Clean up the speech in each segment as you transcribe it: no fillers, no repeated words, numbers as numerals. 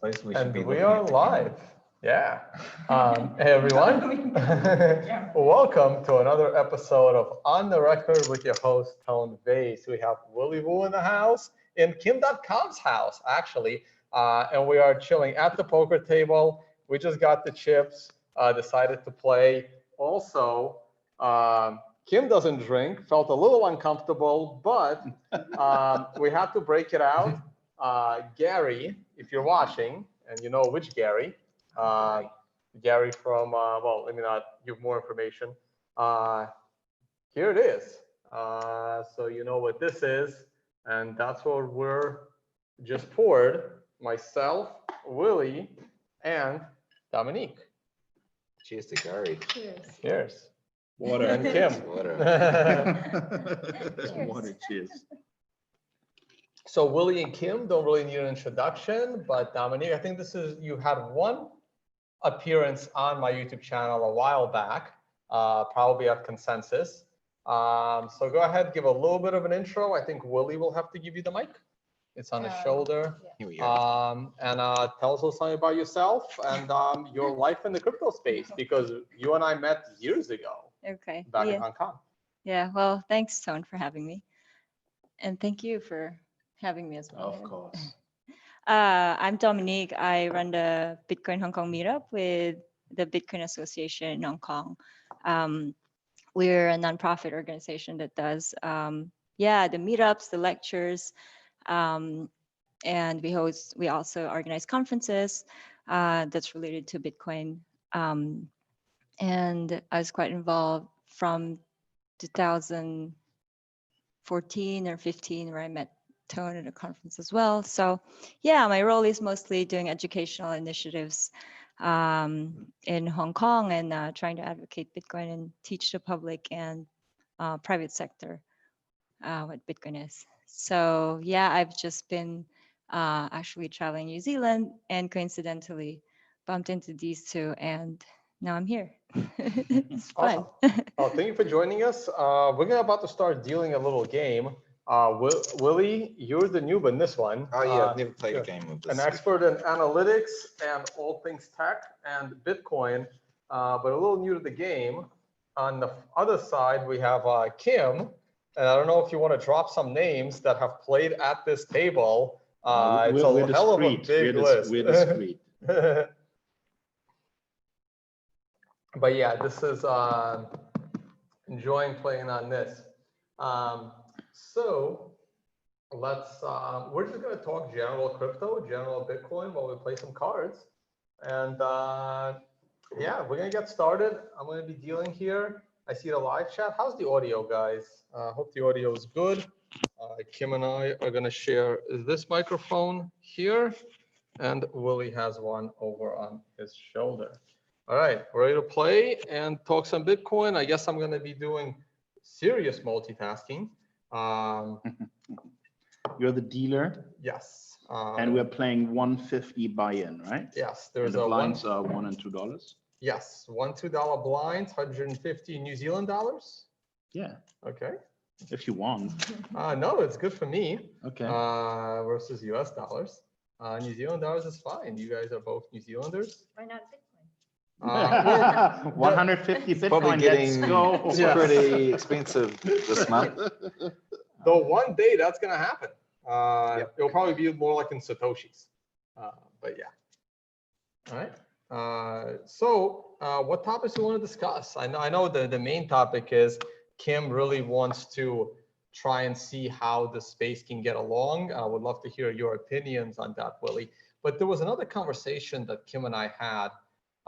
place we should And be we looking are at the live. Yeah. Hey, everyone. Welcome to another episode of On the Record with your host, Tone Vays. We have Willy Woo in the house, in Kim Dotcom's house, actually. And we are chilling at the poker table. We just got the chips, decided to play. Also, Kim doesn't drink, felt a little uncomfortable, but we had to break it out. Gary, if you're watching, and you know which Gary, Gary from, well, let me not give more information. Here it is. So you know what this is, and that's what we're just poured. Myself, Willy, and Dominique. Cheers to Gary. Cheers. Cheers. Water. And Kim. Water. Water, cheers. So Willy and Kim don't really need an introduction, but Dominique, I think you had one appearance on my YouTube channel a while back, probably at Consensus. So go ahead, give a little bit of an intro. I think Willy will have to give you the mic. It's on his shoulder. Yeah. Here we go. And tell us something about yourself and your life in the crypto space, because you and I met years ago. Okay. Back in Hong Kong. Yeah. Well, thanks, Tone, for having me. And thank you for having me as well. Of course. I'm Dominique. I run the Bitcoin Hong Kong meetup with the Bitcoin Association in Hong Kong. We're a nonprofit organization that does, the meetups, the lectures, and we also organize conferences that's related to Bitcoin. And I was quite involved from 2014 or 15, where I met Tone at a conference as well. So yeah, my role is mostly doing educational initiatives in Hong Kong and trying to advocate Bitcoin and teach the public and private sector what Bitcoin is. So yeah, I've just been actually traveling New Zealand and coincidentally bumped into these two, and now I'm here. It's fun. Awesome. Oh, thank you for joining us. We're about to start dealing a little game. Willy, you're the noob in this one. Oh yeah, I've never played a game with this. An expert in analytics and all things tech and Bitcoin, but a little new to the game. On the other side, we have Kim. And I don't know if you want to drop some names that have played at this table. It's a hell of a big list. We're discreet. But yeah, this is enjoying playing on this. So let's, we're just going to talk general crypto, general Bitcoin while we play some cards. And yeah, we're going to get started. I'm going to be dealing here. I see the live chat. How's the audio, guys? Hope the audio is good. Kim and I are going to share this microphone here, and Willy has one over on his shoulder. All right, ready to play and talk some Bitcoin. I guess I'm going to be doing serious multitasking. You're the dealer. Yes. And we're playing 150 buy-in, right? Yes, there's and the a blinds are $1 and $2. Yes, $1, $2 blinds, 150 New Zealand dollars. Yeah. Okay. If you want. No, it's good for me. Okay. Versus US dollars. New Zealand dollars is fine. You guys are both New Zealanders. Why not Bitcoin? 150 Bitcoin. Probably getting Let's go. pretty expensive this month. Though one day that's going to happen. Yep. It'll probably be more like in Satoshis. But yeah. All right. So what topics do you want to discuss? I know the main topic is Kim really wants to try and see how the space can get along. I would love to hear your opinions on that, Willy. But there was another conversation that Kim and I had.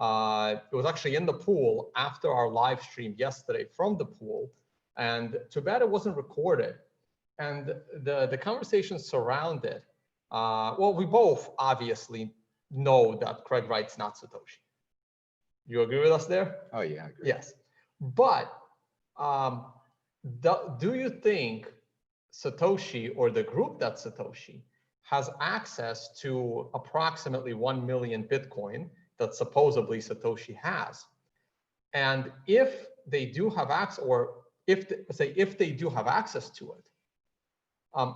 It was actually in the pool after our live stream yesterday from the pool. And too bad it wasn't recorded. And the conversation surrounded, well, we both obviously know that Craig Wright's not Satoshi. You agree with us there? Oh yeah, I agree. Yes. But do you think Satoshi or the group that's Satoshi has access to approximately 1 million Bitcoin that supposedly Satoshi has? And if they do have access, or if they do have access to it,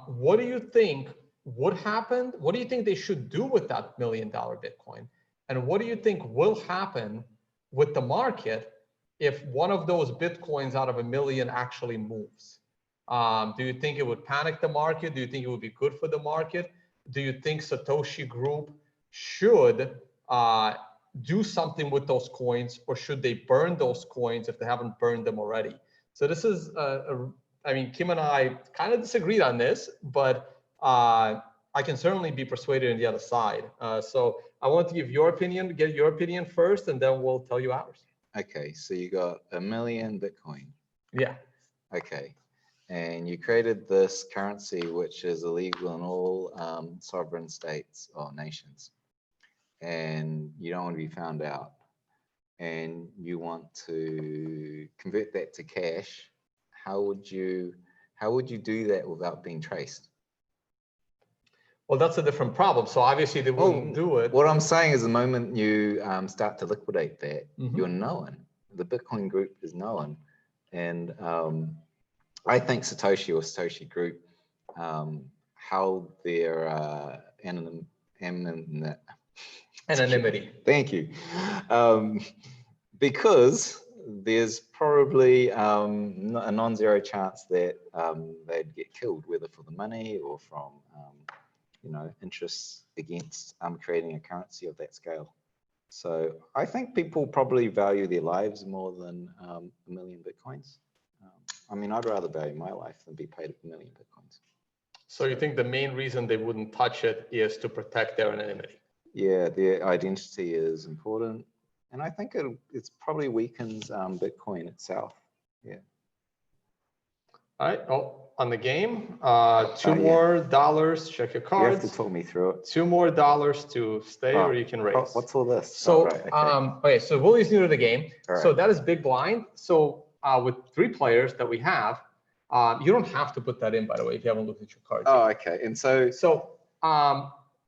what do you think would happen? What do you think they should do with that $1 million Bitcoin? And what do you think will happen with the market if one of those Bitcoins out of 1 million actually moves? Do you think it would panic the market? Do you think it would be good for the market? Do you think Satoshi Group should do something with those coins, or should they burn those coins if they haven't burned them already? So this is, I mean, Kim and I kind of disagreed on this, but I can certainly be persuaded on the other side. So I want to give your opinion, get your opinion first, and then we'll tell you ours. Okay, so you got 1 million Bitcoin. Yeah. Okay, and you created this currency which is illegal in all sovereign states or nations, and you don't want to be found out, and you want to convert that to cash. How would you do that without being traced? Well, that's a different problem. So obviously they wouldn't do it. What I'm saying is the moment you start to liquidate that, you're known. The Bitcoin group is known. And I think Satoshi or Satoshi Group held their Anonymity. Thank you. Because there's probably a non-zero chance that they'd get killed, whether for the money or from interests against creating a currency of that scale. So I think people probably value their lives more than 1 million Bitcoins. I mean, I'd rather value my life than be paid 1 million Bitcoins. So you think the main reason they wouldn't touch it is to protect their anonymity? Yeah, their identity is important. And I think it's probably weakens Bitcoin itself. Yeah. All right. Oh, on the game, $2 more. Check your cards. You have to talk me through it. $2 more to stay, or you can raise. What's all this? So, right, okay. okay, so Willy's new to the game. All So right. that is big blind. So with 3 players that we have, you don't have to put that in, by the way, if you haven't looked at your cards. Oh, okay. And so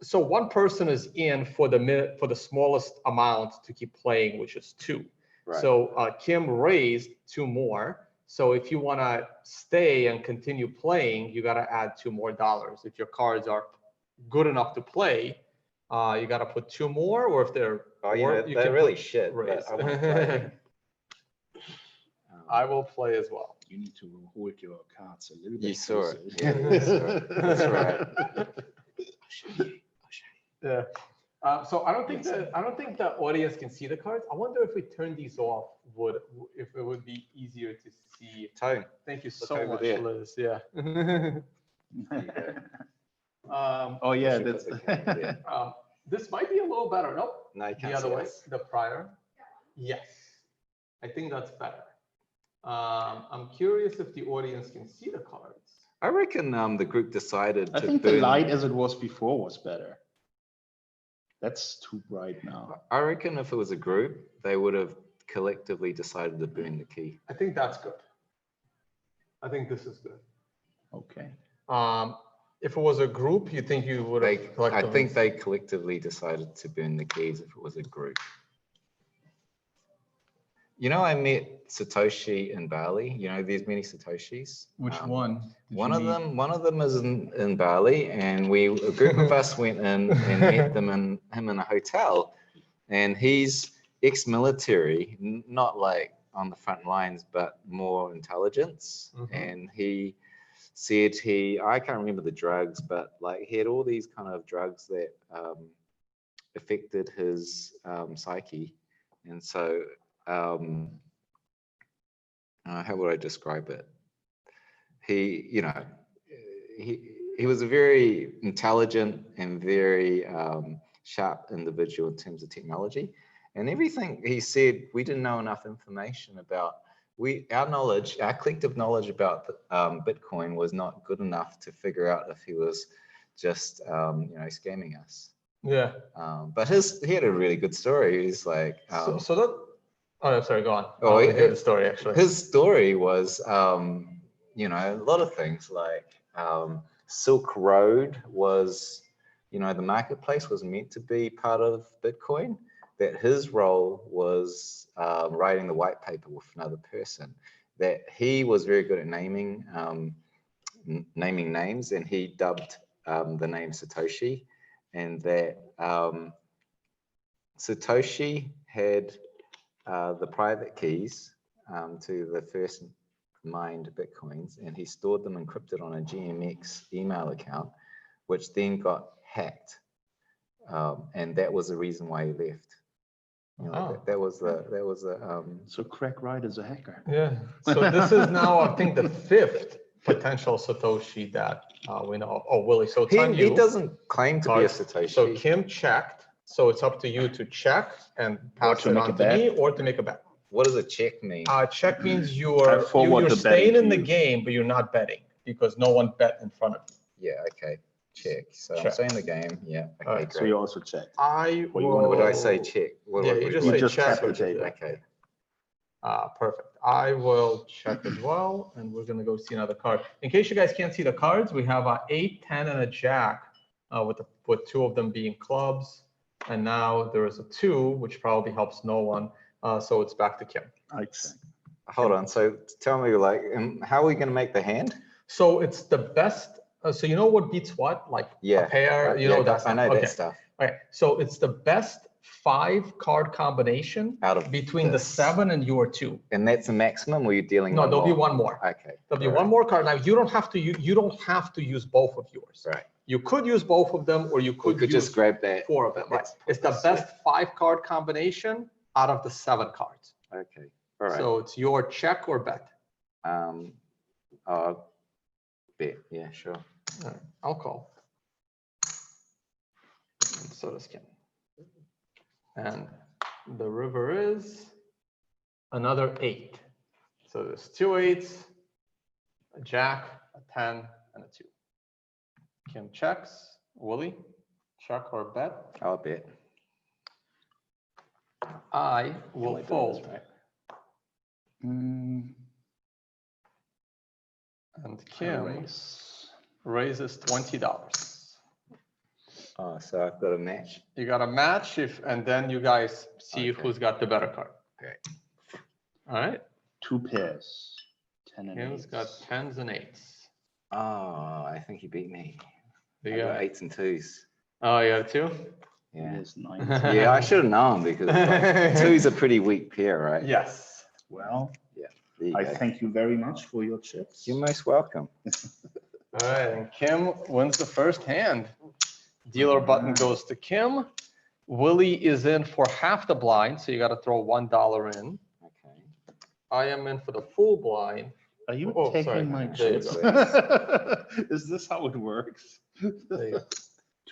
So one person is in for the smallest amount to keep playing, which is 2. Right. So Kim raised 2 more. So if you want to stay and continue playing, you got to add $2 more. If your cards are good enough to play, you got to put 2 more, or if they're you they're really shit. Raise. But I want to play. I will play as well. You need to hold your cards a little bit. You saw closer. it. Yeah, you saw it. That's right. Yeah. So I don't think the audience can see the cards. I wonder if we turn these off, if it would be easier to see. Tone. Thank you Look so over much, there. Liz. Yeah. Oh yeah, Should that's. put the camera there. This might be a little better. Nope. No, you can't The other see way, us. the prior. Yes. I think that's better. I'm curious if the audience can see the cards. I reckon the group decided I to think burn. the light as it was before was better. That's too bright now. I reckon if it was a group, they would have collectively decided to burn the key. I think that's good. I think this is good. Okay. If it was a group, you think you would have I think they collectively decided to burn the keys if it was a group. You know, I met Satoshi in Bali. You know, there's many Satoshis. Which one? One of them is in Bali, and a group of us went in and met him in a hotel. And he's ex-military, not like on the front lines, but more intelligence. And he said I can't remember the drugs, but like he had all these kind of drugs that affected his psyche. And so how would I describe it? He was a very intelligent and very sharp individual in terms of technology, and everything he said, we didn't know enough information about. Our collective knowledge about Bitcoin was not good enough to figure out if he was just scamming us. Yeah. But he had a really good story. He's like Oh, sorry, go on. Oh, I hear the story actually. His story was, a lot of things like Silk Road was, the marketplace was meant to be part of Bitcoin, that his role was writing the white paper with another person, that he was very good at naming names, and he dubbed the name Satoshi, and that Satoshi had the private keys to the first mined Bitcoins, and he stored them encrypted on a GMX email account, which then got hacked. And that was the reason why he left. You know, that was the So Craig Wright is a hacker. Yeah. So this is now, I think, the fifth potential Satoshi that we know. Oh, Willie, so it's on you. he doesn't claim to be a Satoshi. So Kim checked. So it's up to you to check and pass it on to me, or to make a bet. What does a check mean? Check means you're staying in the game, but you're not betting because no one bet in front of you. Yeah, okay. Check. So Check. I'm staying in the game. Yeah. Okay, Alright, great. So you also check. What do I say? Check. What, Yeah, what- you what- just You say just check. tap the Or table. Okay. Perfect. I will check as well, and we're gonna go see another card. In case you guys can't see the cards, we have a 8, 10, and a Jack, with two of them being clubs, and now there is a 2, which probably helps no one. So it's back to Kim. I check. Hold on. So tell me, like, how are we going to make the hand? So it's the best. So you know what beats what? Like Yeah. a pair. You Yeah, know that. I know Okay. that stuff. Okay. So it's the best 5 card combination Out of between the this. 7 and your 2. And that's the maximum, or you're dealing? No, one there'll be more? one more. Okay. There'll be all one right. more card. Now you don't have to. You don't have to use both of yours. Right. You could use both of them, or you We could could use just grab that. 4 of them. Right. Let's It's the put this best 5 card combination out of the 7 cards. Okay. All right. So it's your check or bet. Bet. Yeah, sure. All right, I'll call. And so does Kim. And the river is another 8. So there's 2 8s, a Jack, a 10, and a 2. Kim checks. Willie, check or bet? I'll bet. I will fold. Mm, And Kim raise. raises $20. Oh, so I've got a match. You got a match, and then you guys see Okay. who's got the better card. Great. All right. 2 pairs. 10 and Kim's 8. got 10s and 8s. Oh, I think he beat me. There I you got go. 8s and 2s. Oh, yeah, 2? Yeah. Yes, 9. Yeah, I should have known because like, 2's a pretty weak pair, right? Yes. Well, There you I go. thank you very much for your chips. You're most welcome. All right, and Kim wins the first hand. Dealer button goes to Kim. Willie is in for half the blind, so you got to throw $1 in. Okay. I am in for the full blind. Are you Oh, sorry. taking my There you chips? Is this how it works? There you go.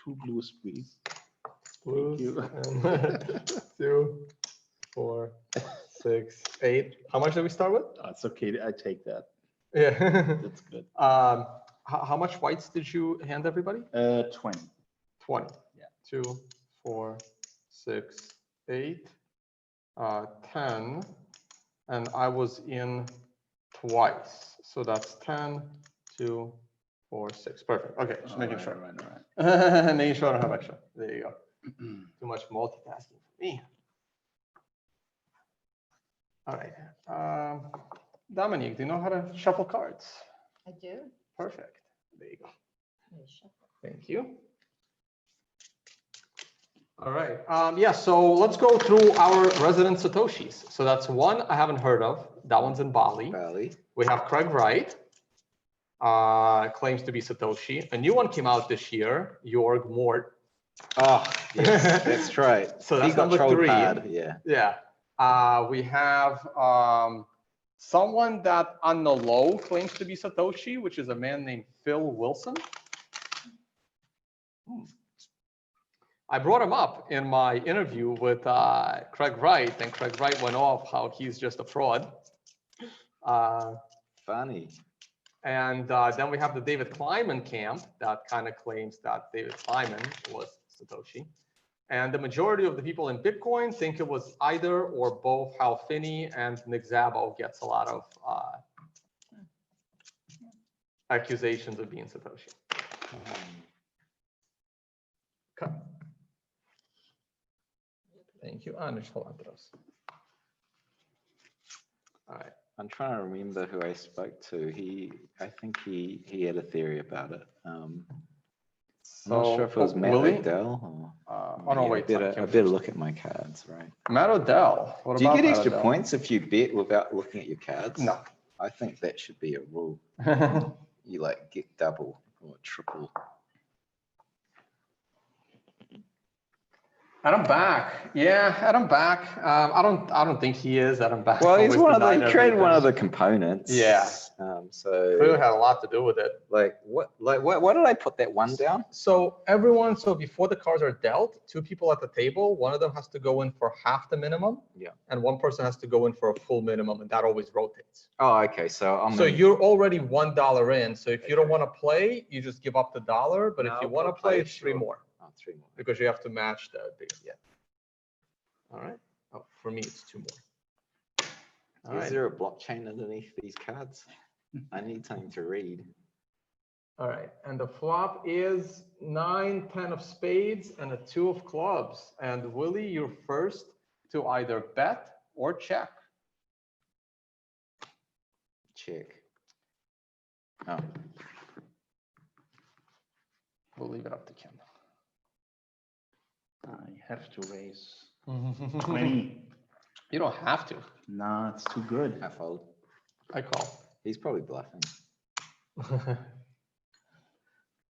2 blues, please. Blues you. and 2, 4, 6, 8. How much did we start with? It's okay. I take that. Yeah. That's good. How much whites did you hand everybody? 20. 20. Yeah. 2, 4, 6, 8, 10, and I was in twice. So that's 10, 2, 4, 6. Perfect. Okay, just making sure. Right. Making sure I don't have extra. There you go. Too much multitasking for me. All right. Dominique, do you know how to shuffle cards? I do. Perfect. There you go. Let me shuffle. Thank you. All right. Yeah, so let's go through our resident Satoshis. So that's one I haven't heard of. That one's in Bali. Bali. We have Craig Wright, claims to be Satoshi. A new one came out this year, Jorg Mort. Oh, yes, that's right. So He that's got number trolled 3. hard, yeah. Yeah. We have someone that on the low claims to be Satoshi, which is a man named Phil Wilson. I brought him up in my interview with Craig Wright, and Craig Wright went off how he's just a fraud. Funny. And then we have the David Kleiman camp that kind of claims that David Kleiman was Satoshi. And the majority of the people in Bitcoin think it was either or both Hal Finney, and Nick Szabo gets a lot of accusations of being Satoshi. Okay. Thank you. Anders, hold on to those. All right. I'm trying to remember who I spoke to. I think he had a theory about it. I'm not sure if it was Matt Willy? Odell or. Oh no, Yeah, wait. I better look at my cards, right? Matt Odell. What Do you about get Matt extra Odell? points if you bet without looking at your cards? No. I think that should be a rule. You like get double or triple. Adam Back. Yeah, Adam Back. I don't think he is. Adam Back. Well, he's always one of the, denied he created one of everything. the components. Yeah. So Clearly had a lot to do with it. what did I put that one down? So before the cards are dealt, two people at the table, one of them has to go in for half the minimum. Yeah. And one person has to go in for a full minimum, and that always rotates. Oh, okay. So you're already $1 in. So if you don't want to play, you just give up the $1. But if you want to play, it's three more. Oh, 3 more. Because you have to match the biggest. Yeah. All right. Oh, for me, it's 2 more. All Is right. there a blockchain underneath these cards? I need something to read. All right. And the flop is 9, 10 of spades, and a 2 of clubs. And Willy, you're first to either bet or check. Check. Oh, We'll leave it up to Kim. I have to raise 20. You don't have to. Nah, it's too good. half fold. I call. He's probably bluffing.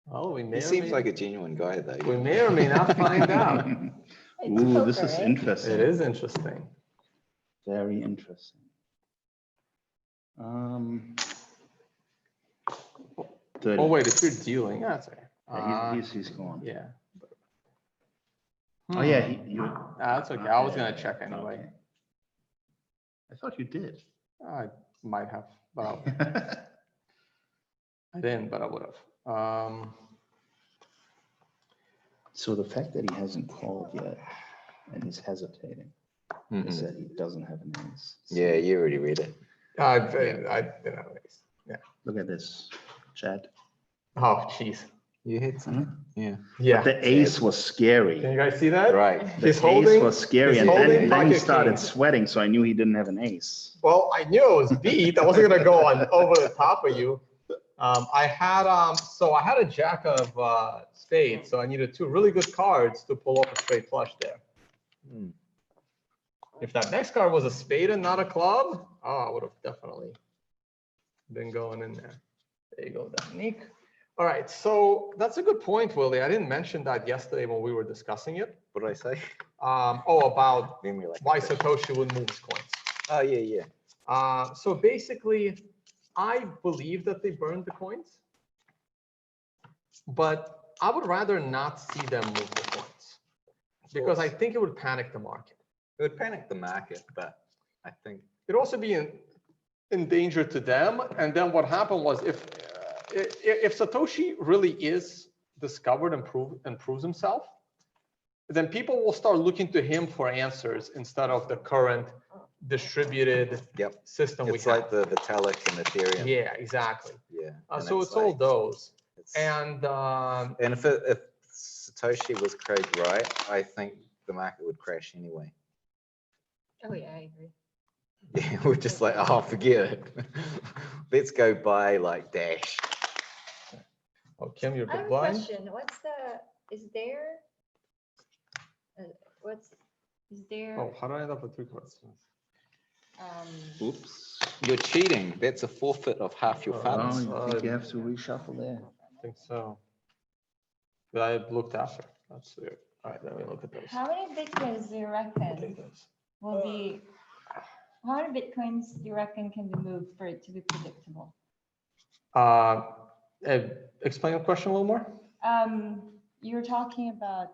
Well, we may. He seems like a genuine guy, though. We may or may not find out. Ooh, this is poker, right? interesting. It is interesting. Very interesting. 30. Oh wait, if you're dealing, that's okay. Yeah, he's gone. Yeah. Oh yeah, you. That's okay. I was gonna check anyway. Okay. I thought you did. I might have, but I didn't, but I would have. So the fact that he hasn't called yet and he's hesitating is that he doesn't have an ace. Yeah, you already read it. I didn't have an ace. Yeah. Look at this, Chad. Oh, jeez. You hit something. Yeah. Yeah. The ace was scary. Can you guys see that? Right. The He's ace holding. was scary, he's and holding then he pocket started kings. sweating, so I knew he didn't have an ace. Well, I knew it was beat. I wasn't gonna go on over the top of you. I had a jack of spades, so I needed 2 really good cards to pull off a straight flush there. If that next card was a spade and not a club, I would have definitely been going in there. There you go, Dominique. All right, so that's a good point, Willie. I didn't mention that yesterday when we were discussing it. What did I say? About Memory like why a fish. Satoshi would move his coins. Oh, yeah, yeah. So basically, I believe that they burned the coins, but I would rather not see them move the coins because I think it would panic the market. It would panic the market, but I think It'd also be in danger to them. And then what happened was if Satoshi really is discovered and proves himself, then people will start looking to him for answers instead of the current distributed system we it's have. like the Vitalik and Ethereum. Yeah, exactly. Yeah. So it's all those. And And if Satoshi was Craig Wright, I think the market would crash anyway. Oh, yeah, I agree. Yeah, we're just like, oh, forget it. Let's go buy like Dash. oh, Kim, you're I have a blind. question. Is there Oh, how do I end up with 3 cards? Oops. You're cheating. That's a forfeit of half your Oh, Oh, funds. you think you have to reshuffle there? I think so. But I looked after. That's weird. All right, let me look at those. How many bitcoins do you reckon will be? How many bitcoins do you reckon can be moved for it to be predictable? Explain the question a little more. You were talking about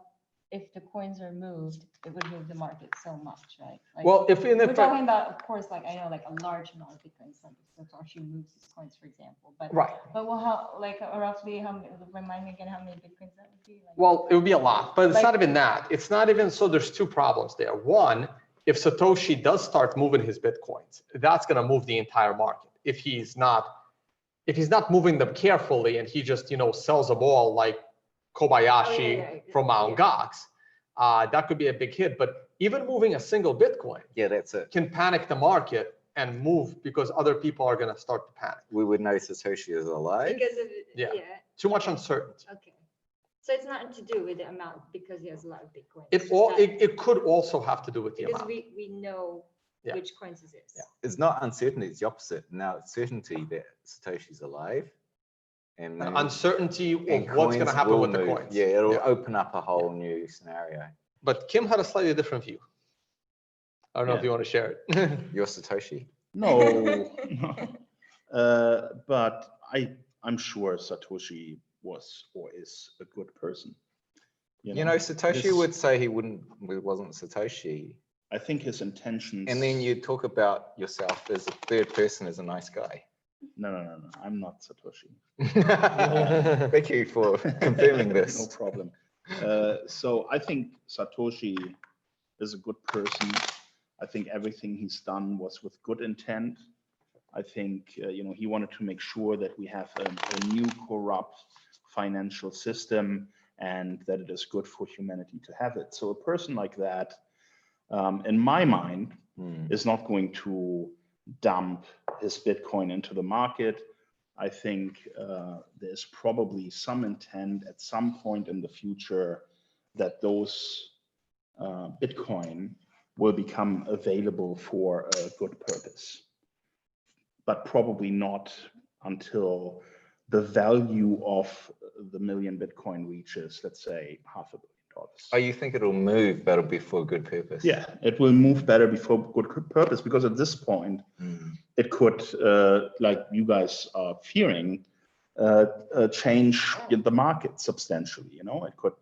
if the coins are moved, it would move the market so much, right? Like, Well, we're talking about, of course, like I know, like a large amount of bitcoins, like if Satoshi moves his coins, for example. But right. But well, how like roughly how many? Remind me again how many bitcoins that would be? Like, Well, it would be a lot, but it's Like- not even that. It's not even so. There's 2 problems there. One, if Satoshi does start moving his bitcoins, that's going to move the entire market. If he's not moving them carefully and he just sells them all like Kobayashi from Mt. Gox, that could be a big hit. But even moving a single Bitcoin Yeah, that's it. can panic the market and move because other people are going to start to panic. We would know Satoshi is alive. because of Yeah. yeah. Too much uncertainty. Okay. So it's not to do with the amount because he has a lot of Bitcoin. It could also have to do with the because amount. we know Yeah. which coins it is. Yeah. It's not uncertainty, it's the opposite. Now it's certainty that Satoshi's alive. And An moves, uncertainty of and what's going to coins happen will with the move. coins. Yeah, it'll open up a whole new scenario. But Kim had a slightly different view. I don't know if you want to share it. You're Satoshi. No, but I'm sure Satoshi was or is a good person. You know, Satoshi his- would say he wasn't Satoshi. I think his intentions. And then you talk about yourself as a third person as a nice guy. No. I'm not Satoshi. Thank you for confirming this. No problem. So I think Satoshi is a good person. I think everything he's done was with good intent. I think he wanted to make sure that we have a new corrupt financial system and that it is good for humanity to have it. So a person like that, in my mind, is not going to dump his Bitcoin into the market. I think there's probably some intent at some point in the future that those Bitcoin will become available for a good purpose, but probably not until the value of the million Bitcoin reaches, let's say, $500 million. Oh, you think it'll move, but it'll be for a good purpose? Yeah, it will move better before good purpose, because at this point, it could, like you guys are fearing, change the market substantially. It could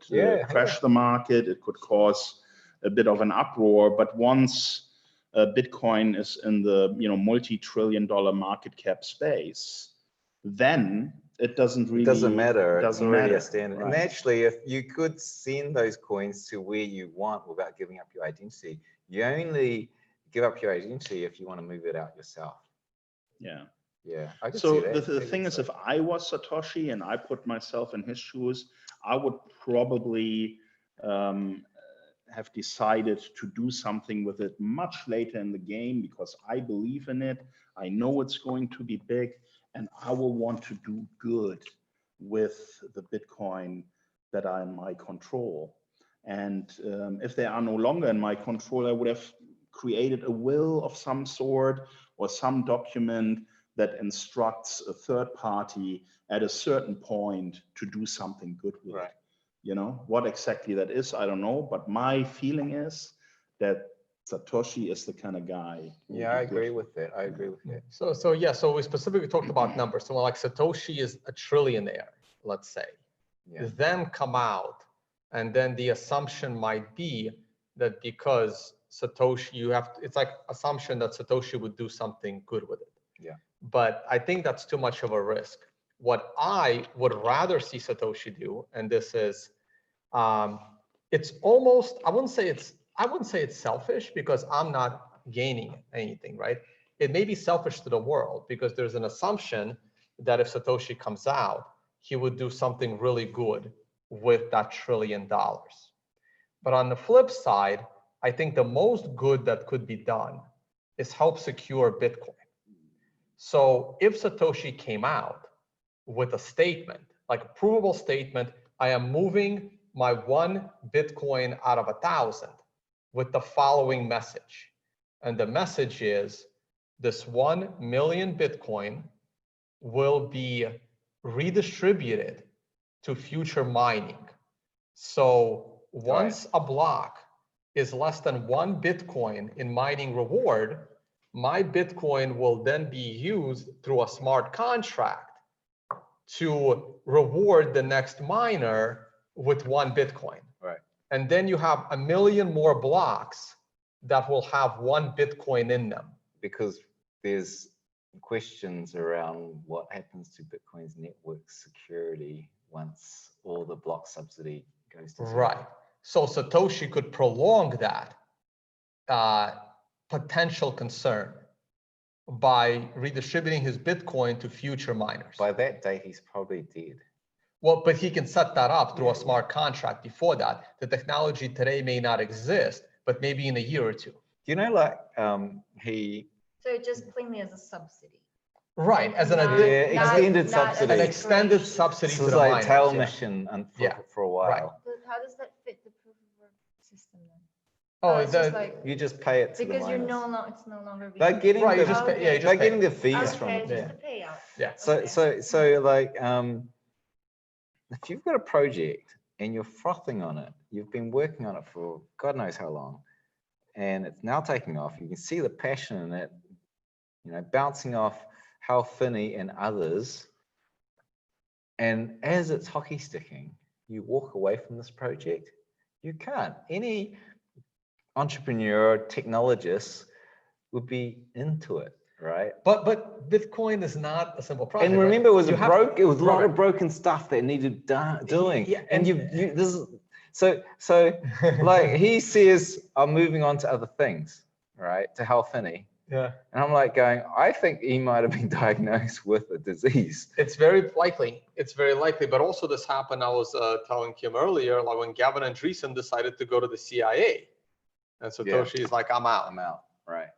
crash the market. It could cause a bit of an uproar. But once Bitcoin is in the multi-trillion-dollar market cap space, then it doesn't matter. It's already a standard. Right. And actually, if you could send those coins to where you want without giving up your identity, you only give up your identity if you want to move it out yourself. Yeah. Yeah. I can So see that. the thing is, if I was Satoshi and I put myself in his shoes, I would probably have decided to do something with it much later in the game, because I believe in it. I know it's going to be big, and I will want to do good with the Bitcoin that are in my control. And if they are no longer in my control, I would have created a will of some sort or some document that instructs a third party at a certain point to do something good with it. What exactly that is, I don't know, but my feeling is that Satoshi is the kind of guy. Yeah, I agree with that. I agree with that. So we specifically talked about numbers. So like Satoshi is a trillionaire, let's say. Yeah. Then come out, and then the assumption might be that because Satoshi, it's like assumption that Satoshi would do something good with it. Yeah. But I think that's too much of a risk. What I would rather see Satoshi do, and this is, it's almost, I wouldn't say it's selfish, because I'm not gaining anything, right? It may be selfish to the world, because there's an assumption that if Satoshi comes out, he would do something really good with that $1 trillion. But on the flip side, I think the most good that could be done is help secure Bitcoin. So if Satoshi came out with a statement, like a provable statement, I am moving my 1 Bitcoin out of 1,000 with the following message. And the message is, this 1 million Bitcoin will be redistributed to future mining. So once a block is less than 1 Bitcoin in mining reward, my Bitcoin will then be used through a smart contract to reward the next miner with 1 Bitcoin. Right. And then you have 1 million more blocks that will have 1 Bitcoin in them. Because there's questions around what happens to Bitcoin's network security once all the block subsidy goes to zero. Right. So Satoshi could prolong that potential concern by redistributing his Bitcoin to future miners. By that date, he's probably dead. Well, but he can set that up through a smart contract before that. The technology today may not exist, but maybe in a year or two. You know, like he. So just plainly as a subsidy. Right, as an Not- addi- Yeah, not- extended not subsidy. an a extended free- subsidy This to is the like miners. tail yeah. mission and Yeah. for a while. Right. But how does that fit the proof of work system then? Oh, It's just the, like, You just pay it to the because you're miners. it's no longer. They're being- getting right, you the, just pay, yeah, you just they're pay. getting the fees from Okay, it. just Yeah. a payout. Yeah. So like if you've got a project and you're frothing on it, you've been working on it for God knows how long, and it's now taking off, you can see the passion in it, you know, bouncing off Hal Finney and others. And as it's hockey sticking, you walk away from this project. You can't. Any entrepreneur, technologist would be into it, right? But Bitcoin is not a simple project. And remember, it was You a have- broke. It was a lot right. of broken stuff that needed doing. Yeah, and you this is so like he says, I'm moving on to other things, right? To Hal Finney, Yeah, and I'm like going, I think he might have been diagnosed with a disease. it's very likely. It's very likely. But also this happened, I was telling Kim earlier, like when Gavin Andresen decided to go to the CIA. And Satoshi is like, I'm out. I'm out, right?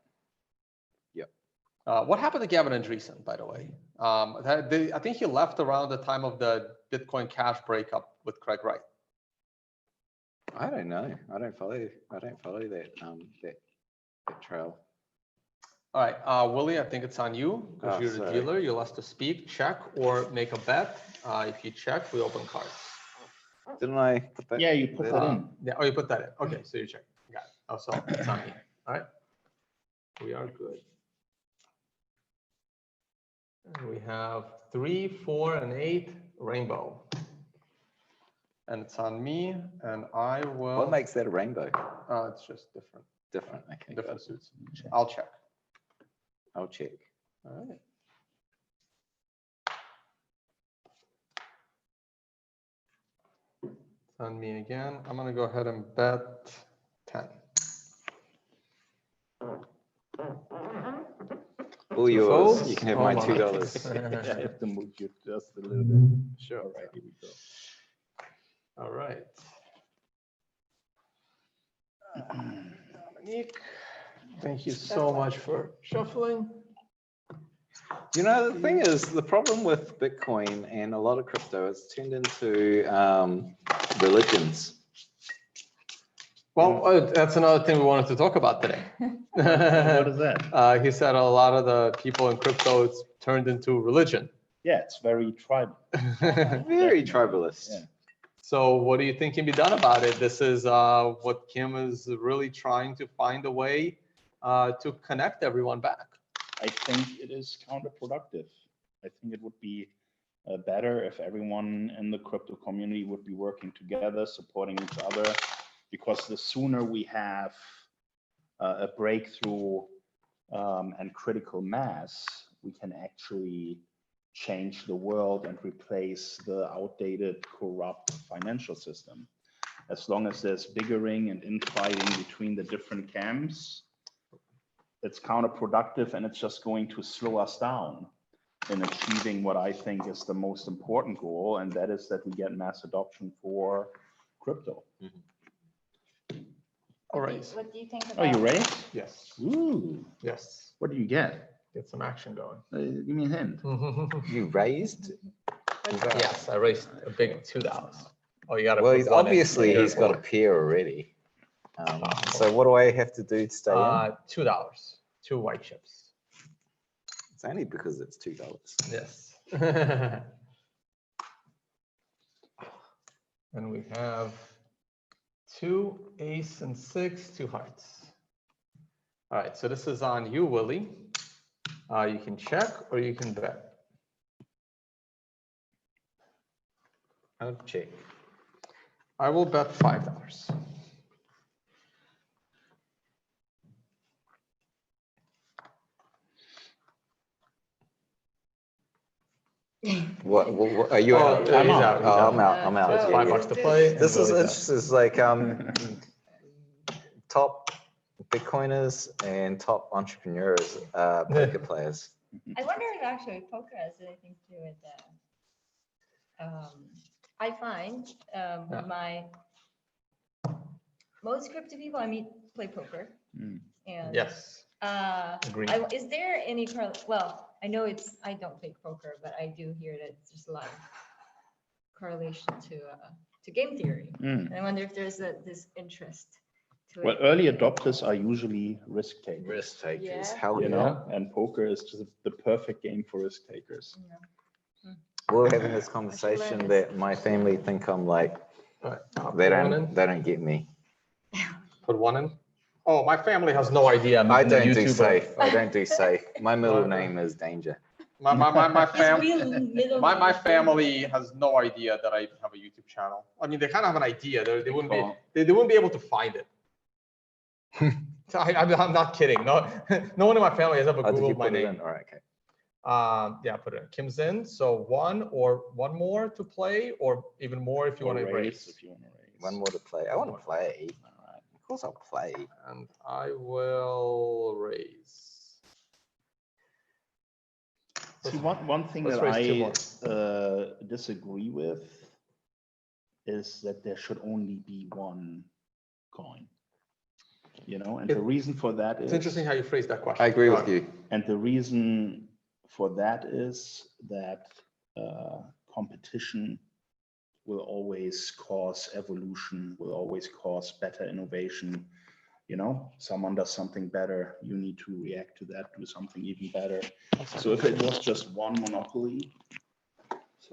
What happened to Gavin Andresen, by the way? I think he left around the time of the Bitcoin Cash breakup with Craig Wright. I don't know. I don't follow that that trail. All right, Willie, I think it's on you because Oh, you're the sorry. dealer. You're asked to speak, check, or make a bet. If you check, we open cards. Didn't I put that? Yeah, you put that in. Yeah, oh, you put that in. Okay, so you check. Got it. Oh, so it's on me. All right, we are good. And we have 3, 4, and 8 rainbow. And it's on me, and I will. What makes that a rainbow? It's just different, Different. Okay. different suits. I'll check. I'll check. All right. It's on me again. I'm gonna go ahead and bet 10. All yours. folds? You can have Oh my my. $2. I have to move you just a little bit. Sure. All right, here we go. All right. Dominique, thank you so much for shuffling. You know, the thing is, the problem with Bitcoin and a lot of crypto, it's turned into religions. Well, that's another thing we wanted to talk about today. What is that? He said a lot of the people in crypto, it's turned into religion. Yeah, it's very tribal. Very tribalist. Yeah. So what do you think can be done about it? This is what Kim is really trying to find a way to connect everyone back. I think it is counterproductive. I think it would be better if everyone in the crypto community would be working together, supporting each other, because the sooner we have a breakthrough and critical mass, we can actually change the world and replace the outdated, corrupt financial system. As long as there's bickering and infighting between the different camps, it's counterproductive, and it's just going to slow us down in achieving what I think is the most important goal, and that is that we get mass adoption for crypto. All right. What do you think Oh, about? you ready? Yes. Ooh, Yes. what do you get? Get some action going. Give me a hint. You raised? Yes, I raised a big $2. Oh, you got to. Well, obviously he's got a pair already. So what do I have to do to stay in? $2. 2 white chips. It's only because it's $2. Yes. And we have 2 ace and 6, 2 hearts. All right, so this is on you, Willie. You can check or you can bet. I'll check. I will bet $5. What are you Oh, out? yeah, he's out. out. He's Oh, out. I'm out. I'm So out. it's Yeah, $5 yeah. to play. and This is Willie interesting. It's like top Bitcoiners and top entrepreneurs, poker players. I wonder if actually poker has anything to do with that. I find Yeah. my most crypto people I meet play poker, Mm. and Yes. Uh, Agreed. Is there any, well, I know I don't play poker, but I do hear that there's a lot of correlation to game theory. And I wonder if there's this interest to Well, it. early adopters are usually risk takers. Risk takers, Yeah. hell You yeah. know, and poker is just the perfect game for risk takers. We're having this conversation learn that my family think I'm like, Right. they don't get me. Put one in. Oh, my family has no idea. I I'm a don't do YouTuber. safe. I don't do safe. My middle No. name is Danger. My My family has no idea that I have a YouTube channel. I mean, they kind of have an idea. They wouldn't be Oh. they wouldn't be able to find it. So I'm not kidding. No one in my family has ever Oh, did you Googled my put it name. in? All right, okay. Yeah, put it in. Kim's in. So one more to play, or even more if you want to raise. If you want to raise. One more to play. I want to play. All right. Of course I'll play. And I will raise. See, one thing Let's that raise two more. I disagree with is that there should only be one coin. You know, and the reason for that is It's interesting how you phrase that question. I agree with you. And the reason for that is that competition will always cause evolution, will always cause better innovation. You know, someone does something better, you need to react to that, do something even better. So if it was just one monopoly,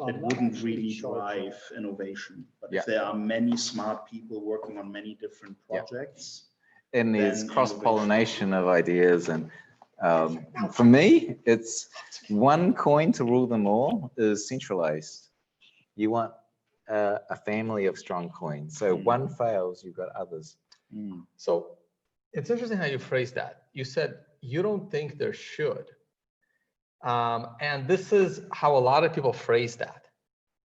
it wouldn't really drive innovation. But Yeah. if there are many smart people working on many different projects, And there's then cross-pollination of ideas. And for me, it's one coin to rule them all is centralized. You want a family of strong coins. So one fails, you've got others. So it's interesting how you phrase that. You said you don't think there should. And this is how a lot of people phrase that.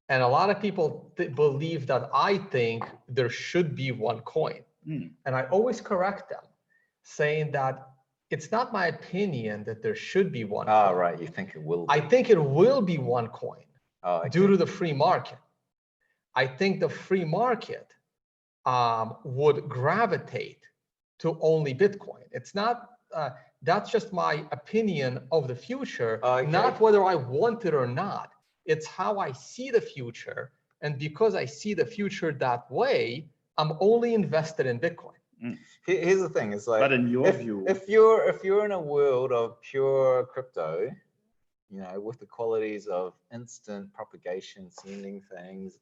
And a lot of people believe that I think there should be one coin. And I always correct them, saying that it's not my opinion that there should be one Ah, coin. right. You think it will be. I think it will be one coin Oh, okay. due to the free market. I think the free market would gravitate to only Bitcoin. It's not, that's just my opinion of the future, Okay. not whether I want it or not. It's how I see the future. And because I see the future that way, I'm only invested in Bitcoin. Here's the thing, it's like, but in your view, if you're in a world of pure crypto, you know, with the qualities of instant propagation, sending things,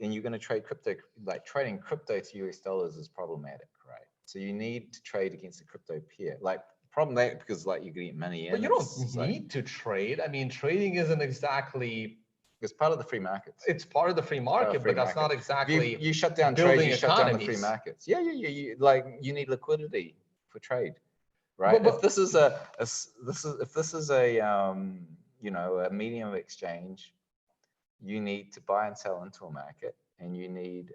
and you're going to trade crypto, like trading crypto to US dollars is problematic, right? So you need to trade against a crypto peer. Like problematic because like you can get money in. But you don't need to trade. I mean, trading isn't exactly. It's part of the free markets. It's part of the free market, free but that's not market. exactly. You shut down building trade, you shut down the free economies. markets. Yeah. Like you need liquidity for trade, right? But- if this is a you know, a medium of exchange, you need to buy and sell into a market, and you need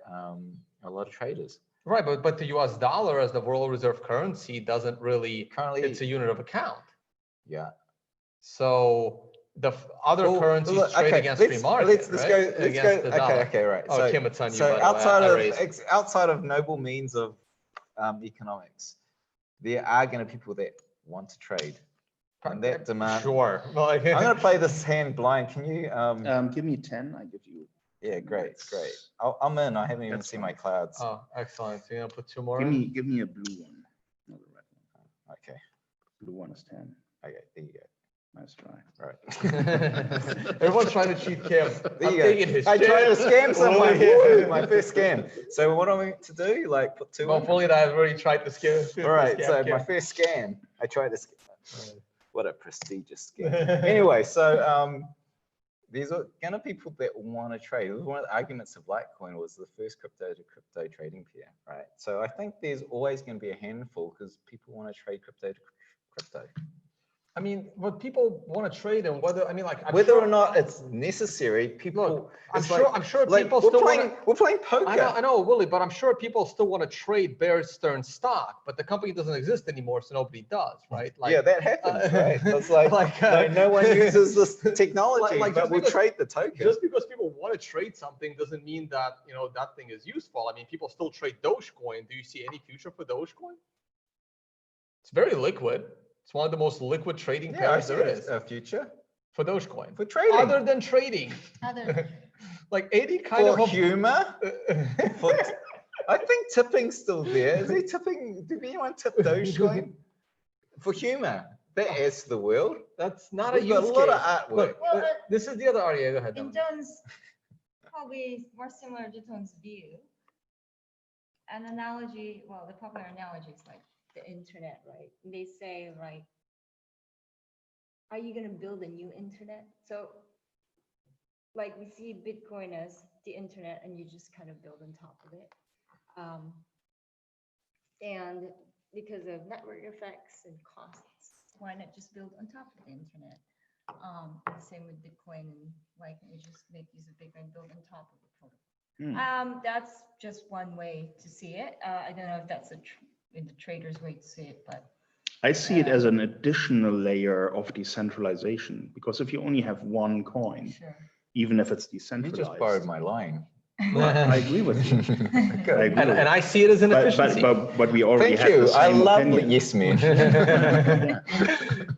a lot of traders. Right, but the US dollar as the world reserve currency doesn't really, Currently, it's a unit of account. yeah. So the other Well, currencies look, trade okay, against let's- free market, let's right? go. Let's Against go. the dollar. Okay, right. Oh, Kim, it's on you, So by the way. outside of noble means of economics, there are going to be people that want to trade, and that demand. Sure. Like, I'm going to play this hand blind. Can you? give me 10, I give you. Yeah, great. I'm in. I haven't even That's seen fine. my clouds. Oh, excellent. So you're gonna put two more Give in? me a blue one, not a red one. Okay. Blue one is 10. Okay. There you go. Nice try. Right. Everyone's trying to cheat Kim. There I'm you go. taking his I tried to chip. scam someone. Wooly- Woo, my first scam. So what am I to do? Like put two in? Hopefully that I've already tried to scam. All right. So Kim. my first scam, I tried to scam. What a prestigious scam. Anyway, so these are going to people that want to trade. One of the arguments of Litecoin was the first crypto to crypto trading pair, right? So I think there's always going to be a handful because people want to trade crypto to crypto. I mean, what people want to trade and whether, I mean, like, I'm Whether sure, or not it's necessary, people. Look, I'm it's sure, like- I'm sure like, people we're still playing, want to. we're playing poker. I know, Willie, but I'm sure people still want to trade Bear Stearns stock, but the company doesn't exist anymore, so nobody does, right? Like, yeah, that happens, right? It's like, no one uses this technology, like, but just we'll because- trade the token. just because people want to trade something doesn't mean that, you know, that thing is useful. I mean, people still trade Dogecoin. Do you see any future for Dogecoin? It's very liquid. It's one of the most liquid trading Yeah, I pairs see there it is as a future for Dogecoin. for trading. Other than trading, Other, like 80 kind for of humor. For I think tipping's still there. Is he tipping? Did anyone tip Dogecoin? For humor. That adds to the world. That's not We've a got use a lot case. of artwork. Look, Well, this is the other argument. Go ahead. in Dominic. John's, probably more similar to John's view, an analogy, well, the popular analogy is like the internet, right? And they say, right, are you going to build a new internet? So like we see Bitcoin as the internet and you just kind of build on top of it. And because of network effects and costs, why not just build on top of the internet? The same with Bitcoin, and why can't we just make use of Bitcoin and build on top of the protocol? That's just one way to see it. I don't know if that's in the trader's way to see it, but I see it as an additional layer of decentralization, because if you only have one coin, sure. even if it's You decentralized. just borrowed my line. Well, I agree with you. I agree with And I see it as an efficiency. but we already Thank had the you. I same love opinion. the yes man.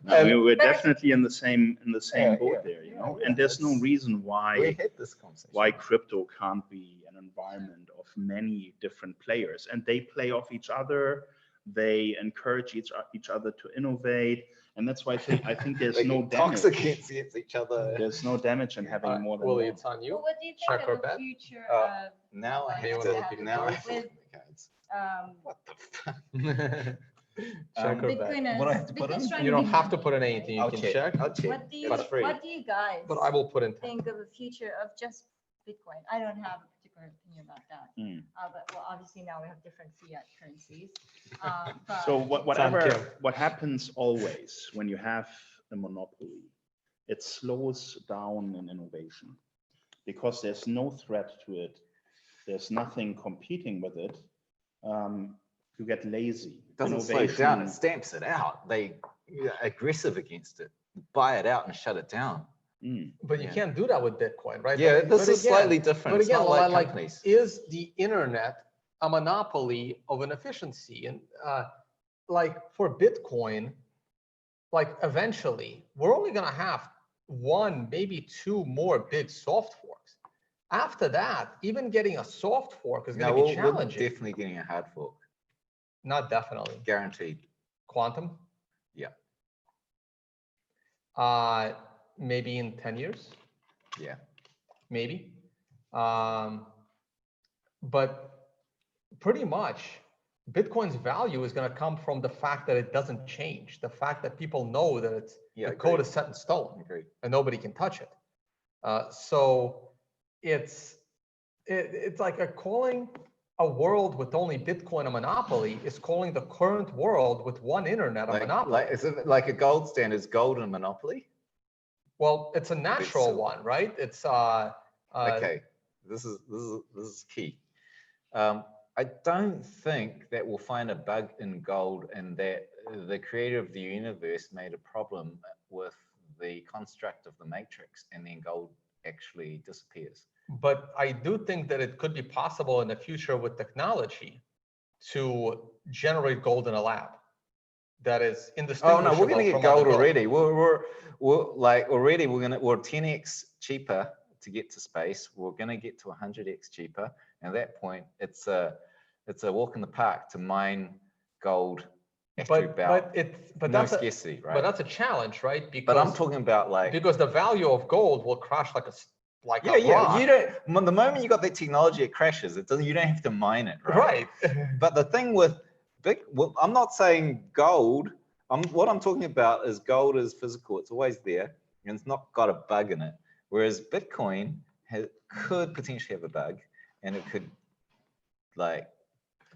No, we're definitely in the same Yeah, boat yeah. there, you know. Yeah, And there's no it's- reason We why had this conversation. crypto can't be an environment of many different players, and they play off each other. They encourage each other to innovate, and that's why I think there's They no get damage. toxic against each other. There's no damage in having more than Willie, one. it's on you. Well, what do you Check think or of the bet? future Now I Like, have what to. do you Now I do? have to With, look the cards. of What the fuck? Check or bet. Bitcoin What do I is, have to put Bitcoin's in? trying You to don't be have to money, put in right? anything. You I'll can check. check. I'll check. What do you, It's free. what do you guys But I will put in 10. think of the future of just Bitcoin? I don't have a particular opinion about that. But well, obviously now we have different fiat currencies. But So Kim. what happens always when you have a monopoly, it slows down in innovation, because there's no threat to it. There's nothing competing with it. You get lazy. It doesn't slow down. It stamps it out. They are aggressive against it. Buy it out and shut it down. But you Yeah. can't do that with Bitcoin, right? Yeah, But- this but is again- slightly different. But It's again, not like like, companies. is the internet a monopoly of an efficiency? And like for Bitcoin, like eventually, we're only going to have one, maybe two more big soft forks. After that, even getting a soft fork is No, going to be we're challenging. definitely getting a hard fork. Not definitely. Guaranteed. Quantum? Yeah. Maybe in 10 years. Yeah. Maybe. But pretty much Bitcoin's value is going to come from the fact that it doesn't change. The fact that people know that it's the code is set in stone Agreed. and nobody can touch it. So it's like calling a world with only Bitcoin a monopoly is calling the current world with one internet a monopoly. Is it like a gold standard? Is gold a monopoly? Well, it's a natural so- one, right? It's Okay, this is key. I don't think that we'll find a bug in gold, and that the creator of the universe made a problem with the construct of the matrix, and then gold actually disappears. But I do think that it could be possible in the future with technology to generate gold in a lab that is Oh indistinguishable. no, we're gonna get from gold other gold. already. We're like already we're 10x cheaper to get to space. We're gonna get to 100x cheaper, and at that point it's a walk in the park to mine gold. But no that's scarcity, right? but that's a challenge, right? Because But I'm talking about like because the value of gold will crash like a yeah. rock. You don't. The moment you got that technology, it crashes. It doesn't. You don't have to mine it, right? Right. But the thing with I'm not saying gold. What I'm talking about is gold is physical. It's always there, and it's not got a bug in it. Whereas Bitcoin could potentially have a bug, and it could like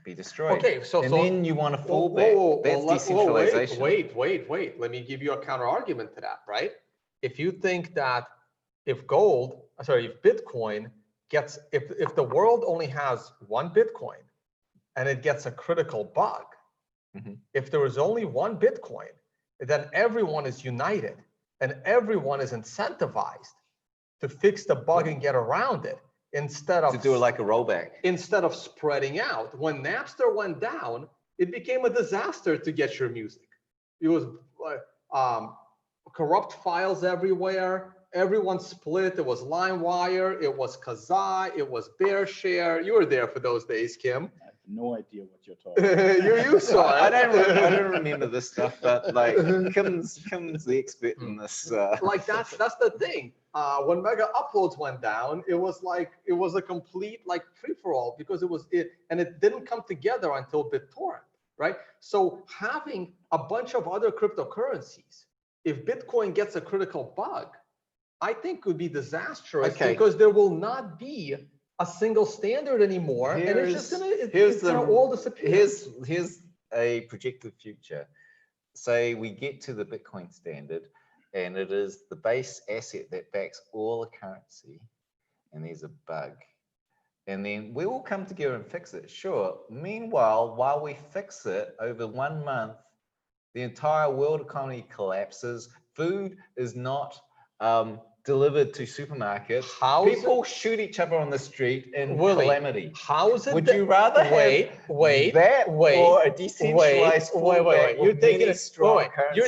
be destroyed. Okay, so then you want to fall back. That's decentralization. Wait. Let me give you a counter argument to that, right? If you think that if Bitcoin gets, if the world only has one Bitcoin and it gets a critical bug, if there is only one Bitcoin, then everyone is united and everyone is incentivized to fix the bug and get around it instead of to do it like a rollback. Instead of spreading out. When Napster went down, it became a disaster to get your music. It was corrupt files everywhere. Everyone split. It was LimeWire. It was Kazaa. It was BearShare. You were there for those days, Kim. I have no idea what you're talking about. you saw it. I don't remember this stuff, but like Kim's the expert in this. Like that's the thing. When Mega Uploads went down, it was a complete like free for all because it didn't come together until BitTorrent, right? So having a bunch of other cryptocurrencies, if Bitcoin gets a critical bug, I think would be disastrous because there will not be a single standard anymore, and it's just gonna all disappear. Here's a projected future. Say we get to the Bitcoin standard, and it is the base asset that backs all the currency, and there's a bug, and then we will come together and fix it. Sure. Meanwhile, while we fix it over 1 month, the entire world economy collapses. Food is not delivered to supermarkets. People shoot each other on the street in calamity. How is it? Would you rather have that or a decentralized wait. You're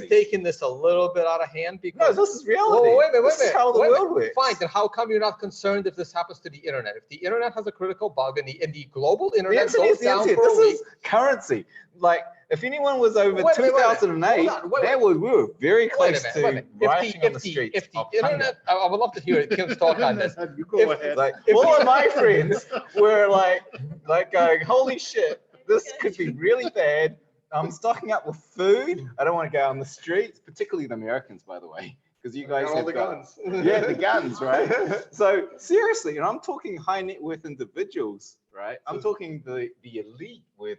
taking this a little bit out of hand because no, this is reality. This is how the world works. Fine. Then how come you're not concerned if this happens to the internet? If the internet has a critical bug and the global internet goes down for a week, this is currency. Like, if anyone was over 2008, we were very close to rioting on the streets. If the internet, I would love to hear Kim's talk on this. You go ahead. Like, all of my friends were like going, holy shit, this could be really bad. I'm stocking up with food. I don't want to go on the streets, particularly the Americans, by the way, because you guys have the guns. Yeah, the guns, right? So seriously, and I'm talking high net worth individuals, right? I'm talking the elite with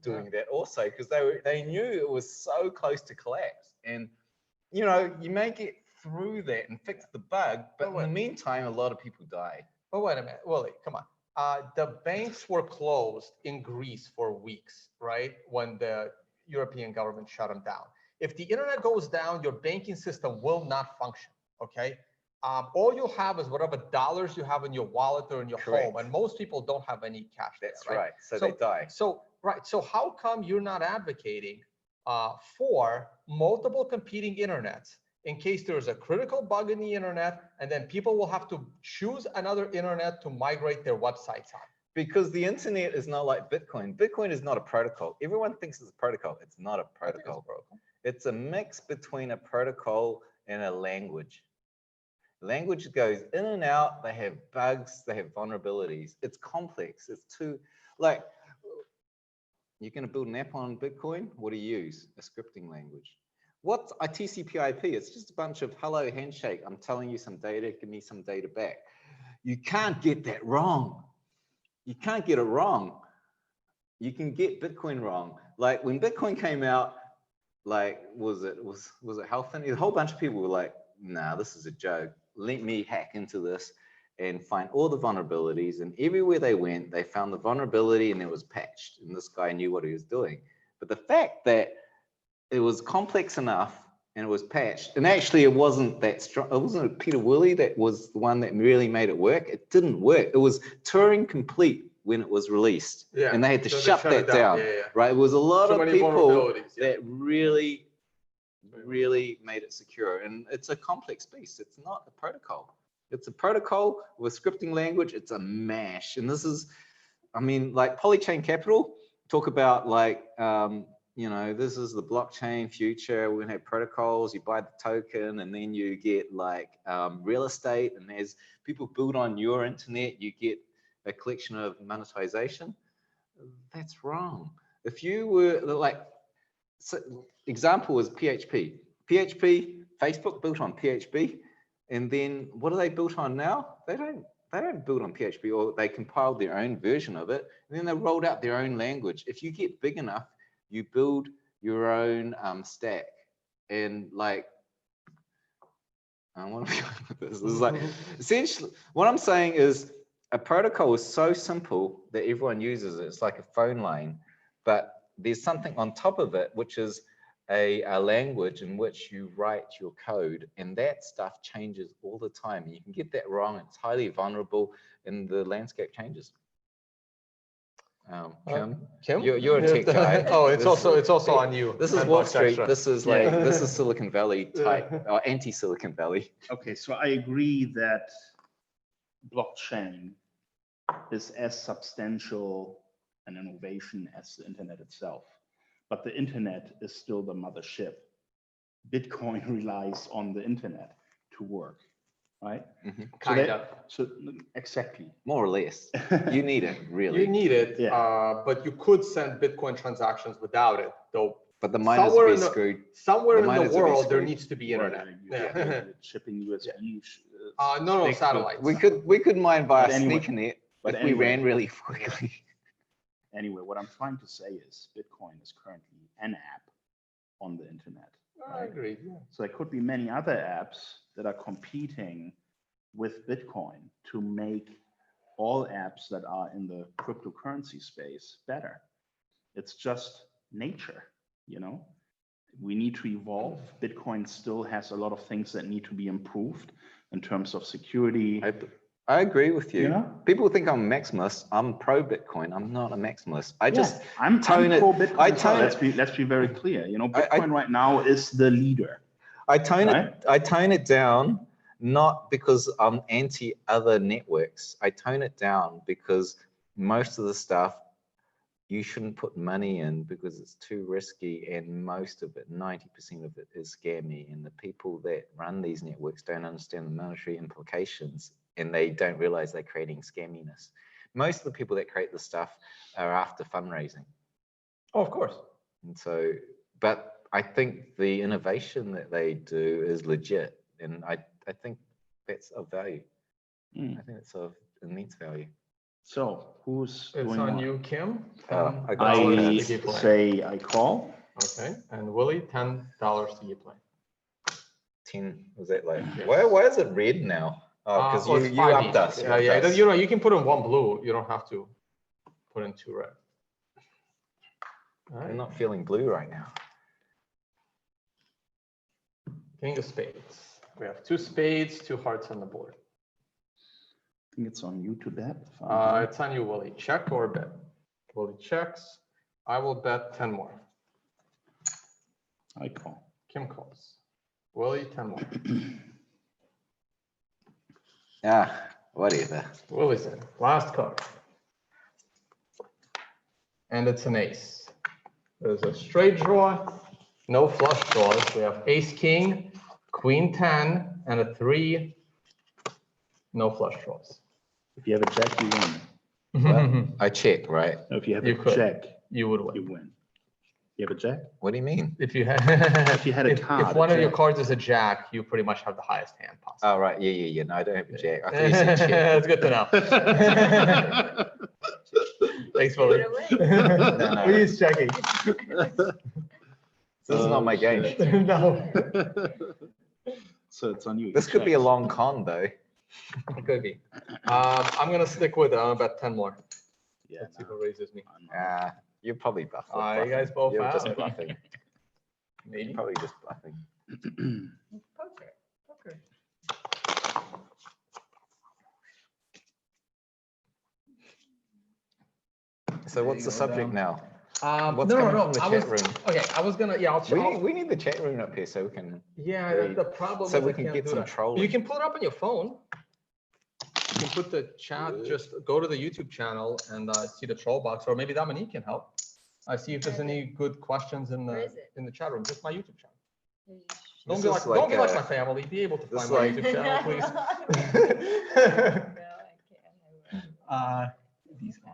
doing that also, because they knew it was so close to collapse. And you know, you may get through that and fix the bug, but in the meantime, a lot of people died. But wait a minute, Willie, come on. The banks were closed in Greece for weeks, right? When the European government shut them down. If the internet goes down, your banking system will not function, okay? All you'll have is whatever dollars you have in your wallet or in your home, and most people don't have any cash. That's right. So they die. So how come you're not advocating for multiple competing internets in case there's a critical bug in the internet, and then people will have to choose another internet to migrate their websites on? Because the internet is not like Bitcoin. Bitcoin is not a protocol. Everyone thinks it's a protocol. It's not a protocol. It's a mix between a protocol and a language. Language goes in and out. They have bugs. They have vulnerabilities. It's complex. It's too, like, you're going to build an app on Bitcoin. What do you use? A scripting language. What's a TCP/IP? It's just a bunch of hello handshake. I'm telling you some data. Give me some data back. You can't get that wrong. You can't get it wrong. You can get Bitcoin wrong. Like when Bitcoin came out, like was it halving? A whole bunch of people were like, nah, this is a joke. Let me hack into this and find all the vulnerabilities. And everywhere they went, they found the vulnerability and it was patched. And this guy knew what he was doing. But the fact that it was complex enough and it was patched, and actually it wasn't that strong. It wasn't Peter Willy that was the one that really made it work. It didn't work. It was Turing complete when it was released. Yeah. And they had to shut that down. Right? It was a lot of people that really made it secure. And it's a complex beast. It's not a protocol. It's a protocol with scripting language. It's a mash. And this is, I mean, like Polychain Capital, talk about like, you know, this is the blockchain future. We're gonna have protocols. You buy the token and then you get like real estate. And as people build on your internet, you get a collection of monetization. That's wrong. If you were like, so example is PHP. Facebook built on PHP. And then what are they built on now? They don't build on PHP, or they compiled their own version of it. And then they rolled out their own language. If you get big enough, you build your own stack. And like, I want to be with this. This is like, essentially, what I'm saying is a protocol is so simple that everyone uses it. It's like a phone line, but there's something on top of it, which is a language in which you write your code, and that stuff changes all the time. You can get that wrong. It's highly vulnerable, and the landscape changes. Kim, Kim? you're a tech guy. Oh, it's This also is- on you. This is 10 Wall bucks Street. extra. This is like this is Silicon Valley type or anti-Silicon Valley. Okay, so I agree that blockchain is as substantial an innovation as the internet itself, but the internet is still the mothership. Bitcoin relies on the internet to work, right? Kind of. So exactly. More or less. You need it, really. You need it, Yeah. but you could send Bitcoin transactions without it, though. But the miners Somewhere would in be the- screwed. Somewhere in the miners would be world, there screwed. needs to be internet. Yeah. Shipping USB. No, sticks satellites. We could mine via But anyway- SneakerNet but if we anyway. ran really quickly. Anyway, what I'm trying to say is Bitcoin is currently an app on the internet. I agree. Yeah. So there could be many other apps that are competing with Bitcoin to make all apps that are in the cryptocurrency space better. It's just nature, you know? We need to evolve. Bitcoin still has a lot of things that need to be improved in terms of security. I agree with you. You know? People think I'm a maximalist. I'm pro Bitcoin. I'm not a maximalist. I just I'm tone it- pro Bitcoin. I as well. tone Let's be very clear. You know, I- Bitcoin right now is the leader. I tone Right? it. I tone it down not because I'm anti other networks. I tone it down because most of the stuff you shouldn't put money in because it's too risky, and most of it, 90% of it, is scammy. And the people that run these networks don't understand the monetary implications, and they don't realize they're creating scamminess. Most of the people that create this stuff are after fundraising. Oh, of course. And so, but I think the innovation that they do is legit, and I think that's of value. Mm. I think it's of immense value. So who's It's going on you, Kim. I got $10 I to keep playing. say I call. Okay, and Willie, $10 to keep playing. 10, was that like, why is it red now? Oh, because Well, it's you 5 upped each. us. Yeah, yeah. You know, you can put in 1 blue. You don't have to put in 2 red. All I'm right. not feeling blue right now. King of spades. We have 2 spades, 2 hearts on the board. I think it's on you to bet. It's on you, Willie. Check or bet? Willie checks. I will bet 10 more. I call. Kim calls. Willie, 10 more. Whatever. Willie's in. Last card. And it's an ace. There's a straight draw, no flush draws. We have ace king, queen 10, and a 3. No flush draws. If you have a jack, you win. I check, right? No, if you have You a could. jack, You would you win. win. You have a jack? What do you mean? If you had, If you had a card, if one a of your jack. cards is a jack, you pretty much have the highest hand possible. Oh, right. Yeah. No, I don't have a jack. I thought you said check. That's good to know. Thanks, Willie. No. Please checking. This is not my game. No, So it's on you. This could be a long con, though. it could be. I'm gonna stick with it. I'm gonna bet 10 more. Yeah, Let's see who raises me. You're probably bluffing. You guys both You're out. just bluffing. Maybe. You're probably just bluffing. Poker. So what's the subject now? What's no, coming no, from the I chat was, room? okay, I was gonna, yeah, We need the chat room up here so we can. yeah, the problem So is we I can can't get do some that. trolling. You can pull it up on your phone. You can put the chat, just go to the YouTube channel and see the troll box, or maybe Dominique can help. See if there's any good questions in Where the is it? Just my YouTube channel. This Don't is be like a- my family. Be able to this find is my like- YouTube channel, please. These on.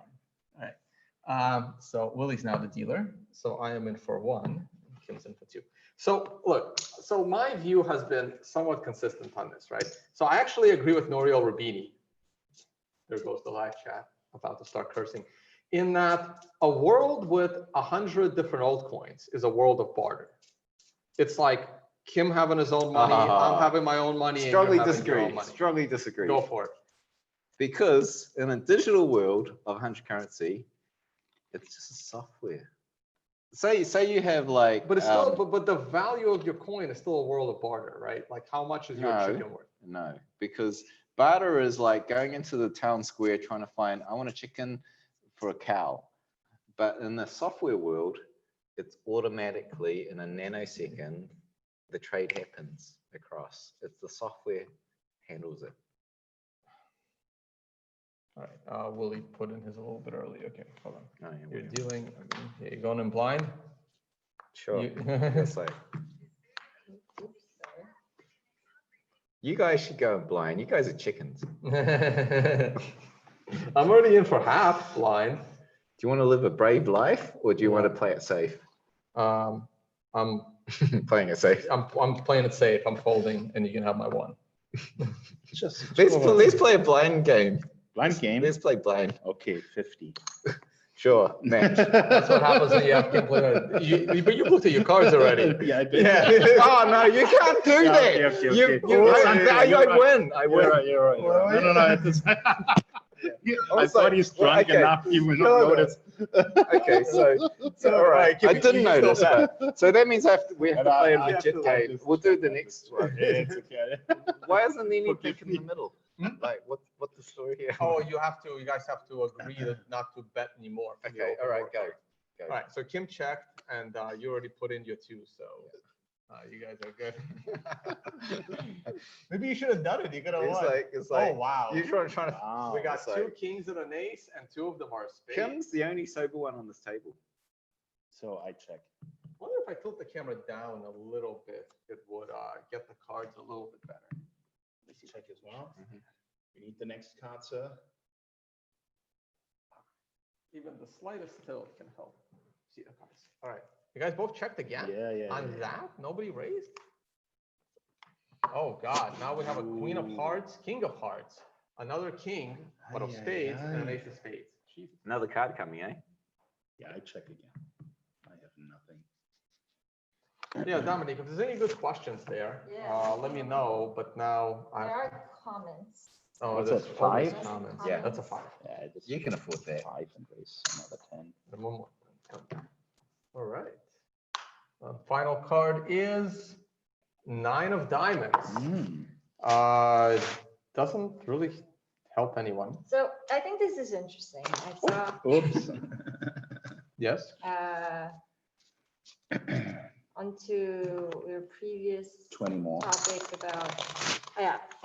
All right. So Willie's now the dealer. So I am in for 1. Kim's in for 2. So look, so my view has been somewhat consistent on this, right? So I actually agree with Nouriel Rubini. There goes the live chat, about to start cursing. In that a world with 100 different altcoins is a world of barter. It's like Kim having his own money, I'm having my own money. Strongly and you're having your own disagree. money. Strongly disagree. Go for it. Because in a digital world of 100 currency, it's just a software. Say you have like. But it's still, but the value of your coin is still a world of barter, right? Like how much is your chicken worth? No, because barter is like going into the town square trying to find, I want a chicken for a cow. But in the software world, it's automatically in a nanosecond, the trade happens across. It's the software handles it. All right, Willie put in his a little bit early. Okay, hold on. Oh, yeah, You're whatever. dealing, you're going in blind? Sure. You- That's like, you guys should go blind. You guys are chickens. Do I'm already in for half blind. you want to live a brave life or do you want to play it safe? I'm Playing it safe. I'm playing it safe. I'm folding, and you can have my one. Let's play a blind game. Blind game. Let's play blind. Okay, 50. Sure, match. That's what happens when you have complete. But you looked at your cards already. Yeah, I did. Yeah. Oh no, you can't do Yeah, that. okay, okay, You, okay. you, It's I unfair, you're right. win. I You're win. right, you're right. You're right. No, it's- I Also, thought he's drunk okay. enough. He will No, not no. notice. Okay, so all right. I didn't notice, but so that means we have to And I- play a I have legit to like game. this. We'll do the next one. Yeah, it's okay. Why isn't anything Forgive in the me. middle? Like what's the story here? Oh, you guys have to agree not to bet anymore. for the Okay, open all right, board go. card. All right, so Kim checked, and you already put in your 2, so you guys are good. Maybe you should have done it. You could have won. It's like Oh wow! you're trying to. Wow. We got it's 2 like- kings and an ace, and 2 of them are spades. Kim's the only sober one on this table. So I check. I wonder if I tilt the camera down a little bit, it would get the cards a little bit better. Let's check as well. Mhm. We need the next card, sir. Even the slightest tilt can help see the cards. All right, you guys both checked again? Yeah, yeah. On that, nobody raised? Oh God, now we have a queen of hearts, king of hearts, another king, but of Aye, aye, spades, and an aye. ace of spades. Jesus. Another card coming, eh? Yeah, I check again. I have nothing. Yeah, Dominic, if there's any good questions there, Yeah. let me know, but now There I. are comments. Oh, What's there's that, always 5? comments. Yeah. That's a 5. Yeah, I just You can afford that. 5 and raise another 10. And one more. All right. Final card is 9 of diamonds. Doesn't really help anyone. So I think this is interesting. I saw Oops. Yes. onto your previous 20 more. topic about,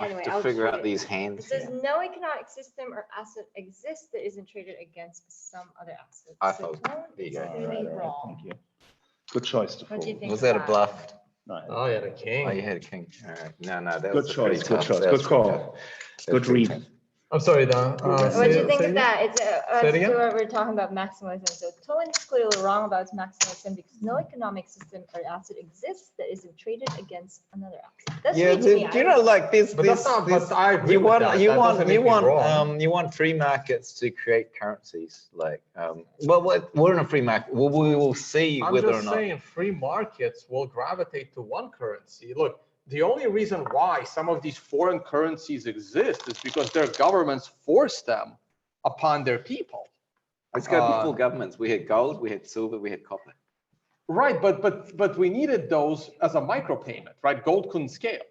anyway, To I'll figure read out it. these It hands says here. no economic system or asset exists that isn't traded against some other asset. I So fold. tone There you is go. All clearly right, all right. wrong. Thank you. Good choice to What do you fold. think? Was that a of bluff? No, Oh, yeah, the king. Oh, you had a king. All right. No, that Good was a pretty choice, good tough- choice, that was good pretty call. tough. That Good was pretty read. tough. I'm sorry, Don. What do you think of that? It's Say it to again? what we're talking about maximalism. So Tone is clearly wrong about its maximalism because no economic system or asset exists that isn't traded against another asset. That's Yeah, sweet to me. do you know, like this, But that's not, but I agree you with want, that. you That want, doesn't you make me want, wrong. you want free markets to create currencies. Like, well, we're in a free market. We will see I'm whether or just not. saying free markets will gravitate to one currency. Look, the only reason why some of these foreign currencies exist is because their governments force them upon their people. Let's go before governments. We had gold, we had silver, we had copper. Right, but we needed those as a micropayment, right? Gold couldn't scale.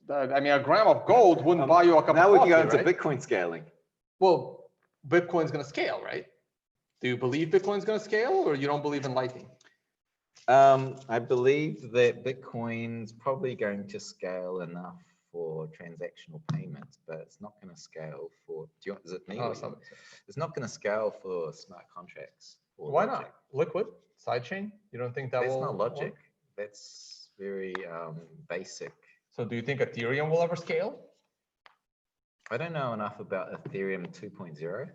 I mean, a gram of gold wouldn't buy you a cup Now of we coffee, can go into right? Bitcoin scaling. Well, Bitcoin's going to scale, right? Do you believe Bitcoin's going to scale, or you don't believe in Lightning? I believe that Bitcoin's probably going to scale enough for transactional payments, but it's not going to scale for. Is it me? Oh, or you? something. It's not going to scale for smart contracts. Or Why logic. not? Liquid sidechain? You don't think that That's will? not logic. work? That's very basic. So do you think Ethereum will ever scale? I don't know enough about Ethereum 2.0.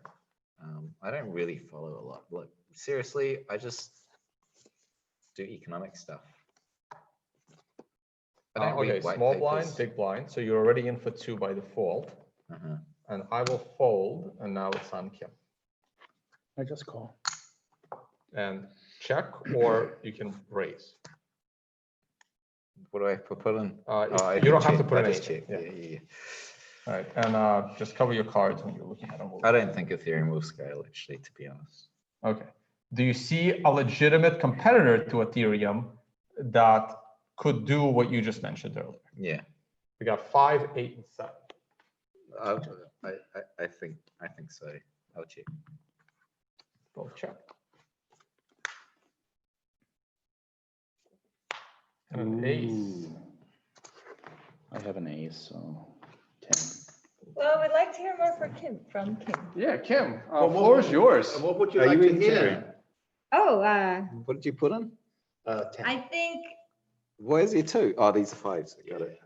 I don't really follow a lot. Look, seriously, I just do economic stuff. I don't Okay, read white small blind, papers. big blind. So you're already in for 2 by default. Uh-huh. And I will fold, and now it's on Kim. I just call. And check, or you can raise. What do I put in? I You don't have to check. put I in just anything. check. Yeah. Yeah. All right, and just cover your cards when you're looking at them. I don't think Ethereum will scale, actually, to be honest. Okay. Do you see a legitimate competitor to Ethereum that could do what you just mentioned earlier? Yeah. We got 5, 8, and 7. I think so. I'll check. Both check. And an ace. Ooh. I have an ace, so 10. Well, we'd like to hear more from Kim. Yeah, Kim, Well, floor is yours. What would you Are like you to in hear? Terry? Oh, What did you put in? 10. I think Where's your two? Oh, these are fives. I got it.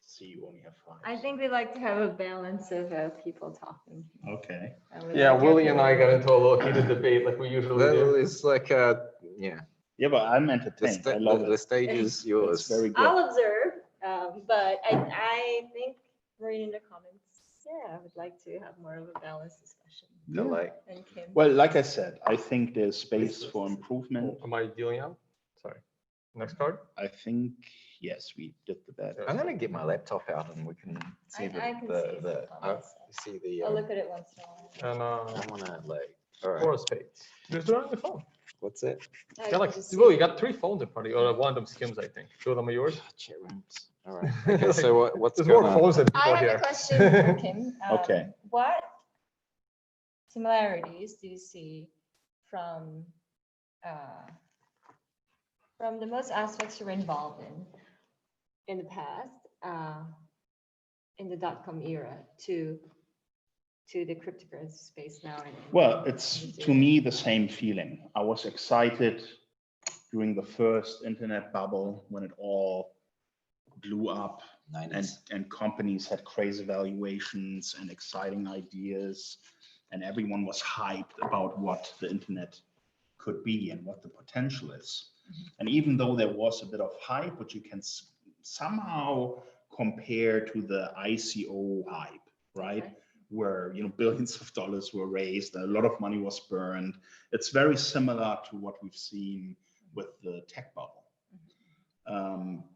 See, you only have 5. I think we like to have a balance of people talking. Okay. And we'd Yeah, like Willy and I everyone- got into a little heated debate like we usually Well, do. it's like yeah. Yeah, but I'm The, entertained. I love the it. stage is It's yours. very good. I'll observe, but I think reading the comments, yeah, I would like to have more of a balanced discussion. I like. And Kim. Well, like I said, I think there's space for improvement. Oh, am I dealing out? Sorry. Next card? I think, yes, we did the bet. I'm gonna get my laptop out and we can see I can see some comments. see the. I'll look at it once in a while. And I wanna like. All right. four of spades. Just do it on your phone. What's that? I You got can like, just see Will, it. you got 3 phones in front of you, or one of them skims, I think. 2 of them are yours. Chat rooms. All right. Okay. So what's There's going more on? phones than I people have here. a question for Kim. Okay. What similarities do you see from the most aspects you were involved in the past, in the .com era to the cryptocurrency space now? Well, it's to me the same feeling. I was excited during the first internet bubble when it all blew up and companies had crazy valuations and exciting ideas and everyone was hyped about what the internet could be and what the potential is. And even though there was a bit of hype, which you can somehow compare to the ICO hype, right? Okay. Where billions of dollars were raised, a lot of money was burned. It's very similar to what we've seen with the tech bubble.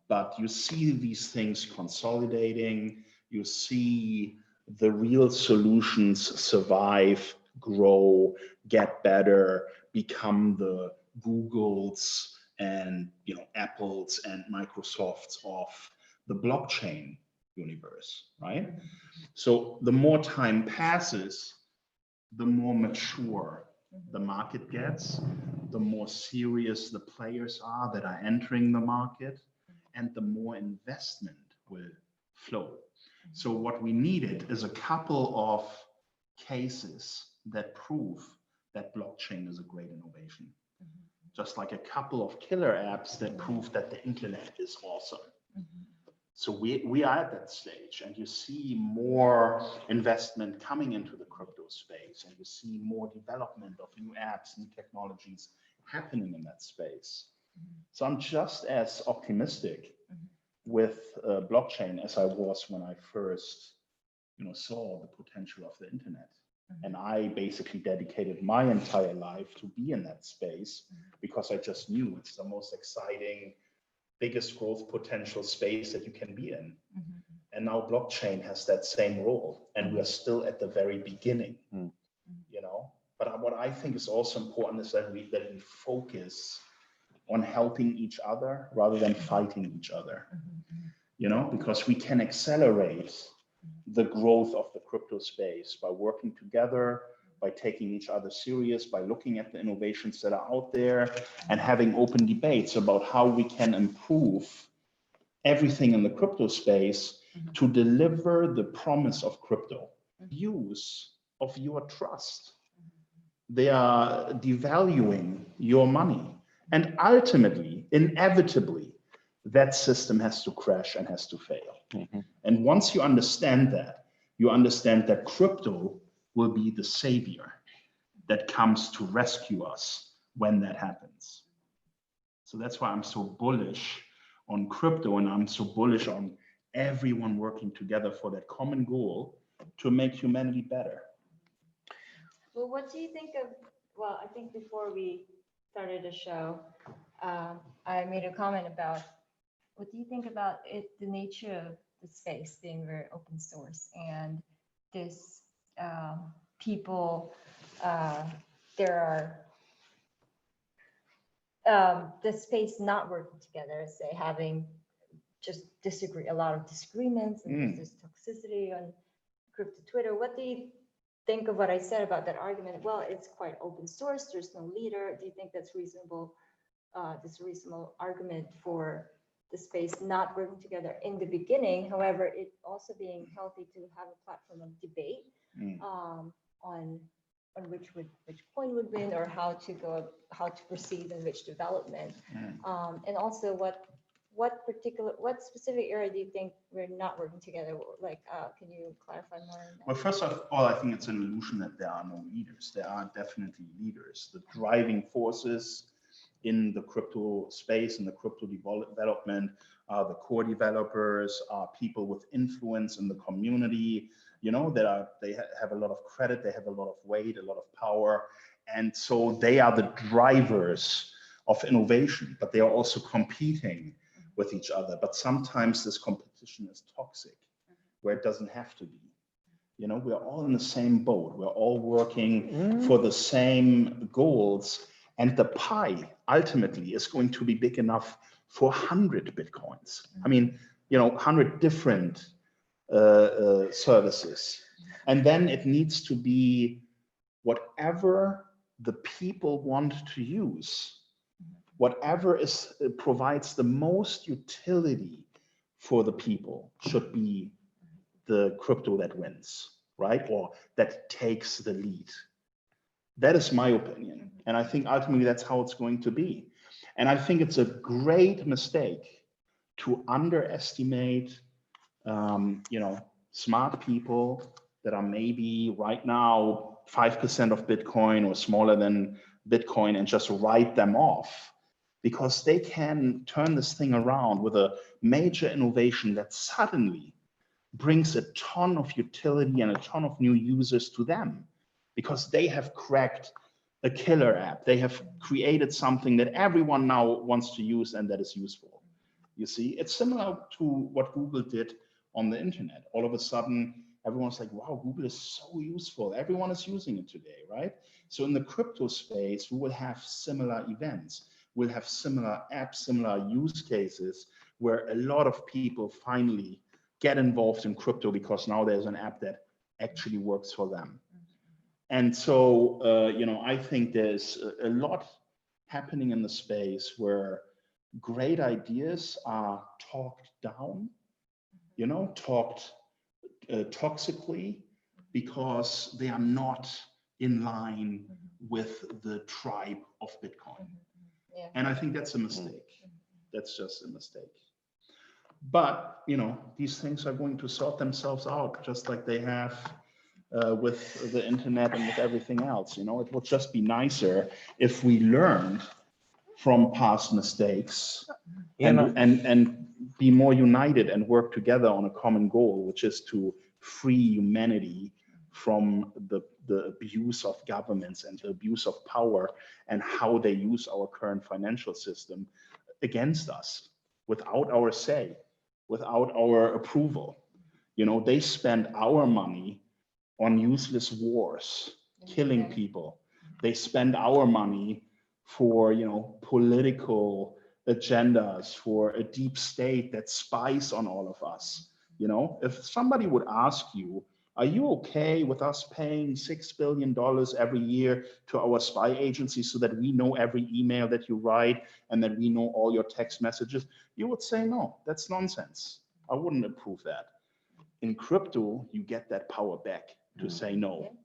But you see these things consolidating, you see the real solutions survive, grow, get better, become the Googles and Apples and Microsofts of the blockchain universe, right? So the more time passes, the more mature the market gets, the more serious the players are that are entering the market, and the more investment will flow. So what we needed is a couple of cases that prove that blockchain is a great innovation. Just like a couple of killer apps that prove that the internet is awesome. So we are at that stage, and you see more investment coming into the crypto space, and you see more development of new apps, new technologies happening in that space. So I'm just as optimistic with blockchain as I was when I first saw the potential of the internet. And I basically dedicated my entire life to be in that space because I just knew it's the most exciting, biggest growth potential space that you can be in. And now blockchain has that same role, and we're still at the very beginning, But what I think is also important is that we focus on helping each other rather than fighting each other, because we can accelerate the growth of the crypto space by working together, by taking each other serious, by looking at the innovations that are out there and having open debates about how we can improve everything in the crypto space to deliver the promise of crypto, use of your trust. They are devaluing your money. And ultimately, inevitably, that system has to crash and has to fail. And once you understand that crypto will be the savior that comes to rescue us when that happens. So that's why I'm so bullish on crypto, and I'm so bullish on everyone working together for that common goal to make humanity better. Well, what do you think of, well, I think before we started the show, I made a comment about, what do you think about the nature of the space being very open source and this people, there are the space not working together, say having just a lot of disagreements, and there's this toxicity on crypto Twitter. What do you think of what I said about that argument, well, it's quite open source, there's no leader. Do you think that's reasonable? This reasonable argument for the space not working together in the beginning. However, it also being healthy to have a platform of debate on which coin would win, or how to proceed in which development, and also what specific area do you think we're not working together? Like, can you clarify more on that? Well, first of all, I think it's an illusion that there are no leaders. There are definitely leaders. The driving forces in the crypto space, in the crypto development, the core developers, are people with influence in the community, you know, they have a lot of credit, they have a lot of weight, a lot of power. And so they are the drivers of innovation, but they are also competing with each other. But sometimes this competition is toxic, where it doesn't have to be. You know, we're all in the same boat. We're all working for the same goals. And the pie ultimately is going to be big enough for 100 Bitcoins. I mean, you know, 100 different services. And then it needs to be whatever the people want to use, whatever provides the most utility for the people should be the crypto that wins, right? Or that takes the lead. That is my opinion. And I think ultimately that's how it's going to be. And I think it's a great mistake to underestimate, you know, smart people that are maybe right now 5% of Bitcoin or smaller than Bitcoin, and just write them off, because they can turn this thing around with a major innovation that suddenly brings a ton of utility and a ton of new users to them, because they have cracked a killer app. They have created something that everyone now wants to use and that is useful. You see, it's similar to what Google did on the internet. All of a sudden, everyone's like, wow, Google is so useful. Everyone is using it today, right? So in the crypto space, we will have similar events. We'll have similar apps, similar use cases, where a lot of people finally get involved in crypto because now there's an app that actually works for them. And so, you know, I think there's a lot happening in the space where great ideas are talked down, you know, talked toxically, because they are not in line with the tribe of Bitcoin. Yeah. And I think that's a mistake. That's just a mistake. But, you know, these things are going to sort themselves out, just like they have with the internet and with everything else. You know, it would just be nicer if we learned from past mistakes and be more united and work together on a common goal, which is to free humanity from the abuse of governments and the abuse of power and how they use our current financial system against us, without our say, without our approval. You know, they spend our money on useless wars, killing people. They spend our money for, you know, political agendas, for a deep state that spies on all of us. You know, if somebody would ask you, are you okay with us paying $6 billion every year to our spy agency so that we know every email that you write and that we know all your text messages? You would say, no, that's nonsense. I wouldn't approve that. In crypto, you get that power back to say no.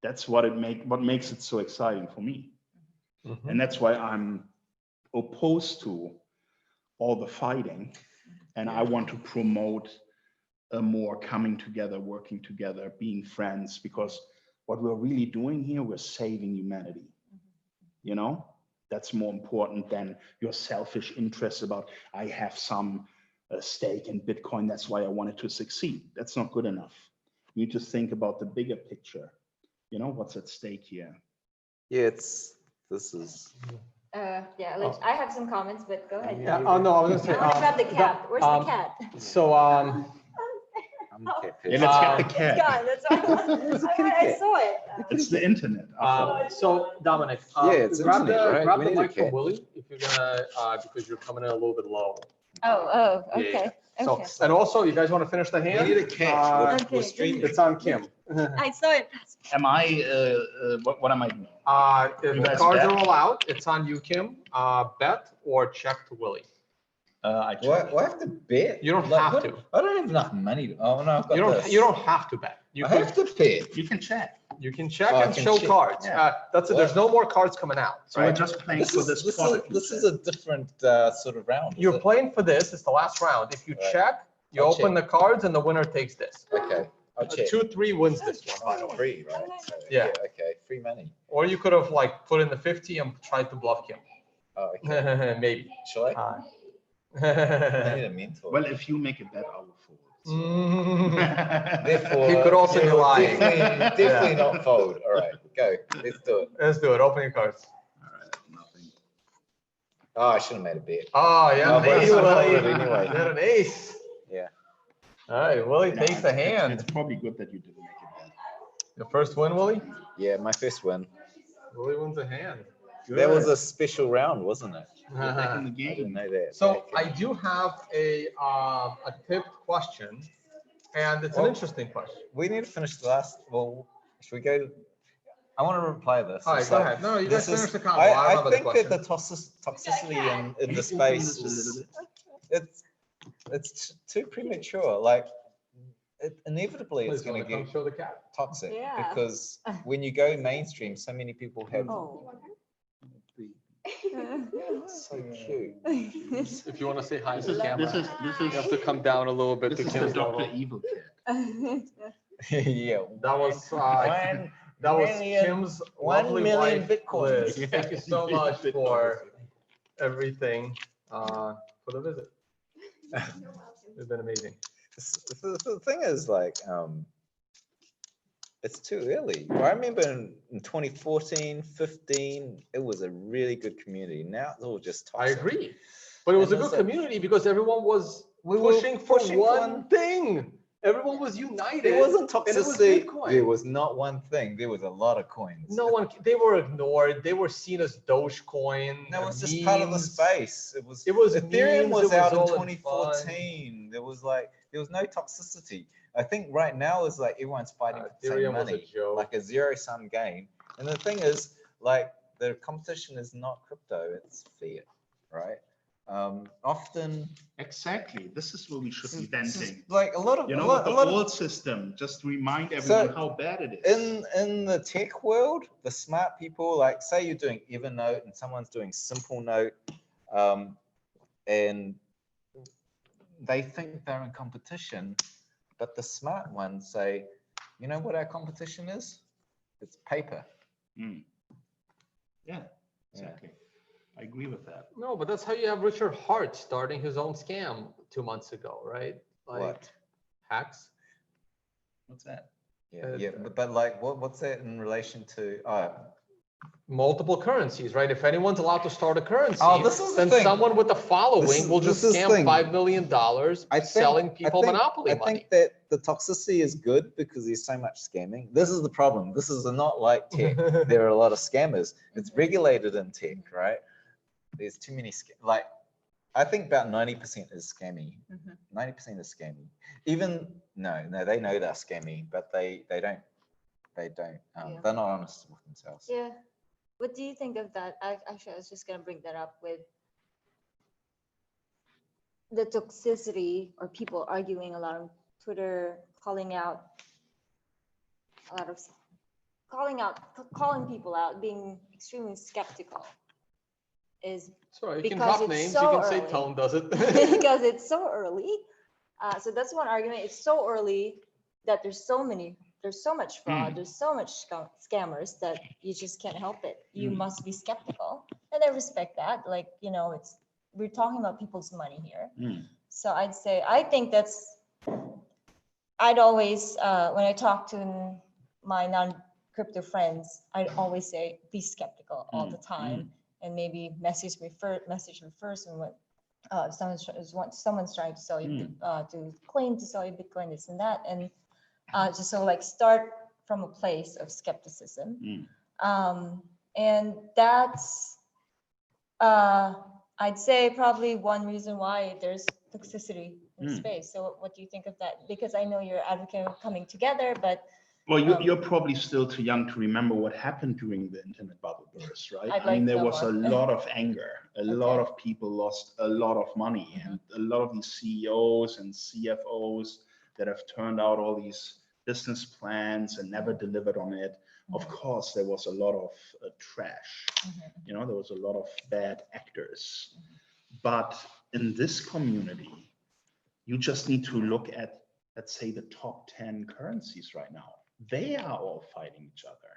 That's what makes it so exciting for me. And that's why I'm opposed to all the fighting. And I want to promote a more coming together, working together, being friends, because what we're really doing here, we're saving humanity. You know, that's more important than your selfish interests about, I have some stake in Bitcoin, that's why I wanted to succeed. That's not good enough. You need to think about the bigger picture. You know, what's at stake here? Yeah, this is. Yeah, I have some comments, but go ahead. Yeah, oh no, I was gonna say. I want to grab the cat. Where's the cat? So I'm okay. Yeah, let's get the cat. It's gone. That's why I saw it. It's the internet. so Dominic, Yeah, it's grab internet, the right? grab We the need a mic from cat. Willy if you're gonna because you're coming in a little bit low. Oh, Yeah, okay. So Okay. and also, you guys want to finish the hand? We need a cat. Okay. We're streaming. It's on Kim. I saw it. am I, what am I doing? If You the guys cards bet? are all out, it's on you, Kim. Bet or check to Willy. I Do I check. have to bet? You don't Like, have what? to. I don't have enough money. Oh no, I've got this. You don't have to bet. You I can have to bet. You can check. you can check Oh, I and can show check. cards. Yeah. That's it. There's no more cards coming out. So we're Right? just playing for this product. This is a different sort of round. You're playing for this. It's the last round. If you Right. check, you I'll open the cards and the winner takes this. Okay, I'll check. 2-3 wins this one, by the way. Free, right? So, Yeah. Okay, free money. Or you could have like put in the 50 and tried to bluff Kim. Oh, okay. Maybe. Shall I? I need a mentor. Well, if you make a bet, I will fold. Therefore, He could also be you'll lying. Definitely not fold. All right, go. Let's do it. Let's do it. Open your cards. All right, nothing. Oh, I should have made a bet. Oh, yeah. Oh, An but ace, you will Willy. hold it anyway. You had an ace. Yeah. All right, Willy No, takes the hand. It's probably good that you didn't make a bet. The first win, Willy? Yeah, my first win. Willy wins a hand. That was a special round, wasn't it? You're back in the I didn't game. know that. So I do have a tipped question, and it's an Well, interesting question. We need to finish the last. Well, should we go? I want to reply this. All right, It's go like, ahead. No, you guys this is- finish the convo. I I remember the think that the question. toxicity in the Can you open space this a is little bit? it's too premature. Like inevitably it's Please, going wanna to come get show the cat. toxic Yeah. because when you go mainstream, so many people have Oh. so cute. If you want to say hi This to is, the camera, this you have to come down a little bit is to the Kim's Dr. level. Evil kid. Yeah. That was One that was million- Kim's 1 lovely million wife, Bitcoins. Liz. Thank you so much for everything for the visit. It's been amazing. The thing is like it's too early. I remember in 2014, 15, it was a really good community. Now it's all just I toxic. agree, but it was a And good it's like- community because everyone was We were pushing for pushing for one one- thing. Everyone was united. There wasn't and it was toxicity. Bitcoin. There was not one thing. There was a lot of coins. No one, they were ignored. They were seen as Dogecoin. That was just part of the memes. space. It was memes, Ethereum it was was out in all in 2014. There was no toxicity. I think right now is like everyone's fighting for the same Ethereum was a money, joke. like a zero-sum game. And the thing is, like the competition is not crypto, it's fiat, right? Often Exactly. This is what we should be this is venting. like a lot of You a know, lot, the a lot old of system, just remind everyone So, how bad it is. in the tech world, the smart people, like say you're doing Evernote and someone's doing Simple Note, and they think they're in competition, but the smart ones say, you know what our competition is? It's paper. Mm. Yeah, exactly. I agree with that. No, but that's how you have Richard Hart starting his own scam 2 months ago, right? Like What? hacks. What's that? Yeah, yeah, but like, what's that in relation to? Multiple currencies, right? If anyone's allowed to start a currency, Oh, this is the then thing. someone with a following This is- will just this is scam thing. $5 million selling people monopoly I money. think that the toxicity is good because there's so much scamming. This is the problem. This is not like tech. There are a lot of scammers. It's regulated in tech, right? There's too many like I think about 90% is scammy. 90% is scammy. Even no, they know they're scammy, but they don't. Yeah. They're not honest with themselves. Yeah. What do you think of that? Actually, I was just going to bring that up with the toxicity or people arguing a lot on Twitter, calling people out, being extremely skeptical is Sorry, you can because drop it's names. so You can say early. Tone does it. because it's so early. So that's one argument. It's so early that there's so much fraud, there's so much scammers that you just can't help it. You must be skeptical. And I respect that. Like, we're talking about people's money here. So I'd say, I think I'd always, when I talk to my non-crypto friends, I'd always say, be skeptical all the time. And maybe message me first and what someone's trying to sell you to claim to sell you Bitcoin, this and that, and just so like start from a place of skepticism, and that's I'd say probably one reason why there's toxicity in space. So what do you think of that? Because I know you're advocating of coming together, but Well, you're probably still too young to remember what happened during the internet bubble burst, right? I'd I mean, like there to was a know. lot of anger. A lot of people lost a lot of money, and a lot of these CEOs and CFOs that have turned out all these business plans and never delivered on it. Of course, there was a lot of trash. You know, there was a lot of bad actors. But in this community, you just need to look at, let's say, the top 10 currencies right now. They are all fighting each other.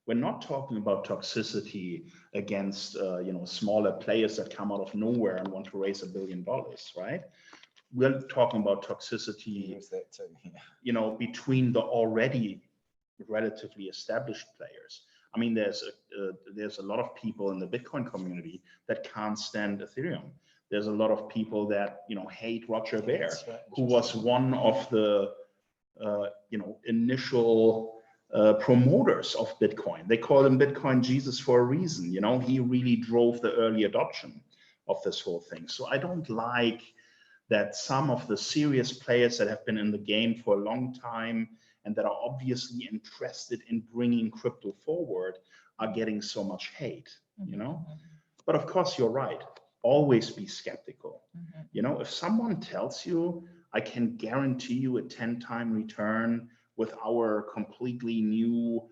We're not talking about toxicity against you know, smaller players that come out of nowhere and want to raise $1 billion, right? We're talking about toxicity, that too. you know, between the already relatively established players. I mean, there's a lot of people in the Bitcoin community that can't stand Ethereum. There's a lot of people that, you know, hate Roger Ver, who was one of the you know, initial promoters of Bitcoin. They call him Bitcoin Jesus for a reason. You know, he really drove the early adoption of this whole thing. So I don't like that some of the serious players that have been in the game for a long time and that are obviously interested in bringing crypto forward are getting so much hate, you know? But of course, you're right. Always be skeptical. You know, if someone tells you, I can guarantee you a 10-time return with our completely new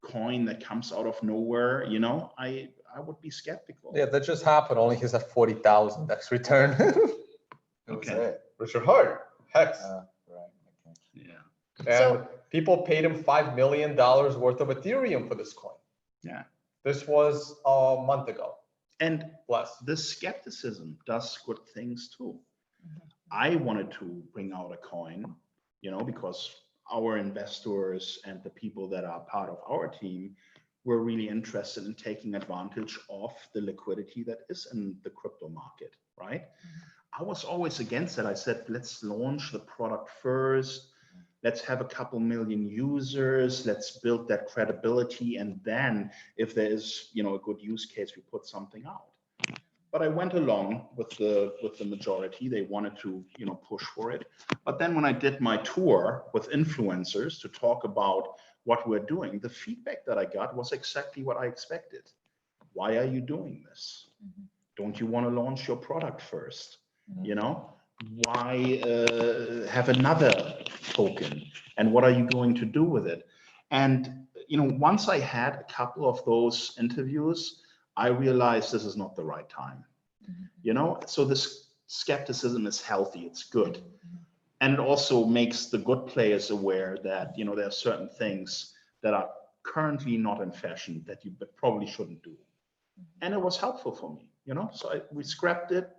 coin that comes out of nowhere, you know, I would be skeptical. Yeah, that just happened. Only he's at 40,000 X return. Okay. Richard Hart, Hex. Right. Okay. Yeah. And So- people paid him $5 million worth of Ethereum for this coin. Yeah. This was a month ago. And Plus. the skepticism does good things too. I wanted to bring out a coin, you know, because our investors and the people that are part of our team were really interested in taking advantage of the liquidity that is in the crypto market, right? I was always against it. I said, let's launch the product first. Let's have a couple million users. Let's build that credibility. And then if there is, you know, a good use case, we put something out. But I went along with the majority. They wanted to, you know, push for it. But then when I did my tour with influencers to talk about what we're doing, the feedback that I got was exactly what I expected. Why are you doing this? Don't you want to launch your product first? You know, why have another token? And what are you going to do with it? And, you know, once I had a couple of those interviews, I realized this is not the right time. You know, so this skepticism is healthy, it's good. And it also makes the good players aware that, you know, there are certain things that are currently not in fashion that you probably shouldn't do. And it was helpful for me, you know, so we scrapped it.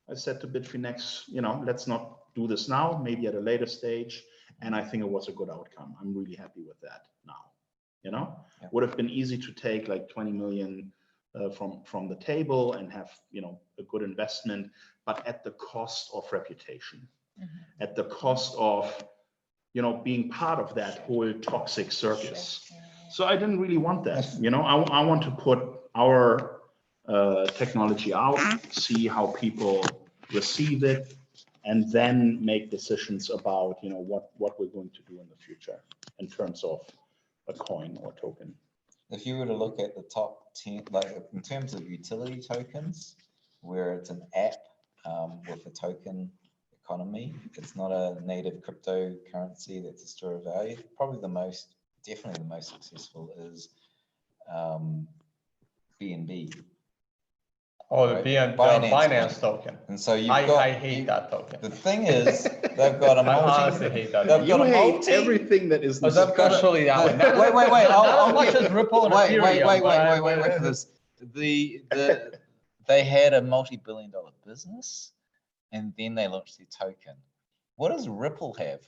I said to Bitfinex, you know, let's not do this now, maybe at a later stage. And I think it was a good outcome. I'm really happy with that now, you know. Would have been easy to take like 20 million from the table and have, you know, a good investment, but at the cost of reputation, at the cost of, you know, being part of that whole toxic circus. So I didn't really want that, you know. I want to put our technology out, see how people receive it, and then make decisions about, you know, what we're going to do in the future in terms of a coin or token. If you were to look at the top 10, like in terms of utility tokens, where it's an app with a token economy, it's not a native cryptocurrency that's a store of value. Probably definitely the most successful is BNB. Oh, the Right. Binance token. And so you've I hate that token. The thing is, they've got a I honestly hate that. They've got a multi. Everything that is. Especially that one. Wait. Not as much as Ripple and Ethereum. Wait. Because they had a multi-billion-dollar business, and then they launched their token. What does Ripple have?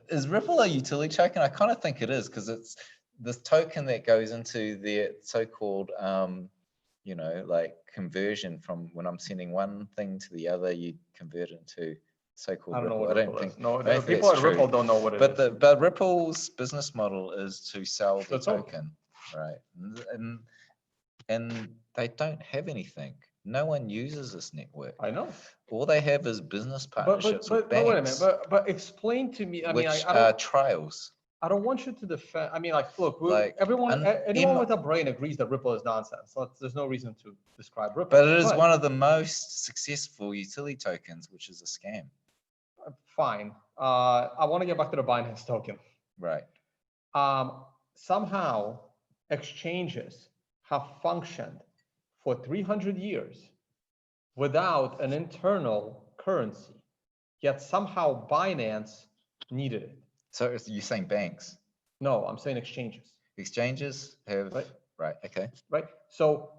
Is Ripple a utility token? I kind of think it is, because it's this token that goes into their so-called, you know, like conversion from when I'm sending one thing to the other, you convert it into so-called Ripple. I don't think. No, think people that's at Ripple true. don't know what it is. But Ripple's business model is to sell the token, right? And they don't have anything. No one uses this network. I know. All they have is business partnerships with But wait a banks, minute. But explain to me. I mean, which I are don't. trials. I don't want you to defend. I mean, like, look, Like, anyone with a brain agrees that Ripple is nonsense. So there's no reason to describe Ripple. But it is one of the most successful utility tokens, which is a scam. Fine. I want to get back to the Binance token. Right. Somehow exchanges have functioned for 300 years without an internal currency, yet somehow Binance needed it. So you're saying banks? No, I'm saying exchanges. Exchanges have, right, okay. Right. So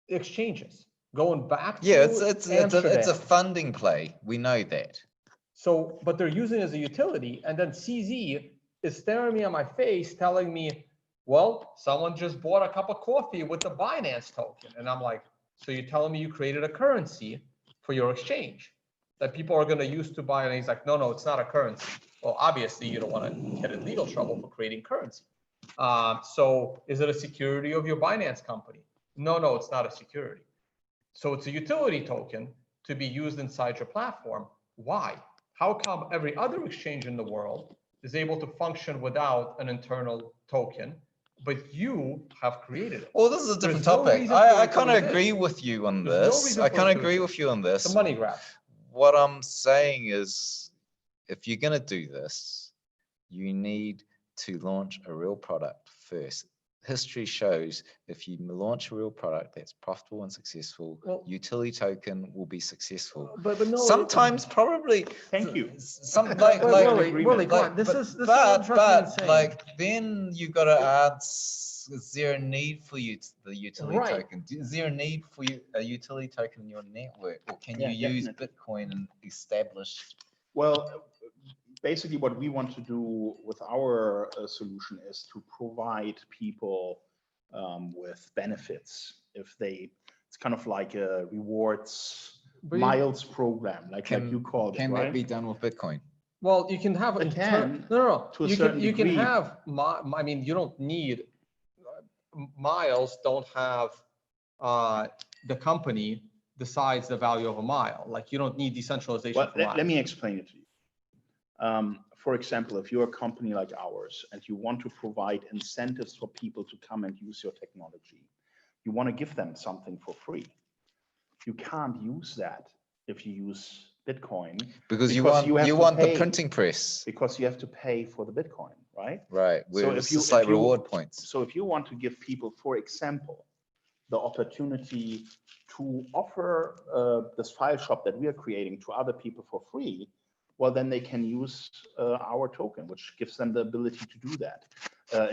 exchanges going back to it's a funding play. We know that. So, but they're using it as a utility, and then CZ is staring me on my face telling me, well, someone just bought a cup of coffee with the Binance token. And I'm like, so you're telling me you created a currency for your exchange that people are going to use to buy? And he's like, no, it's not a currency. Well, obviously you don't want to get in legal trouble for creating currency. So is it a security of your Binance company? No, it's not a security. So it's a utility token to be used inside your platform. Why? How come every other exchange in the world is able to function without an internal token, but you have created it? Well, this is a different There's no topic. reason I for kind it of to agree exist. with you on There's no this. reason I for kind it of to agree with exist. you on this. It's a money grab. What I'm saying is, if you're going to do this, you need to launch a real product first. History shows if you launch a real product that's profitable and successful, utility token will be successful. But no, sometimes probably. Thank you. Willy, come on. This is like then you got to ask: is there a need for the utility token? Is there a need for a utility token in your network, or can you use Bitcoin and establish? Well, basically what we want to do with our solution is to provide people with benefits if it's kind of like a rewards miles program, like you called it, right? Can that be done with Bitcoin? Well, you can have it can. No. To a certain you degree. can have. I mean, you don't need miles. Don't have the company decides the value of a mile. Like you don't need decentralization. Well, let me explain it to you. For example, if you're a company like ours and you want to provide incentives for people to come and use your technology, you want to give them something for free. You can't use that if you use Bitcoin because you want the printing press, because you have to pay for the Bitcoin, right? Right. So if it's like reward points. So if you want to give people, for example, the opportunity to offer this file shop that we are creating to other people for free, well, then they can use our token, which gives them the ability to do that.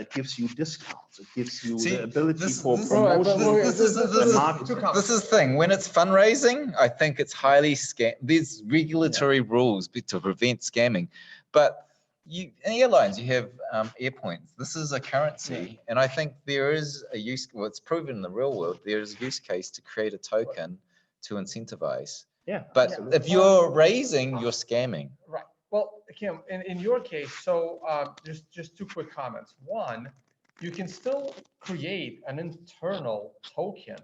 It gives you discounts. It gives you the ability for promotion. This is the thing. When it's fundraising, I think it's highly scam. There's regulatory rules to prevent scamming, but in airlines, you have air points. This is a currency, and I think there is a use. Well, it's proven in the real world. There is a use case to create a token to incentivize. Yeah. But if you're raising, you're scamming. Right. Well, Kim, in your case, so just two quick comments. One, you can still create an internal token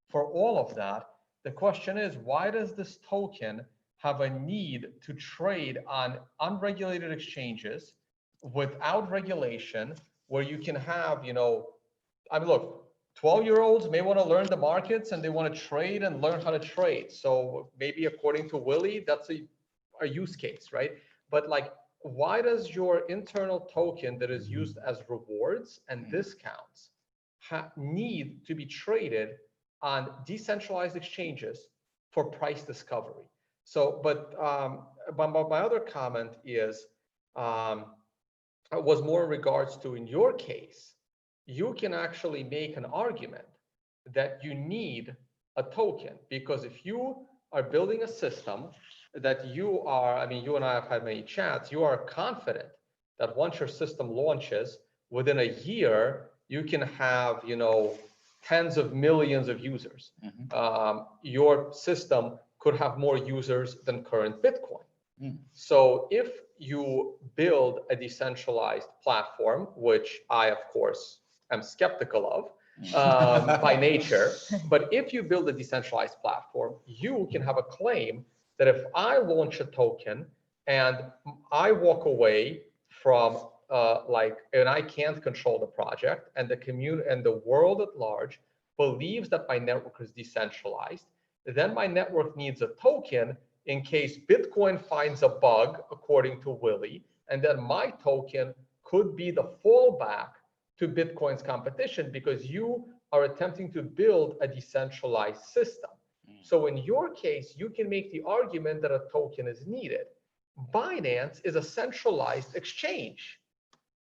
for all of that. The question is, why does this token have a need to trade on unregulated exchanges without regulation, where you can have, I mean, look, 12-year-olds may want to learn the markets and they want to trade and learn how to trade. So maybe according to Willy, that's a use case, right? But like, why does your internal token that is used as rewards and discounts need to be traded on decentralized exchanges for price discovery? So, but my other comment is, was more in regards to, in your case, you can actually make an argument that you need a token, because if you are building a system that you are, I mean, you and I have had many chats, you are confident that once your system launches, within a year, you can have, tens of millions of users. Your system could have more users than current Bitcoin. So if you build a decentralized platform, which I, of course, am skeptical of by nature, but if you build a decentralized platform, you can have a claim that if I launch a token and I walk away from and I can't control the project, and the community and the world at large believes that my network is decentralized, then my network needs a token in case Bitcoin finds a bug, according to Willy, and then my token could be the fallback to Bitcoin's competition because you are attempting to build a decentralized system. So in your case, you can make the argument that a token is needed. Binance is a centralized exchange.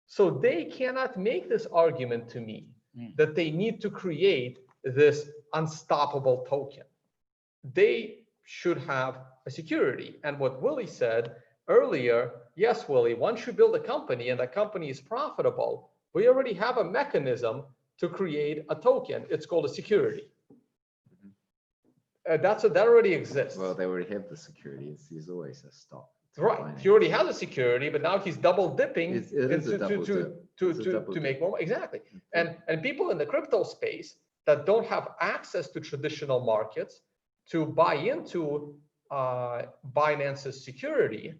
So they cannot make this argument to me that they need to create this unstoppable token. They should have a security. And what Willy said earlier, yes, Willy, once you build a company and that company is profitable, we already have a mechanism to create a token. It's called a security. That already exists. Well, they already have the security. There's always a stock. Right. He already has a security, but now he's double dipping to make more. Exactly. And people in the crypto space that don't have access to traditional markets to buy into Binance's security,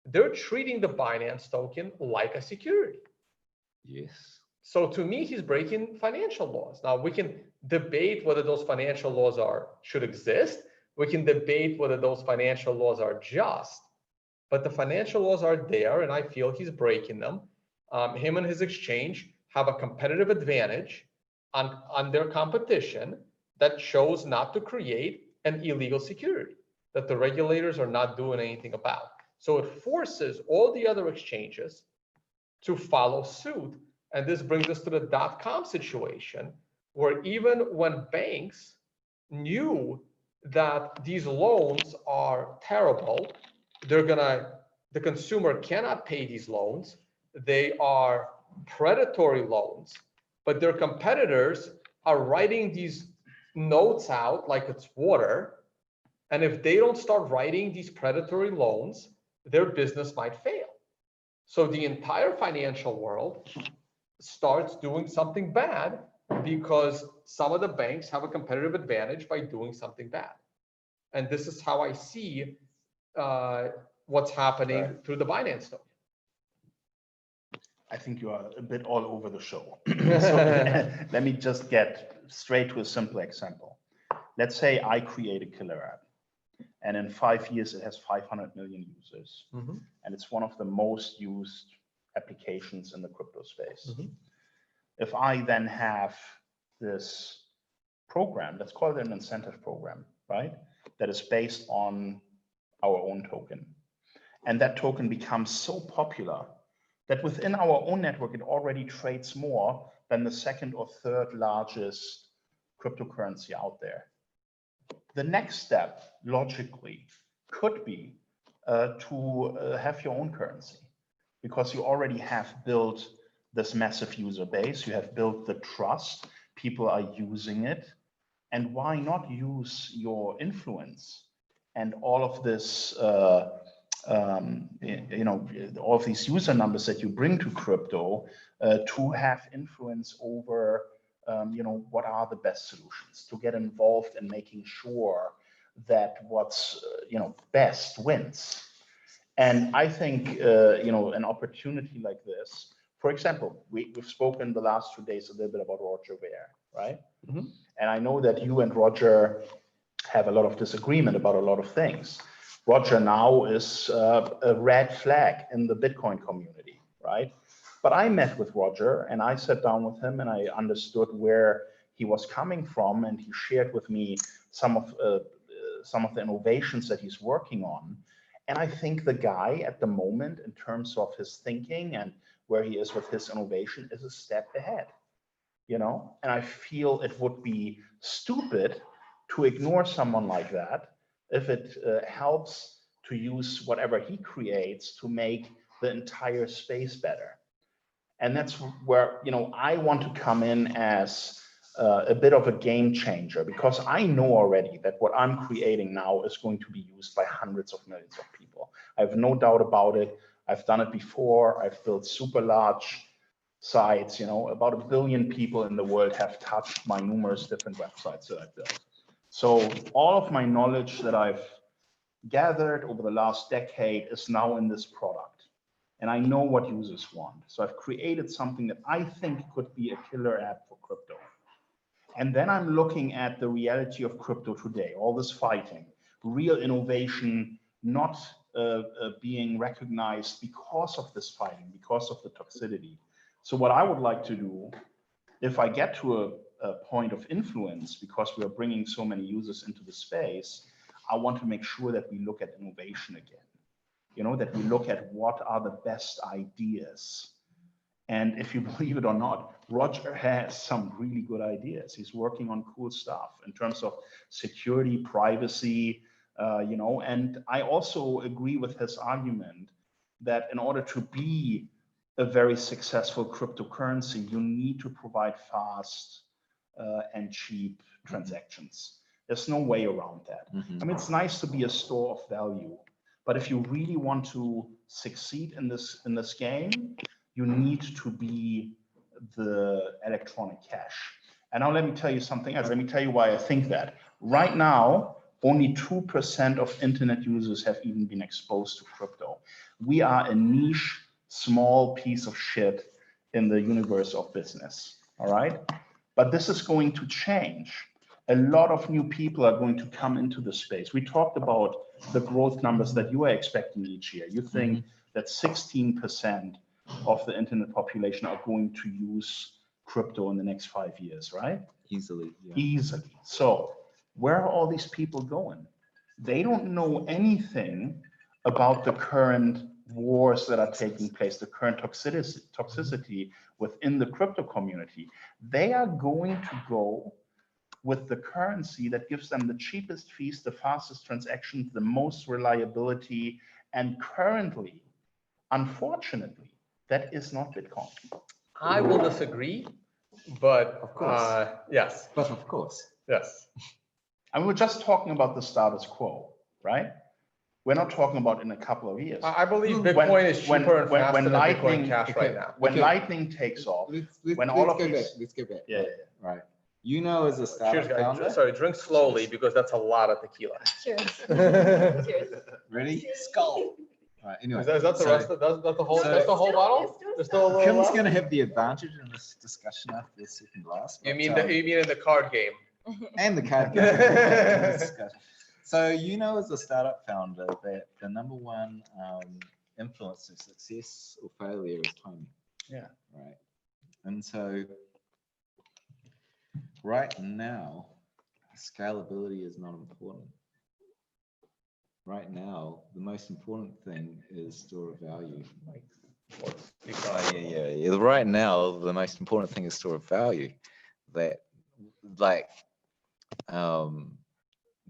they're treating the Binance token like a security. Yes. So to me, he's breaking financial laws. Now we can debate whether those financial laws should exist. We can debate whether those financial laws are just. But the financial laws are there, and I feel he's breaking them. Him and his exchange have a competitive advantage on their competition that chose not to create an illegal security that the regulators are not doing anything about. So it forces all the other exchanges to follow suit. And this brings us to the .com situation, where even when banks knew that these loans are terrible, the consumer cannot pay these loans. They are predatory loans, but their competitors are writing these notes out like it's water. And if they don't start writing these predatory loans, their business might fail. So the entire financial world starts doing something bad because some of the banks have a competitive advantage by doing something bad. And this is how I see what's happening through the Binance token. I think you are a bit all over the show. So let me just get straight to a simple example. Let's say I create a killer app, and in 5 years it has 500 million users, and it's one of the most used applications in the crypto space. If I then have this program, let's call it an incentive program, right? That is based on our own token. And that token becomes so popular that within our own network, it already trades more than the second or third largest cryptocurrency out there. The next step, logically, could be to have your own currency, because you already have built this massive user base. You have built the trust. People are using it. And why not use your influence and all of this, all of these user numbers that you bring to crypto to have influence over, what are the best solutions, to get involved in making sure that what's, best wins. And I think, an opportunity like this, for example, we've spoken the last 2 days a little bit about Roger Ver, right? And I know that you and Roger have a lot of disagreement about a lot of things. Roger now is a red flag in the Bitcoin community, right? But I met with Roger and I sat down with him and I understood where he was coming from, and he shared with me some of the innovations that he's working on. And I think the guy at the moment, in terms of his thinking and where he is with his innovation, is a step ahead, And I feel it would be stupid to ignore someone like that if it helps to use whatever he creates to make the entire space better. And that's where, I want to come in as a bit of a game changer, because I know already that what I'm creating now is going to be used by hundreds of millions of people. I have no doubt about it. I've done it before. I've built super large sites, about 1 billion people in the world have touched my numerous different websites that I've built. So all of my knowledge that I've gathered over the last decade is now in this product. and I know what users want. So I've created something that I think could be a killer app for crypto. And then I'm looking at the reality of crypto today, all this fighting, real innovation, not being recognized because of this fighting, because of the toxicity. So what I would like to do, if I get to a point of influence, because we are bringing so many users into the space, I want to make sure that we look at innovation again. You know, that we look at what are the best ideas. And if you believe it or not, Roger has some really good ideas. He's working on cool stuff in terms of security, privacy, you know, and I also agree with his argument that in order to be a very successful cryptocurrency, you need to provide fast and cheap transactions. There's no way around that. I mean, it's nice to be a store of value, but if you really want to succeed in this game, you need to be the electronic cash. And now let me tell you something else. Let me tell you why I think that. Right now, only 2% of internet users have even been exposed to crypto. We are a niche, small piece of shit in the universe of business, all right? But this is going to change. A lot of new people are going to come into the space. We talked about the growth numbers that you are expecting each year. You think that 16% of the internet population are going to use crypto in the next 5 years, right? Easily. Yeah. Easily. So where are all these people going? They don't know anything about the current wars that are taking place, the current toxicity within the crypto community. They are going to go with the currency that gives them the cheapest fees, the fastest transactions, the most reliability, and currently, unfortunately, that is not Bitcoin. I will disagree, but Of course. yes. But of course. Yes. And we're just talking about the status quo, right? We're not talking about in a couple of years. I believe Bitcoin is cheaper and faster than Lightning, Bitcoin Cash right now. When Lightning takes off, when all of these... Let's go back. Yeah, Right. You know, as a startup Cheers, guys. founder. Sorry, drink slowly because that's a lot of tequila. Cheers. Is Cheers. Ready? Skull. All right. Anyway. that the rest of that's the whole that's the whole bottle? There's still a little Kim's left? going to have the advantage in this discussion after the second glass. You but, mean in the card game? and the card game. in this discussion. So you know, as a startup founder, that the #1 influence of success or failure is timing. Yeah. Right. And so right now, scalability is not important. Right now, the most important thing is store of value. Yeah. Right now, the most important thing is store of value. That, like,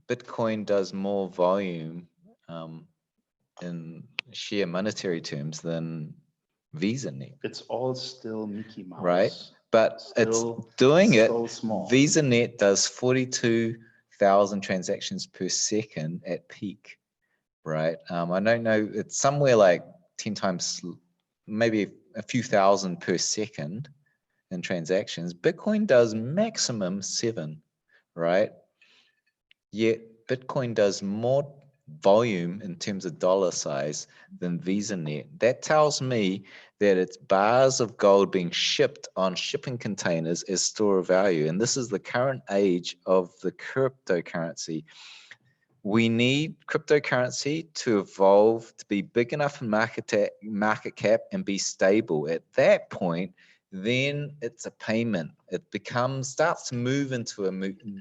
Bitcoin does more volume in sheer monetary terms than VisaNet. It's all still Mickey Mouse. Right, but Still it's doing it. so small. VisaNet does 42,000 transactions per second at peak. Right, I don't know. It's somewhere like 10 times, maybe a few thousand per second in transactions. Bitcoin does maximum 7. Right. Yet Bitcoin does more volume in terms of dollar size than VisaNet. That tells me that it's bars of gold being shipped on shipping containers as store of value. And this is the current age of the cryptocurrency. We need cryptocurrency to evolve to be big enough in market cap and be stable. At that point, then it's a payment. It starts to move into a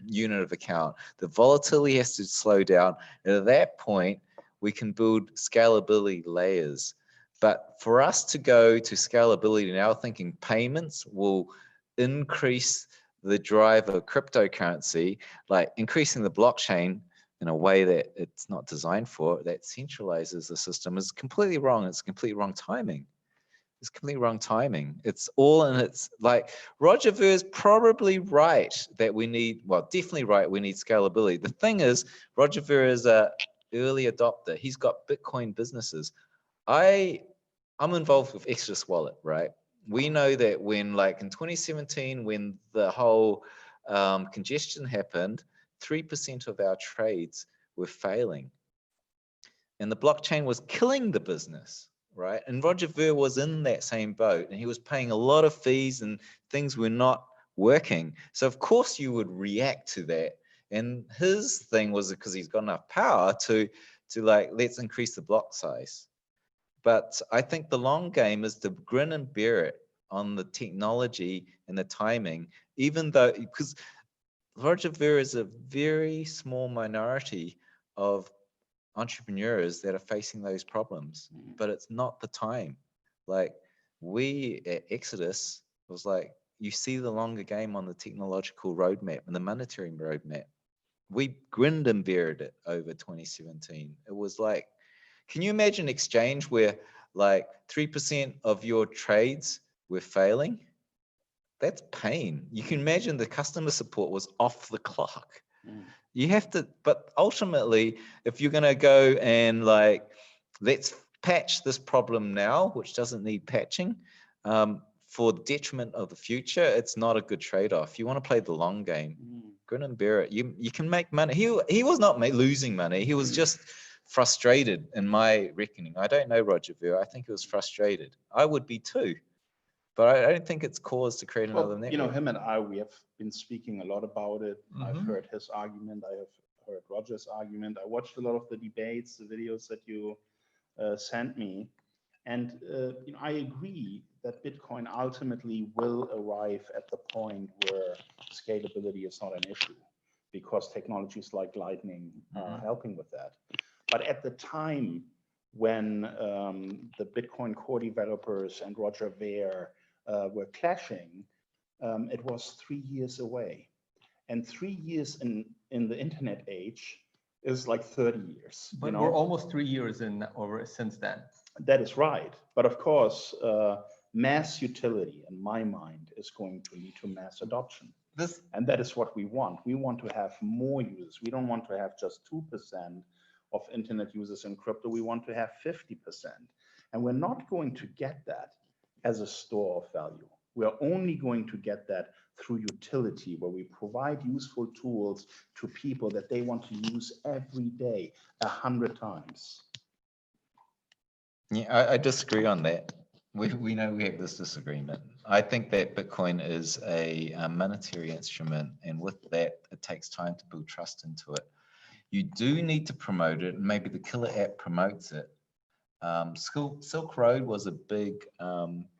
unit of account. The volatility has to slow down. And at that point, we can build scalability layers. But for us to go to scalability now, thinking payments will increase the drive of cryptocurrency, like increasing the blockchain in a way that it's not designed for, that centralizes the system, is completely wrong. It's completely wrong timing. It's completely wrong timing. It's all in its, like, Roger Ver is probably right that we need, well, definitely right, we need scalability. The thing is, Roger Ver is an early adopter. He's got Bitcoin businesses. I'm involved with Exodus Wallet, right? We know that when, like in 2017, when the whole congestion happened, 3% of our trades were failing. And the blockchain was killing the business, right? And Roger Ver was in that same boat, and he was paying a lot of fees and things were not working. So of course you would react to that. And his thing was because he's got enough power to like, let's increase the block size. But I think the long game is to grin and bear it on the technology and the timing, even though, because Roger Ver is a very small minority of entrepreneurs that are facing those problems, but it's not the time. Like we at Exodus was like, you see the longer game on the technological roadmap and the monetary roadmap. We grinned and bared it over 2017. It was like, can you imagine exchange where like 3% of your trades were failing? That's pain. You can imagine the customer support was off the clock. You have to, but ultimately, if you're going to go and like, let's patch this problem now, which doesn't need patching, for detriment of the future, it's not a good trade-off. You want to play the long game, grin and bear it. You can make money. He was not losing money. He was just frustrated, in my reckoning. I don't know Roger Ver. I think he was frustrated. I would be too. But I don't think it's cause to create another network. You know, him and I, we have been speaking a lot about it. I've heard his argument. I have heard Roger's argument. I watched a lot of the debates, the videos that you sent me. And you know, I agree that Bitcoin ultimately will arrive at the point where scalability is not an issue, because technologies like Lightning are helping with that. But at the time when the Bitcoin core developers and Roger Ver were clashing, it was 3 years away. And 3 years in the internet age is like 30 years. But we're almost 3 years since then. That is right. But of course, mass utility, in my mind, is going to lead to mass adoption. And that is what we want. We want to have more users. We don't want to have just 2% of internet users in crypto. We want to have 50%. And we're not going to get that as a store of value. We are only going to get that through utility, where we provide useful tools to people that they want to use every day 100 times. Yeah, I disagree on that. We know we have this disagreement. I think that Bitcoin is a monetary instrument, and with that, it takes time to build trust into it. You do need to promote it, and maybe the Killer app promotes it. Silk Road was a big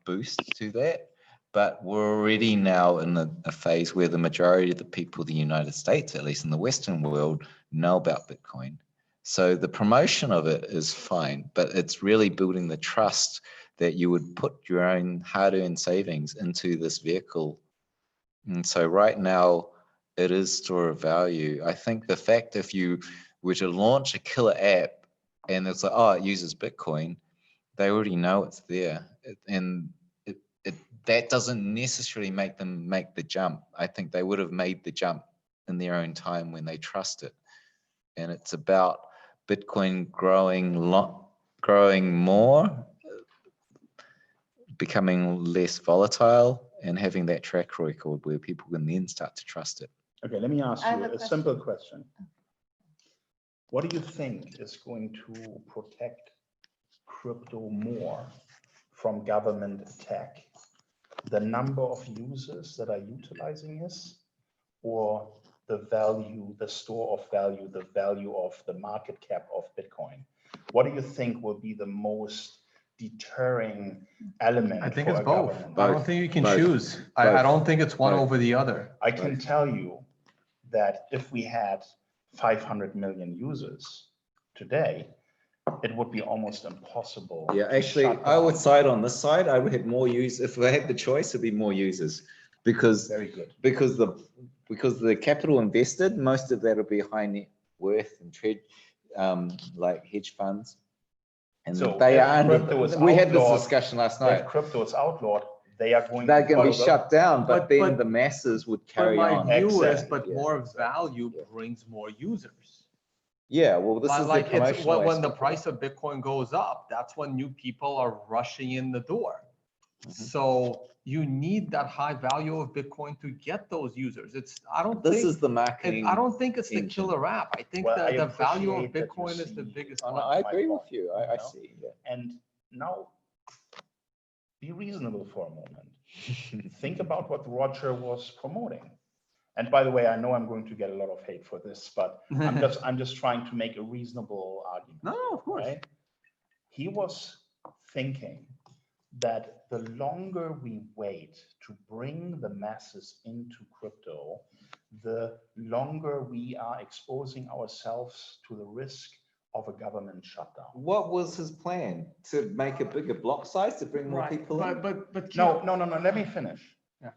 boost to that, but we're already now in a phase where the majority of the people in the United States, at least in the Western world, know about Bitcoin. So the promotion of it is fine, but it's really building the trust that you would put your own hard-earned savings into this vehicle. And so right now, it is store of value. I think the fact if you were to launch a killer app and it's like, oh, it uses Bitcoin, they already know it's there. That doesn't necessarily make them make the jump. I think they would have made the jump in their own time when they trust it. And it's about Bitcoin growing more, becoming less volatile, and having that track record where people can then start to trust it. Okay, let me ask you a simple question. What do you think is going to protect crypto more from government attack? The number of users that are utilizing this, or the value, the store of value, the value of the market cap of Bitcoin? What do you think will be the most deterring element? I think for it's a both. government? I don't think you can choose. I don't think it's one over the other. I can tell you that if we had 500 million users today, it would be almost impossible. Yeah, actually, I would side on this side. I would have more users. If I had the choice, it'd be more users, because very good. Because the capital invested, most of that will be high net worth and like hedge funds, and So they are under. We had this outlawed, discussion last night. If crypto is outlawed, they're going to be shut down, but then the masses would carry on. But my view is, Exactly. more value brings more users. Yeah, well, this is like the it's promotional when the aspect. price of Bitcoin goes up, that's when new people are rushing in the door. So you need that high value of Bitcoin to get those users. I don't think the marketing. I don't think it's the engine. killer app. I think Well, I the value of appreciate that you Bitcoin is the see- biggest Oh, no, one. I agree with you. I You know? see. Yeah. And now be reasonable for a moment. Think about what Roger was promoting. And by the way, I know I'm going to get a lot of hate for this, but I'm just trying to make a reasonable argument. No, of course. Right? He was thinking that the longer we wait to bring the masses into crypto, the longer we are exposing ourselves to the risk of a government shutdown. What was his plan? To make a bigger block size to bring more people in? But No, let me finish. Yeah.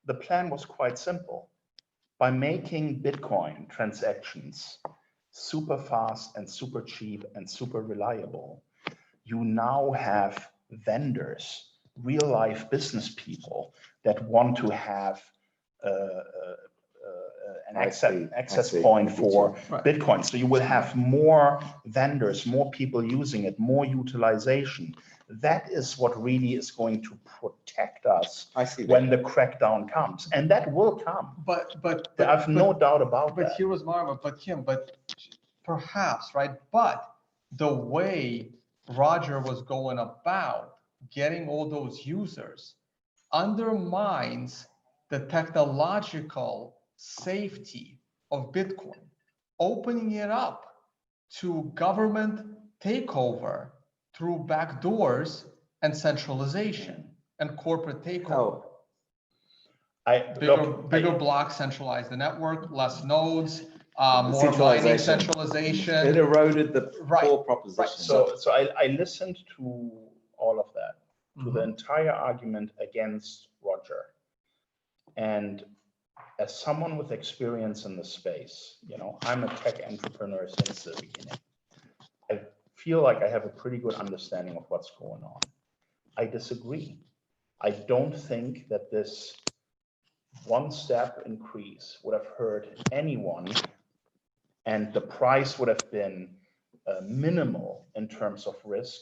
The plan was quite simple. By making Bitcoin transactions super fast and super cheap and super reliable, you now have vendors, real life business people that want to have an access point for Bitcoin. So you will have more vendors, more people using it, more utilization. That is what really is going to protect us when the crackdown comes, and that will come. But I have no doubt about that. But here was Marva, but Kim, but perhaps, right? But the way Roger was going about getting all those users undermines the technological safety of Bitcoin, opening it up to government takeover through backdoors and centralization and corporate takeover. Bigger blocks centralize the network, less nodes, more mining centralization. It eroded the core proposition. So I listened to all of that, to the entire argument against Roger. And as someone with experience in the space, I'm a tech entrepreneur since the beginning. I feel like I have a pretty good understanding of what's going on. I disagree. I don't think that this one-step increase would have hurt anyone, and the price would have been minimal in terms of risk.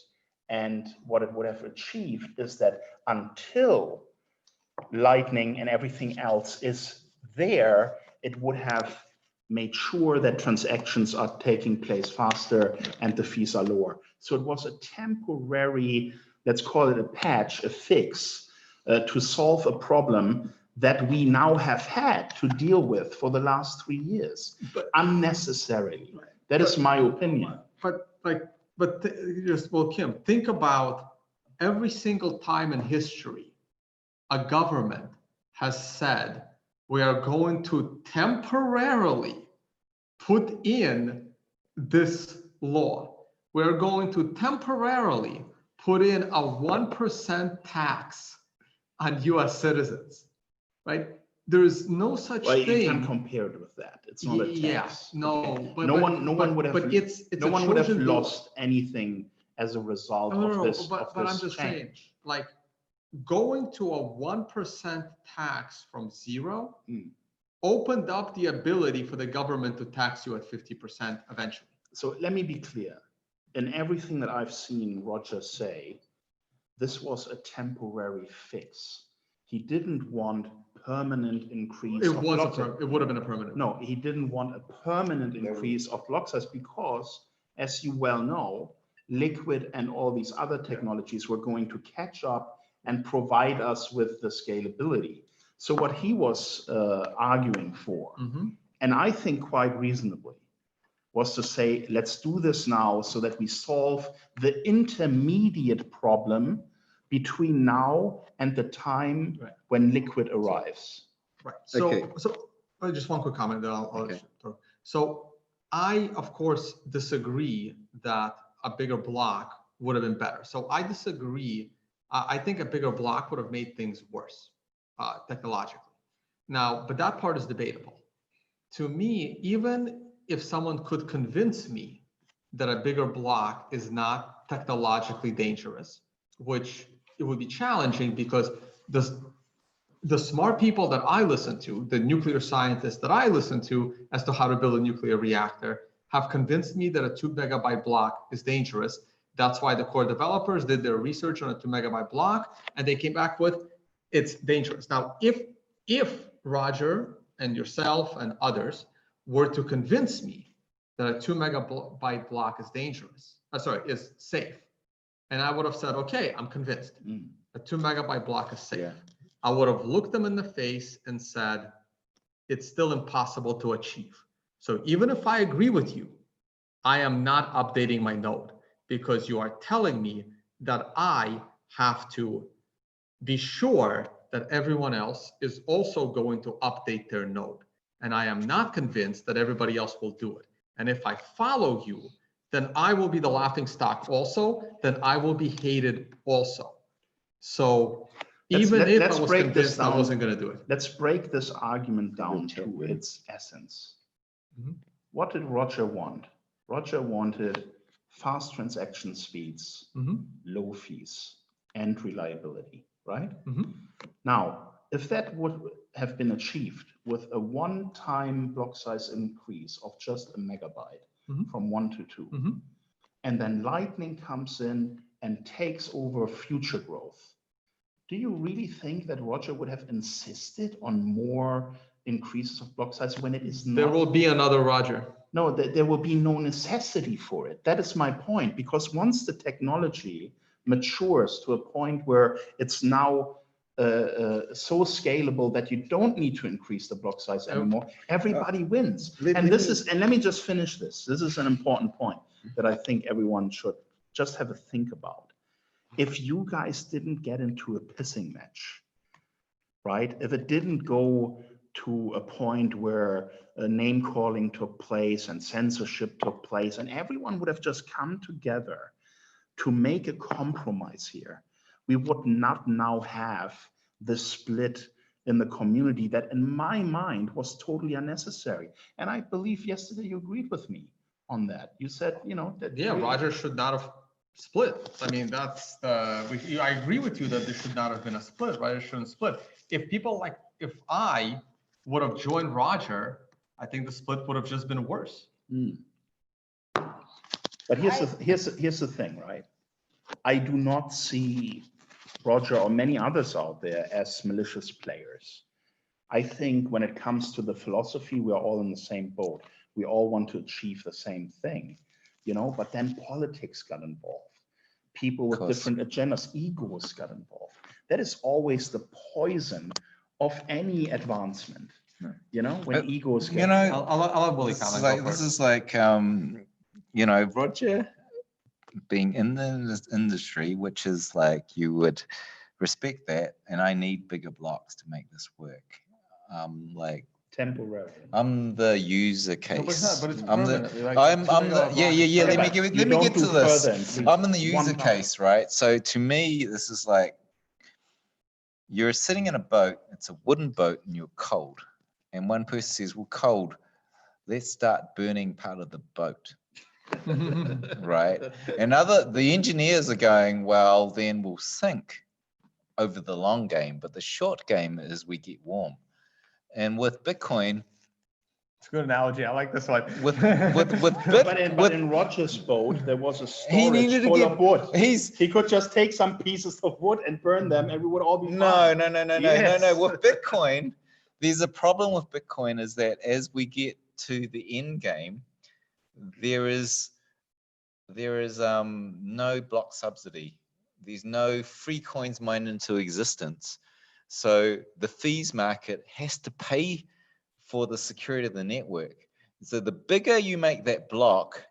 And what it would have achieved is that until Lightning and everything else is there, it would have made sure that transactions are taking place faster and the fees are lower. So it was a temporary, let's call it a patch, a fix, to solve a problem that we now have had to deal with for the last 3 years, but unnecessarily. That is my opinion. Kim, think about every single time in history a government has said, we are going to temporarily put in this law. We're going to temporarily put in a 1% tax on US citizens, right? There is no such thing. You can compare it with that. It's not a tax. Yeah, no, but no one would have lost anything as a result of this. But I'm just saying, like, going to a 1% tax from zero opened up the ability for the government to tax you at 50% eventually. So let me be clear. In everything that I've seen Roger say, this was a temporary fix. He didn't want permanent increase. It would have been a permanent. No, he didn't want a permanent increase of block size because, as you well know, Liquid and all these other technologies were going to catch up and provide us with the scalability. So what he was arguing for, and I think quite reasonably, was to say, let's do this now so that we solve the intermediate problem between now and the time when Liquid arrives. Right. So just one quick comment that I'll throw. So I, of course, disagree that a bigger block would have been better. So I disagree. I think a bigger block would have made things worse technologically. Now, but that part is debatable. To me, even if someone could convince me that a bigger block is not technologically dangerous, which it would be challenging because the smart people that I listen to, the nuclear scientists that I listen to as to how to build a nuclear reactor, have convinced me that a 2 megabyte block is dangerous. That's why the core developers did their research on a 2 megabyte block, and they came back with it's dangerous. Now, if Roger and yourself and others were to convince me that a 2 megabyte block is dangerous, is safe, and I would have said, okay, I'm convinced. A 2 megabyte block is safe. Yeah. I would have looked them in the face and said, it's still impossible to achieve. So even if I agree with you, I am not updating my node because you are telling me that I have to be sure that everyone else is also going to update their node. And I am not convinced that everybody else will do it. And if I follow you, then I will be the laughing stock also, then I will be hated also. So even if I was convinced I wasn't going to do it. Let's break this argument down to its essence. What did Roger want? Roger wanted fast transaction speeds, low fees, and reliability, right? Now, if that would have been achieved with a one-time block size increase of just a megabyte from 1 to 2, and then Lightning comes in and takes over future growth, do you really think that Roger would have insisted on more increases of block size when it is not? There will be another Roger. No, there will be no necessity for it. That is my point, because once the technology matures to a point where it's now so scalable that you don't need to increase the block size anymore, everybody wins. And let me just finish this. This is an important point that I think everyone should just have a think about. If you guys didn't get into a pissing match, right? If it didn't go to a point where name calling took place and censorship took place, and everyone would have just come together to make a compromise here, we would not now have the split in the community that in my mind was totally unnecessary. And I believe yesterday you agreed with me on that. You said, you know, that Roger should not have split. I mean, that's I agree with you that there should not have been a split. Roger shouldn't split. If I would have joined Roger, I think the split would have just been worse. But here's the thing, right? I do not see Roger or many others out there as malicious players. I think when it comes to the philosophy, we're all in the same boat. We all want to achieve the same thing, you know, but then politics got involved. People with different agendas, egos got involved. That is always the poison of any advancement, you know, when egos get involved. I'll have Willy comment. This is like, you know, Roger being in the industry, which is like, you would respect that, and I need bigger blocks to make this work. Like temporary. I'm the user case. But it's I'm the let me get to this. I'm in the user case, right? So to me, this is like, you're sitting in a boat, it's a wooden boat, and you're cold. And one person says, well, cold, let's start burning part of the boat. Right? And the engineers are going, well, then we'll sink over the long game, but the short game is we get warm. And with Bitcoin, it's a good analogy. I like this one. But in Roger's boat, there was a storage full of wood. He could just take some pieces of wood and burn them, and we would all be fine. No. With Bitcoin, there's a problem with Bitcoin is that as we get to the end game, there is no block subsidy. There's no free coins mined into existence. So the fees market has to pay for the security of the network. So the bigger you make that block,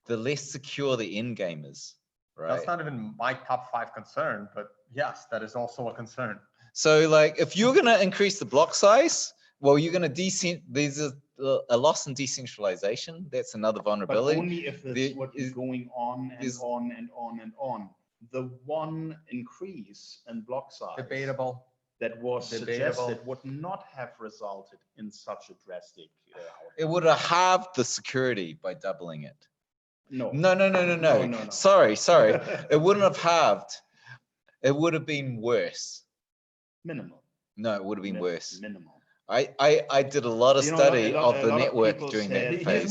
the less secure the end game is, right? That's not even my top 5 concern, but yes, that is also a concern. So like, if you're going to increase the block size, well, you're going to there's a loss in decentralization. That's another vulnerability. But only if it's what is going on and on and on and on. The one increase in block size debatable that was suggested would not have resulted in such a drastic outcome. It would have halved the security by doubling it. No. Sorry. It wouldn't have halved. It would have been worse. Minimal. No, it would have been worse. Minimal. I did a lot of study of the network during that phase.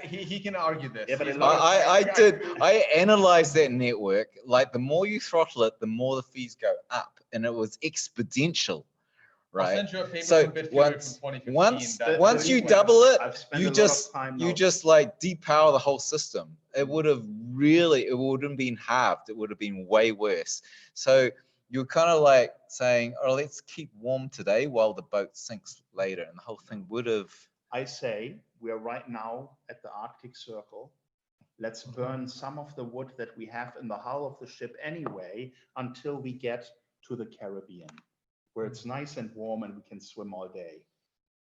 He can argue this. Yeah, but I analyzed that network. Like, the more you throttle it, the more the fees go up, and it was exponential, right? I'll send you a paper So from Ethereum from 2015 once you double it, you just like depower the whole system. it would have really, it wouldn't have been halved. It would have been way worse. So you're kind of like saying, oh, let's keep warm today while the boat sinks later. And the whole thing would have. I say we are right now at the Arctic Circle. Let's burn some of the wood that we have in the hull of the ship anyway, until we get to the Caribbean, where it's nice and warm and we can swim all day.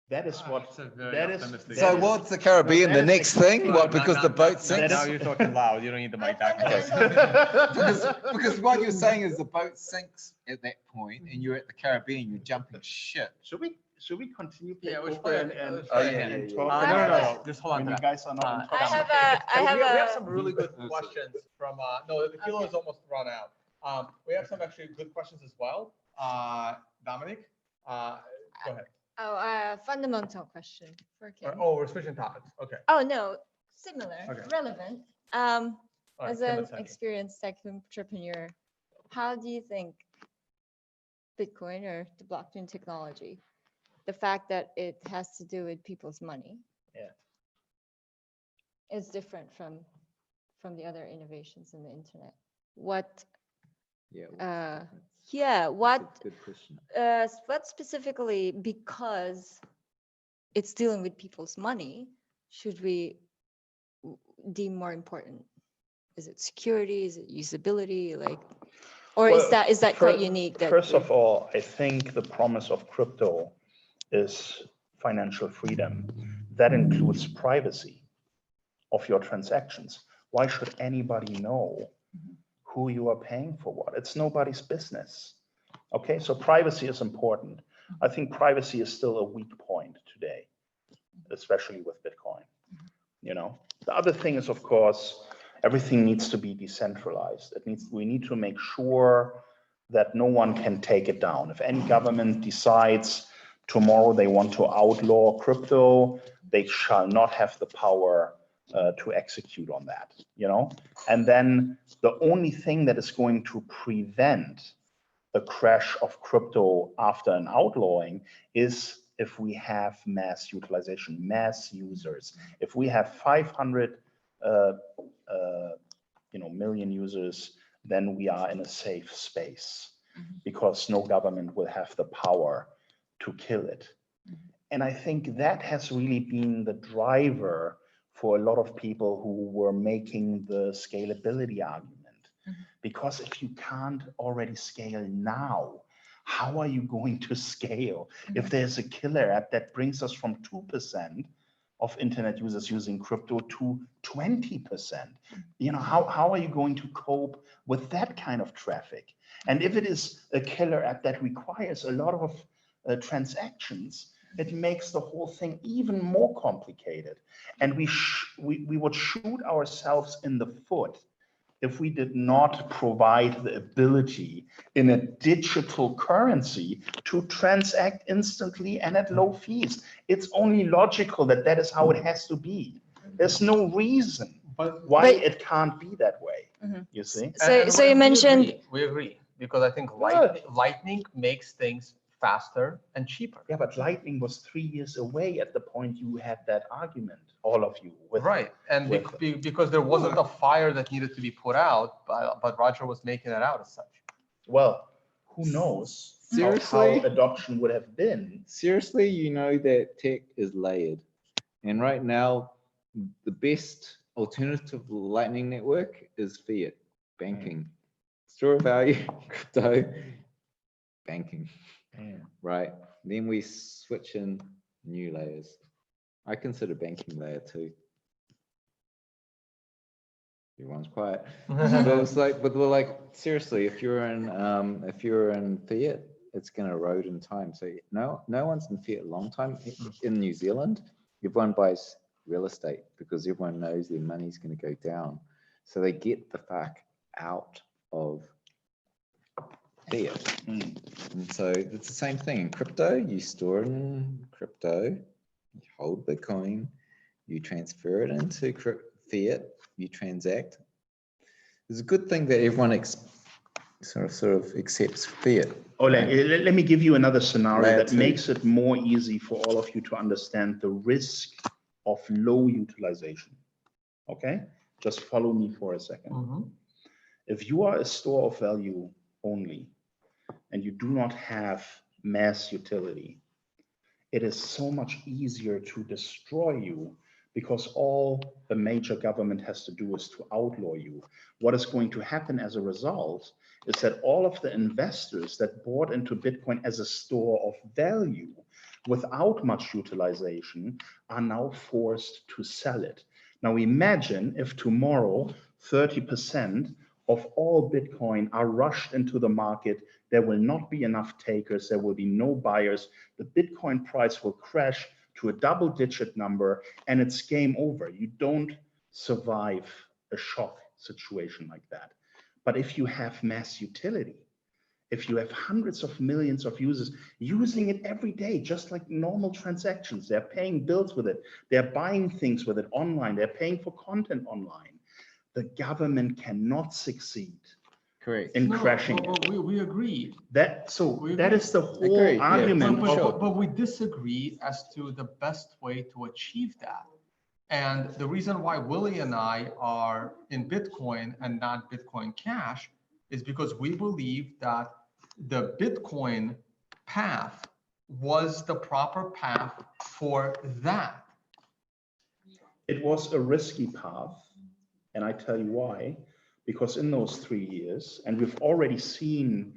That is what, that is. So what's the Caribbean? The next thing? What, because the boat sinks? Now you're talking loud. You don't need the mic back. Because what you're saying is the boat sinks at that point and you're at the Caribbean, you're jumping ship. Should we continue? Yeah, and talk? talk? Just hold on. When you guys are not I talking. have we have a, some really good questions from, no, the Tequila is almost run out. We have some actually good questions as well. Dominic, go ahead. fundamental question for Kim. Oh, we're switching topics. Okay. Oh, no, similar, Okay. relevant. All right, As Kim, an let's have you. experienced tech entrepreneur, how do you think Bitcoin or the blockchain technology, the fact that it has to do with people's money, is different from the other innovations in the internet? What, what, Good question. what specifically, because it's dealing with people's money, should we deem more important? Is it security? Is it usability? Like, or is that quite unique? That First of all, I think the promise of crypto is financial freedom. That includes privacy of your transactions. Why should anybody know who you are paying for what? It's nobody's business. Okay, so privacy is important. I think privacy is still a weak point today, especially with Bitcoin. You know, the other thing is, of course, everything needs to be decentralized. We need to make sure that no one can take it down. If any government decides tomorrow they want to outlaw crypto, they shall not have the power to execute on that, you know? And then the only thing that is going to prevent the crash of crypto after an outlawing is if we have mass utilization, mass users. If we have 500 million users, then we are in a safe space because no government will have the power to kill it. And I think that has really been the driver for a lot of people who were making the scalability argument. Because if you can't already scale now, how are you going to scale? If there's a killer app that brings us from 2% of internet users using crypto to 20%, you know, how are you going to cope with that kind of traffic? And if it is a killer app that requires a lot of transactions, it makes the whole thing even more complicated. And we would shoot ourselves in the foot if we did not provide the ability in a digital currency to transact instantly and at low fees. It's only logical that that is how it has to be. There's no reason why it can't be that way, you see? So you mentioned... We agree, because I think Lightning makes things faster and cheaper. Yeah, but Lightning was 3 years away at the point you had that argument, all of you. Right, and because there wasn't a fire that needed to be put out, but Roger was making it out as such. Well, who knows how adoption would have been. Seriously, you know that tech is layered. And right now, the best alternative Lightning network is fiat banking. Store of value, crypto, banking. Right, then we switch in new layers. I consider banking layer 2. Everyone's quiet. But it's like, but we're like, seriously, if you're in fiat, it's going to erode in time. So no one's in fiat a long time. In New Zealand, everyone buys real estate because everyone knows their money's going to go down. So they get the fuck out of fiat. And so it's the same thing in crypto. You store it in crypto, you hold Bitcoin, you transfer it into fiat, you transact. It's a good thing that everyone sort of accepts fiat. Let me give you another scenario that makes it more easy for all of you to understand the risk of low utilization. Okay, Just follow me for a second. If you are a store of value only, and you do not have mass utility, it is so much easier to destroy you, because all a major government has to do is to outlaw you. What is going to happen as a result is that all of the investors that bought into Bitcoin as a store of value without much utilization are now forced to sell it. Now imagine if tomorrow 30% of all Bitcoin are rushed into the market. There will not be enough takers. There will be no buyers. The Bitcoin price will crash to a double-digit number, and it's game over. You don't survive a shock situation like that. But if you have mass utility, if you have hundreds of millions of users using it every day, just like normal transactions, they're paying bills with it, they're buying things with it online, they're paying for content online, the government cannot succeed in crashing it. We agree. That is the whole argument. But we disagree as to the best way to achieve that. And the reason why Willy and I are in Bitcoin and not Bitcoin Cash is because we believe that the Bitcoin path was the proper path for that. It was a risky path, and I tell you why. Because in those 3 years, and we've already seen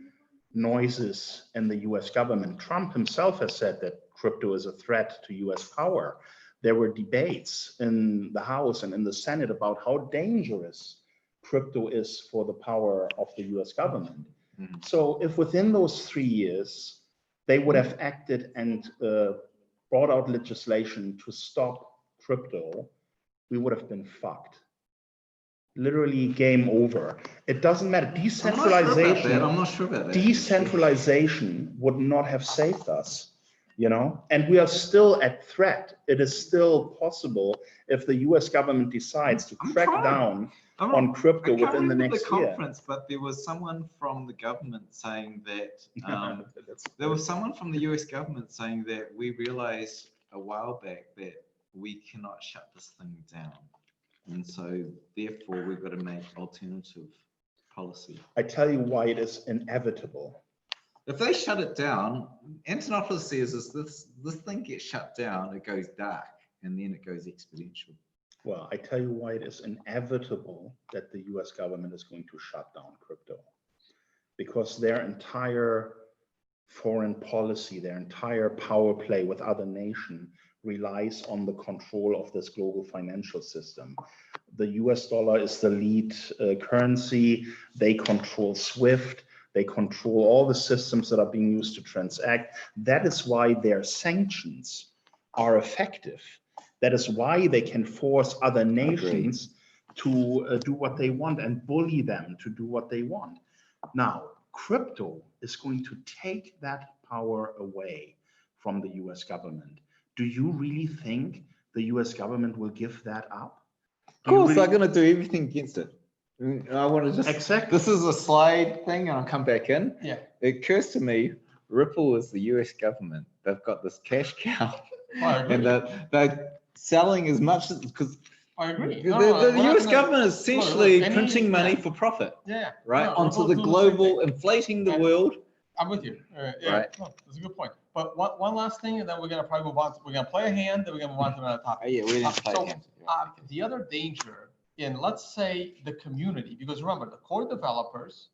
noises in the US government, Trump himself has said that crypto is a threat to US power. There were debates in the House and in the Senate about how dangerous crypto is for the power of the US government. So if within those 3 years, they would have acted and brought out legislation to stop crypto, we would have been fucked. Literally game over. It doesn't matter. Decentralization, I'm not sure about that. Decentralization would not have saved us, you know, and we are still at threat. It is still possible if the US government decides to crack down on crypto within the next year. Conference, but there was someone from the government saying that there was someone from the US government saying that we realized a while back that we cannot shut this thing down. And so therefore we've got to make alternative policy. I tell you why it is inevitable. If they shut it down, Antonopoulos says is this thing gets shut down, it goes dark, and then it goes exponential. Well, I tell you why it is inevitable that the US government is going to shut down crypto. Because their entire foreign policy, their entire power play with other nations relies on the control of this global financial system. The US dollar is the lead currency. They control SWIFT. They control all the systems that are being used to transact. That is why their sanctions are effective. That is why they can force other nations to do what they want and bully them to do what they want. Now, crypto is going to take that power away from the US government. Do you really think the US government will give that up? Of course, they're going to do everything against it. I want to just, exactly. This is a slide thing and I'll come back in. Yeah. It occurs to me, Ripple is the US government. They've got this cash cow and they're selling as much as, because I agree. The US government is essentially printing money for profit. Yeah. Right? Onto the global, inflating the world. I'm with you. Yeah, right. No, that's a good point. But one last thing, and then we're gonna probably move on. We're gonna play a hand, then we're gonna move on to another topic. Yeah, we didn't play so, a hand. The other danger in, let's say, the community, because remember, the core developers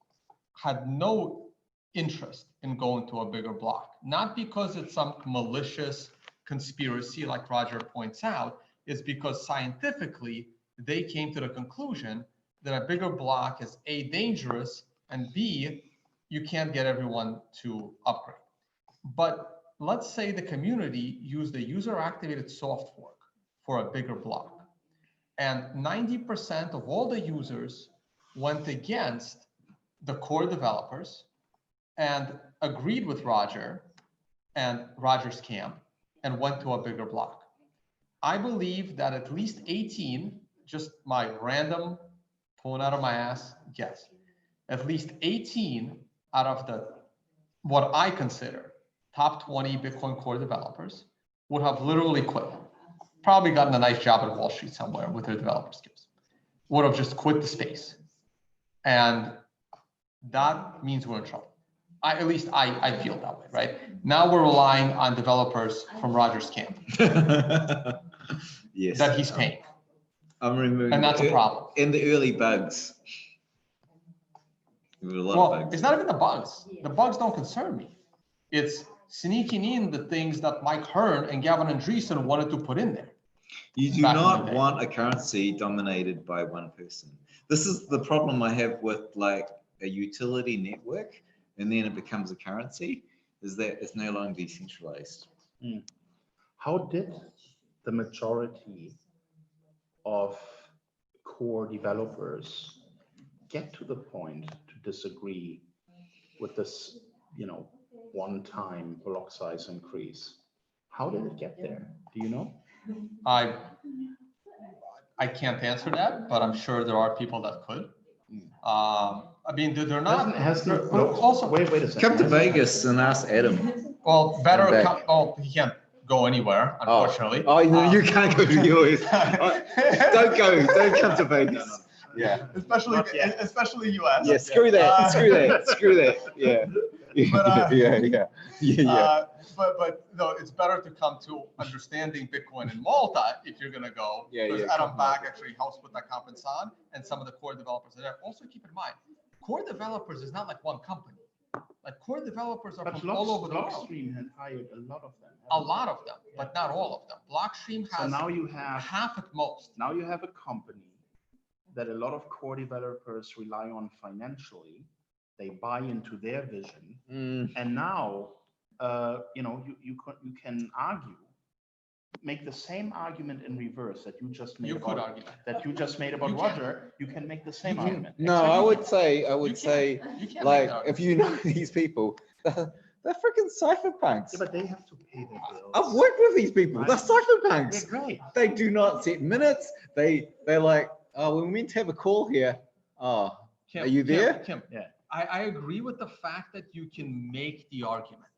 had no interest in going to a bigger block, not because it's some malicious conspiracy like Roger points out, is because scientifically they came to the conclusion that a bigger block is A, dangerous, and B, you can't get everyone to upgrade. But let's say the community used a user-activated soft fork for a bigger block, and 90% of all the users went against the core developers and agreed with Roger and Roger's camp and went to a bigger block. I believe that at least 18, just my random pulling out of my ass guess, at least 18 out of the, what I consider top 20 Bitcoin core developers would have literally quit. Probably gotten a nice job at Wall Street somewhere with their developer skills. would have just quit the space. And that means we're in trouble. At least I feel that way, right? Now we're relying on developers from Roger's camp Yes. that he's paying. I'm removing. And that's a problem. In the early bugs. There were a lot of Well, bugs. it's not even the bugs. The bugs don't concern me. It's sneaking in the things that Mike Hearn and Gavin Andreessen wanted to put in there. You do back in the not day. want a currency dominated by one person. This is the problem I have with like a utility network, and then it becomes a currency, is that it's no longer decentralized. How did the majority of core developers get to the point to disagree with this, one-time block size increase? How did it get there? Do you know? I can't answer that, but I'm sure there are people that could. I mean, they're not. Also, wait a second. Come to Vegas and ask Adam. Well, better. He can't go anywhere, unfortunately. Oh, you can't go to the US. Don't come to Vegas. Yeah. Especially US. Yeah, screw that. Yeah. But, Yeah. But no, it's better to come to understanding Bitcoin in Malta if you're gonna go. Because Adam Back actually helps with that conference on, and some of the core developers are there. Also keep in mind, core developers is not like one company. Like core developers are from all over the world. Blockstream had hired a lot of them. A lot of them, but not all of them. Blockstream has so now you have half at most. Now you have a company that a lot of core developers rely on financially. They buy into their vision, and now you can argue, make the same argument in reverse that you just made about Roger. You can make the same argument. No, I would say, like, if you know these people, they're freaking cypherpunks. Yeah, but they have to pay their bills. I've worked with these people. They're cypherpunks. They're great. They do not set minutes. They're like, oh, we're meant to have a call here. Oh, Kim, are you there? Kim, yeah. I agree with the fact that you can make the argument,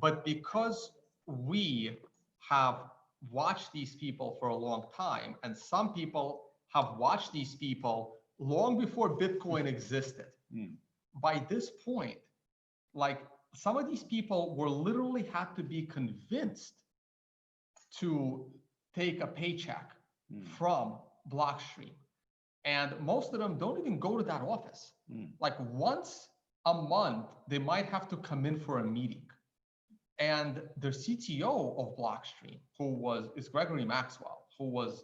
but because we have watched these people for a long time, and some people have watched these people long before Bitcoin existed. By this point, like some of these people were literally had to be convinced to take a paycheck from Blockstream. And most of them don't even go to that office. Like once a month, they might have to come in for a meeting. And the CTO of Blockstream, is Gregory Maxwell, who was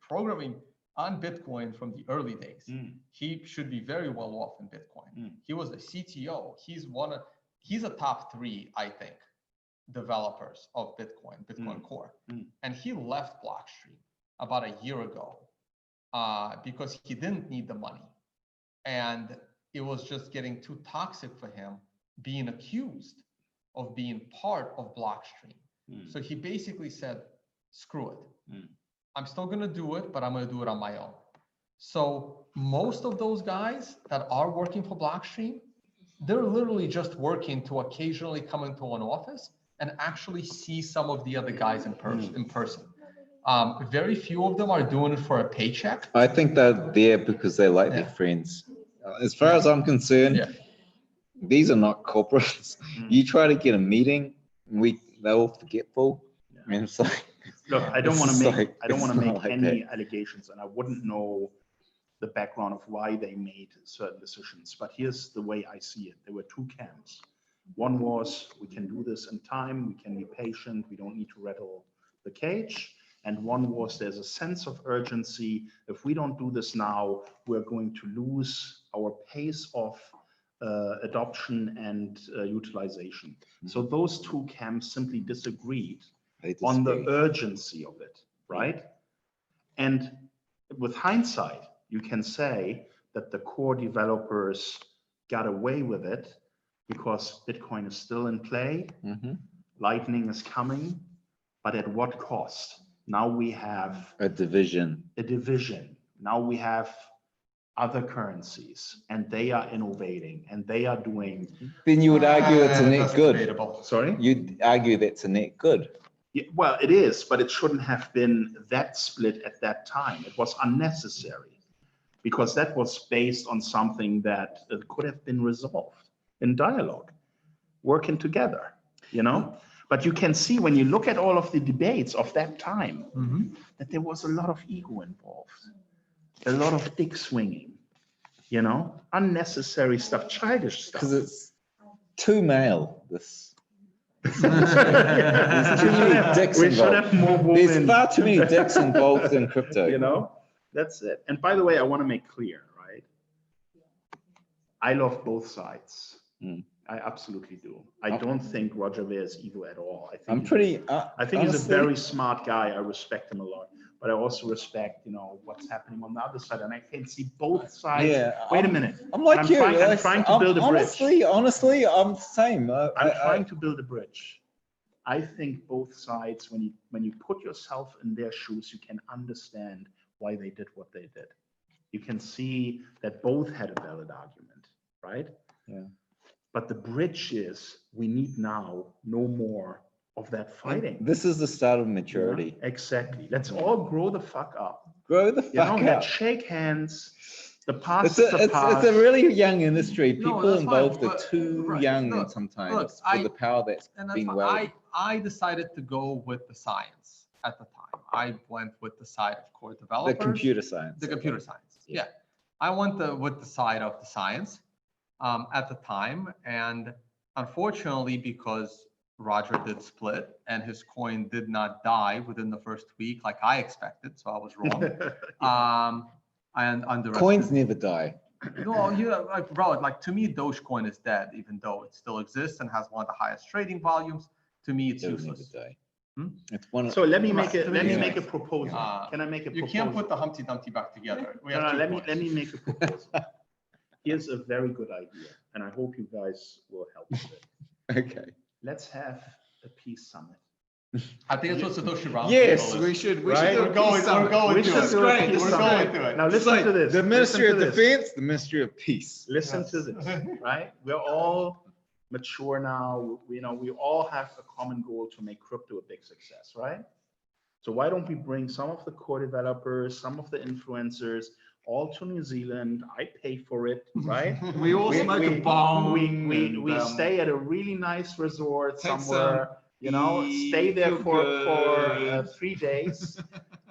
programming on Bitcoin from the early days. He should be very well off in Bitcoin. He was the CTO. He's a top 3, I think, developers of Bitcoin Core. And he left Blockstream about a year ago because he didn't need the money. And it was just getting too toxic for him being accused of being part of Blockstream. So he basically said, screw it. I'm still going to do it, but I'm going to do it on my own. So most of those guys that are working for Blockstream, they're literally just working to occasionally come into an office and actually see some of the other guys in person. Very few of them are doing it for a paycheck. I think they're there because they like their friends. As far as I'm concerned, these are not corporates. You try to get a meeting, they're all forgetful. And it's like, look, I don't want to make any allegations, and I wouldn't know the background of why they made certain decisions. But here's the way I see it. There were 2 camps. One was, we can do this in time, we can be patient, we don't need to rattle the cage. And one was, there's a sense of urgency. If we don't do this now, we're going to lose our pace of adoption and utilization. So those 2 camps simply disagreed on the urgency of it, right? And with hindsight, you can say that the core developers got away with it because Bitcoin is still in play, Lightning is coming, but at what cost? Now we have a division. Now we have other currencies, and they are innovating, and they are doing. Then you would argue it's a net good. Debatable. Sorry? You'd argue that's a net good. Yeah, well, it is, but it shouldn't have been that split at that time. It was unnecessary. because that was based on something that could have been resolved in dialogue, working together, you know? But you can see when you look at all of the debates of that time, that there was a lot of ego involved, a lot of dick swinging, you know, unnecessary stuff, childish stuff. Because it's too male, this. There's too many dicks we should involved. have more women. There's far too many dicks involved in crypto. You know, that's it. And by the way, I want to make clear, right? I love both sides. I absolutely do. I don't think Roger Ver is evil at all. I think I think he's a very smart guy. I respect him a lot. But I also respect, you know, what's happening on the other side, and I can see both sides. Yeah, wait a minute. I'm like you. I'm trying to build a bridge. Honestly, I'm the same. I'm trying to build a bridge. I think both sides, when you put yourself in their shoes, you can understand why they did what they did. You can see that both had a valid argument, right? Yeah. But the bridge is we need now no more of that fighting. This is the start of maturity. Yeah, exactly. Let's all grow the fuck up. Grow the fuck up. Let's shake hands. The past is the past. It's a really young industry. People that's involved fine, are too young and sometimes with the power that's been well. I decided to go with the science at the time. I went with the side of core developers. The computer science. The computer science. Yeah. I went with the side of the science at the time. And unfortunately, because Roger did split and his coin did not die within the first week like I expected, so I was wrong. And Coins never die. No, like bro, like to me, Dogecoin is dead, even though it still exists and has one of the highest trading volumes. To me, it's useless. Never die. It's one. So let me make a proposal. Can I make a proposal? You can't put the Humpty Dumpty back together. Let me make a proposal. Here's a very good idea, and I hope you guys will help with it. Okay. Let's have a peace summit. I think it's what Satoshi Roundtable Yes, is. we should. We're going to it. Now listen to this. The Ministry of Defense, the Ministry of Peace. Listen to this, right? We're all mature now. We all have a common goal to make crypto a big success, right? So why don't we bring some of the core developers, some of the influencers, all to New Zealand? I pay for it, right? We all smoke a bomb. We stay at a really nice resort somewhere. Stay there for 3 days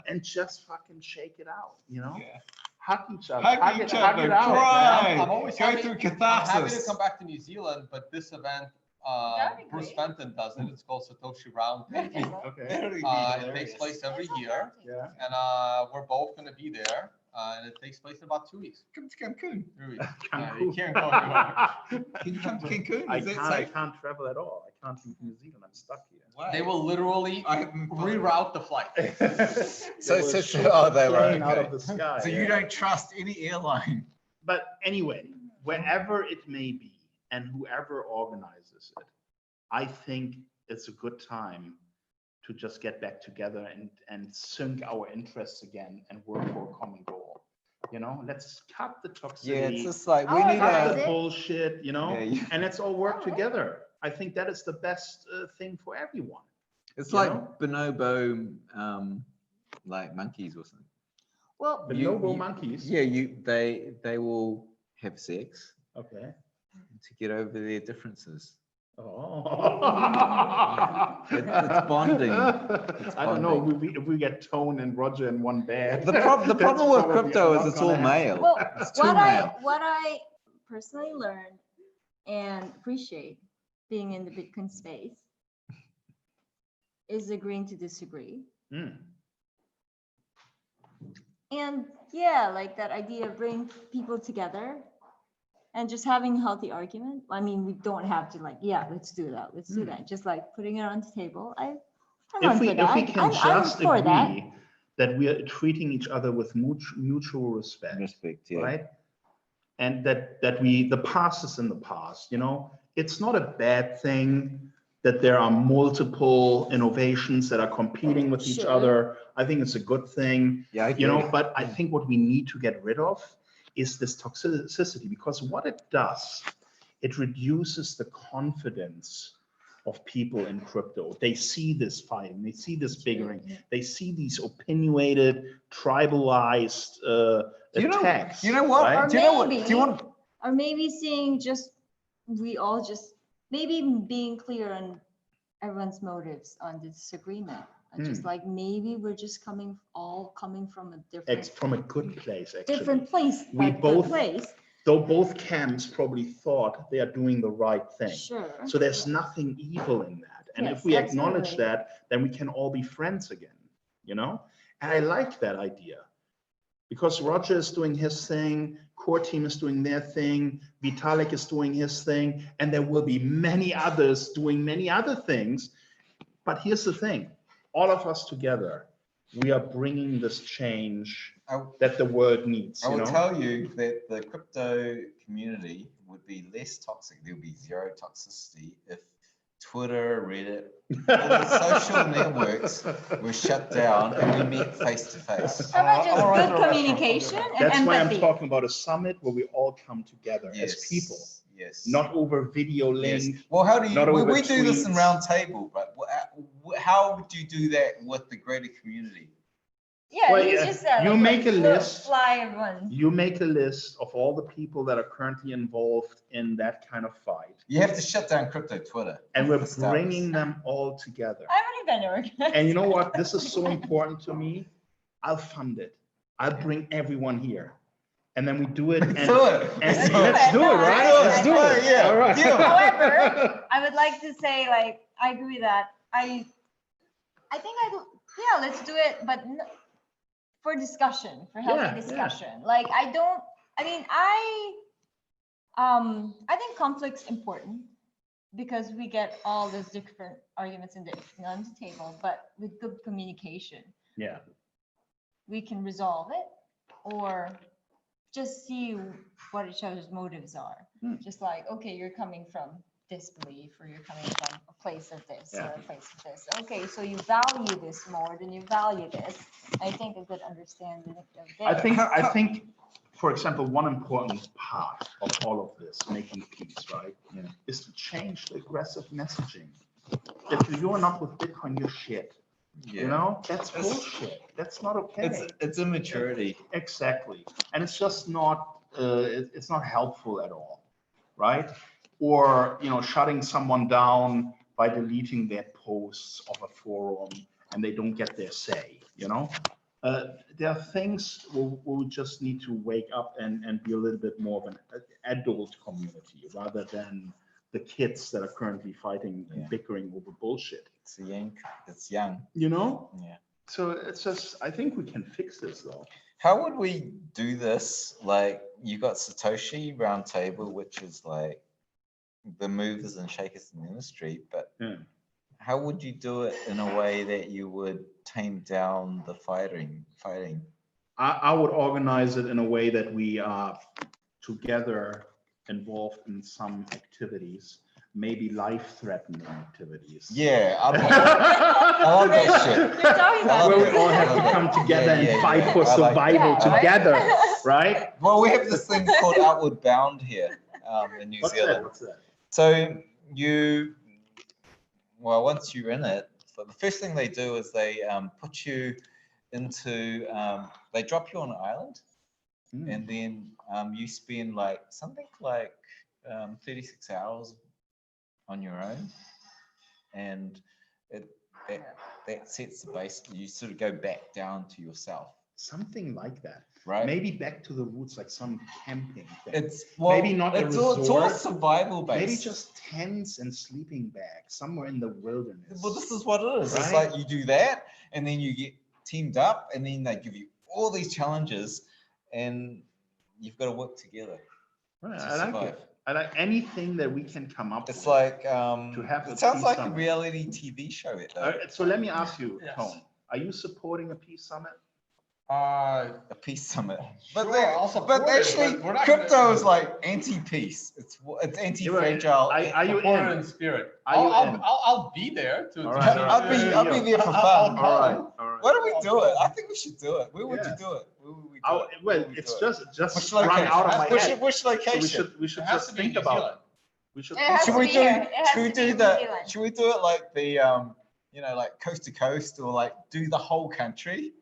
and just fucking shake it out, hug each other, hug it out. Cry. I'm always go through catharsis. I'm happy to come back to New Zealand, but this event, Bruce Fenton does it. It's called Satoshi Roundtable. Okay. It takes place every year, Yeah. and we're both going to be there. And it takes place in about 2 weeks. Come to Cancun. 3 weeks. Cancun. You can't go anywhere. Can you come to Cancun? I can't travel at all. I can't leave New Zealand. I'm stuck here. They will literally reroute the flight. They were out of the sky. So you don't trust any airline. But anyway, wherever it may be and whoever organizes it, I think it's a good time to just get back together and sync our interests again and work for a common goal. Let's cut the toxicity. Yeah, it's just like we need the bullshit, and let's all work together. I think that is the best thing for everyone. It's like bonobo, like monkeys or something. Well, Bonobo monkeys. Yeah, they will have sex. Okay. To get over their differences. Oh. It's bonding. I don't know if we get Tone and Roger in one bed. The problem with crypto is it's all male. well, It's too male. what I personally learned and appreciate being in the Bitcoin space is agreeing to disagree. And yeah, like that idea of bringing people together and just having a healthy argument. I mean, we don't have to let's do that. Let's do that. Just like putting it on the table. If we can just agree that we are treating each other with mutual respect, yeah. right? And that the past is in the past. It's not a bad thing that there are multiple innovations that are competing with each other. I think it's a good thing. Yeah, but I think what we need to get rid of is this toxicity, because what it does, it reduces the confidence of people in crypto. They see this fighting, they see this bickering, they see these opinionated, tribalized attacks. You know what? right? Or Do you know what? maybe- Do you want? Or maybe seeing we all maybe being clear on everyone's motives on the disagreement. And just like maybe we're just all coming from a different From a good place, actually. different place. We like both- good place. Though both camps probably thought they are doing the right thing. Sure. So there's nothing evil in that. And Yes, if we acknowledge absolutely. that, then we can all be friends again, you know? And I like that idea. Because Roger is doing his thing, core team is doing their thing, Vitalik is doing his thing, and there will be many others doing many other things. But here's the thing, all of us together, we are bringing this change that the world needs. I you will know? tell you that the crypto community would be less toxic. There would be zero toxicity if Twitter, Reddit, all the social networks were shut down and we met face to face. How about just All right, good all right. communication and That's why I'm empathy? talking about a summit where we all come together as people, Yes. not over video Yes. link. Well, how do you? not over We do this in tweets. round table, but how would you do that with the greater community? Yeah, Well, he's yeah, just said, you like, make a let's list. fly everyone. You make a list of all the people that are currently involved in that kind of fight, You have to shut down crypto Twitter. and we're for starters. bringing them all together. I've already been organized. And you know what? This is so important to me. I'll fund it. I'll bring everyone here. And then we do it. And, Do it. and Let's let's do do it. it, No, right? I- Let's do I- it. yeah. All right. Deal. However, I would like to say, like, I agree with that. I think let's do it, but for discussion, for healthy Yeah, yeah. discussion. Like, I think conflict's important because we get all those different arguments on the table, but with good communication, Yeah. we can resolve it or just see what each other's motives are. Just like, okay, you're coming from this belief, or you're coming from a place of this or a place of this. Okay, so you value this more than you value this. I think a good understanding of this. I think, for example, one important part of all of this, making peace, right, is to change the aggressive messaging. If you're not with Bitcoin, you're shit. Yeah. You know, that's bullshit. That's not okay. It's immaturity. Exactly. And it's just not, it's not helpful at all, right? Or, shutting someone down by deleting their posts of a forum and they don't get their say, There are things where we just need to wake up and be a little bit more of an adult community rather than the kids that are currently fighting and bickering over bullshit. It's young. Yeah. So it's just, I think we can fix this though. How would we do this? Like, you got Satoshi Roundtable, which is like the movers and shakers in the industry, but how would you do it in a way that you would tame down the fighting? I would organize it in a way that we are together involved in some activities, maybe life-threatening activities. Yeah, I love that shit. You're talking about Where we this. all have to come together and fight for I like survival that. together, right? Well, we have this thing called Outward Bound here in New What's Zealand. that? What's that? So once you're in it, so the first thing they do is they put you into, they drop you on an island, and then you spend something like 36 hours on your own, and that sets the base. You sort of go back down to yourself. Something like that. Right. Maybe back to the roots, like some camping thing. It's maybe not a it's all resort, survival based. Maybe just tents and sleeping bags somewhere in the wilderness. Well, this is what it is. It's Right? like you do that, and then you get teamed up, and then they give you all these challenges, and you've got to work together Right, to I like survive. it. I like anything that we can come up It's with. like have a it sounds peace like a summit. reality TV show. So let me ask you, Yes. Tone, are you supporting a peace summit? A peace summit, but Sure, they- I'll support but it, actually, but we're not crypto gonna- is like anti-peace. It's anti-fragile. Are you Support it in? in spirit. Are you I'll, in? I'll be there to. All right, I'll be there for I'll fun. come. All right, all right. Why don't we do it? I think we should do it. Where would Yeah. you do it? Where would we do Oh, it? well, Where would we it's do it? just Which sprung location? out of my Which, head. which So location? we should It has just to be think New about Zealand. it. We should. It has Should to we be do? here. It has Should we to be do New that? Zealand. Should we do it like the you know, like coast to coast, or like do the whole country?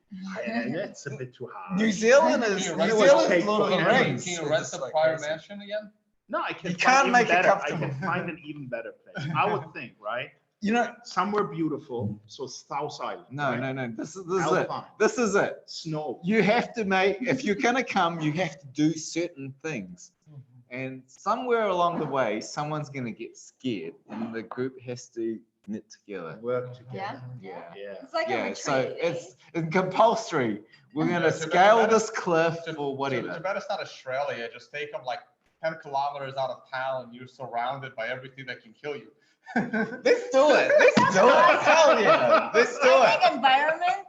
That's a bit too hard. New Zealand Can is you New rent Zealand's take Lord of the forever. Rings. Can you It's rent just the like prior crazy. mansion again? No, I can. You find can't even make it better. comfortable. I can find an even better place. I would think, right? You know, Somewhere beautiful. So South Island. no, right? no, no. This is it. Alpine. This is it. Snow. You have to make, if you're gonna come, you have to do certain things. And somewhere along the way, someone's gonna get scared, and the group has to knit together. Work together. Yeah. Yeah. Yeah. It's like a Yeah, retreat. so it's compulsory. We're gonna So scale better- this cliff So- or whatever. So Tibet's not Australia. Just take them like 10 kilometers out of town, and you're surrounded by everything that can kill you. Let's do it. Let's do it. Hell yeah. Let's do I it. think environment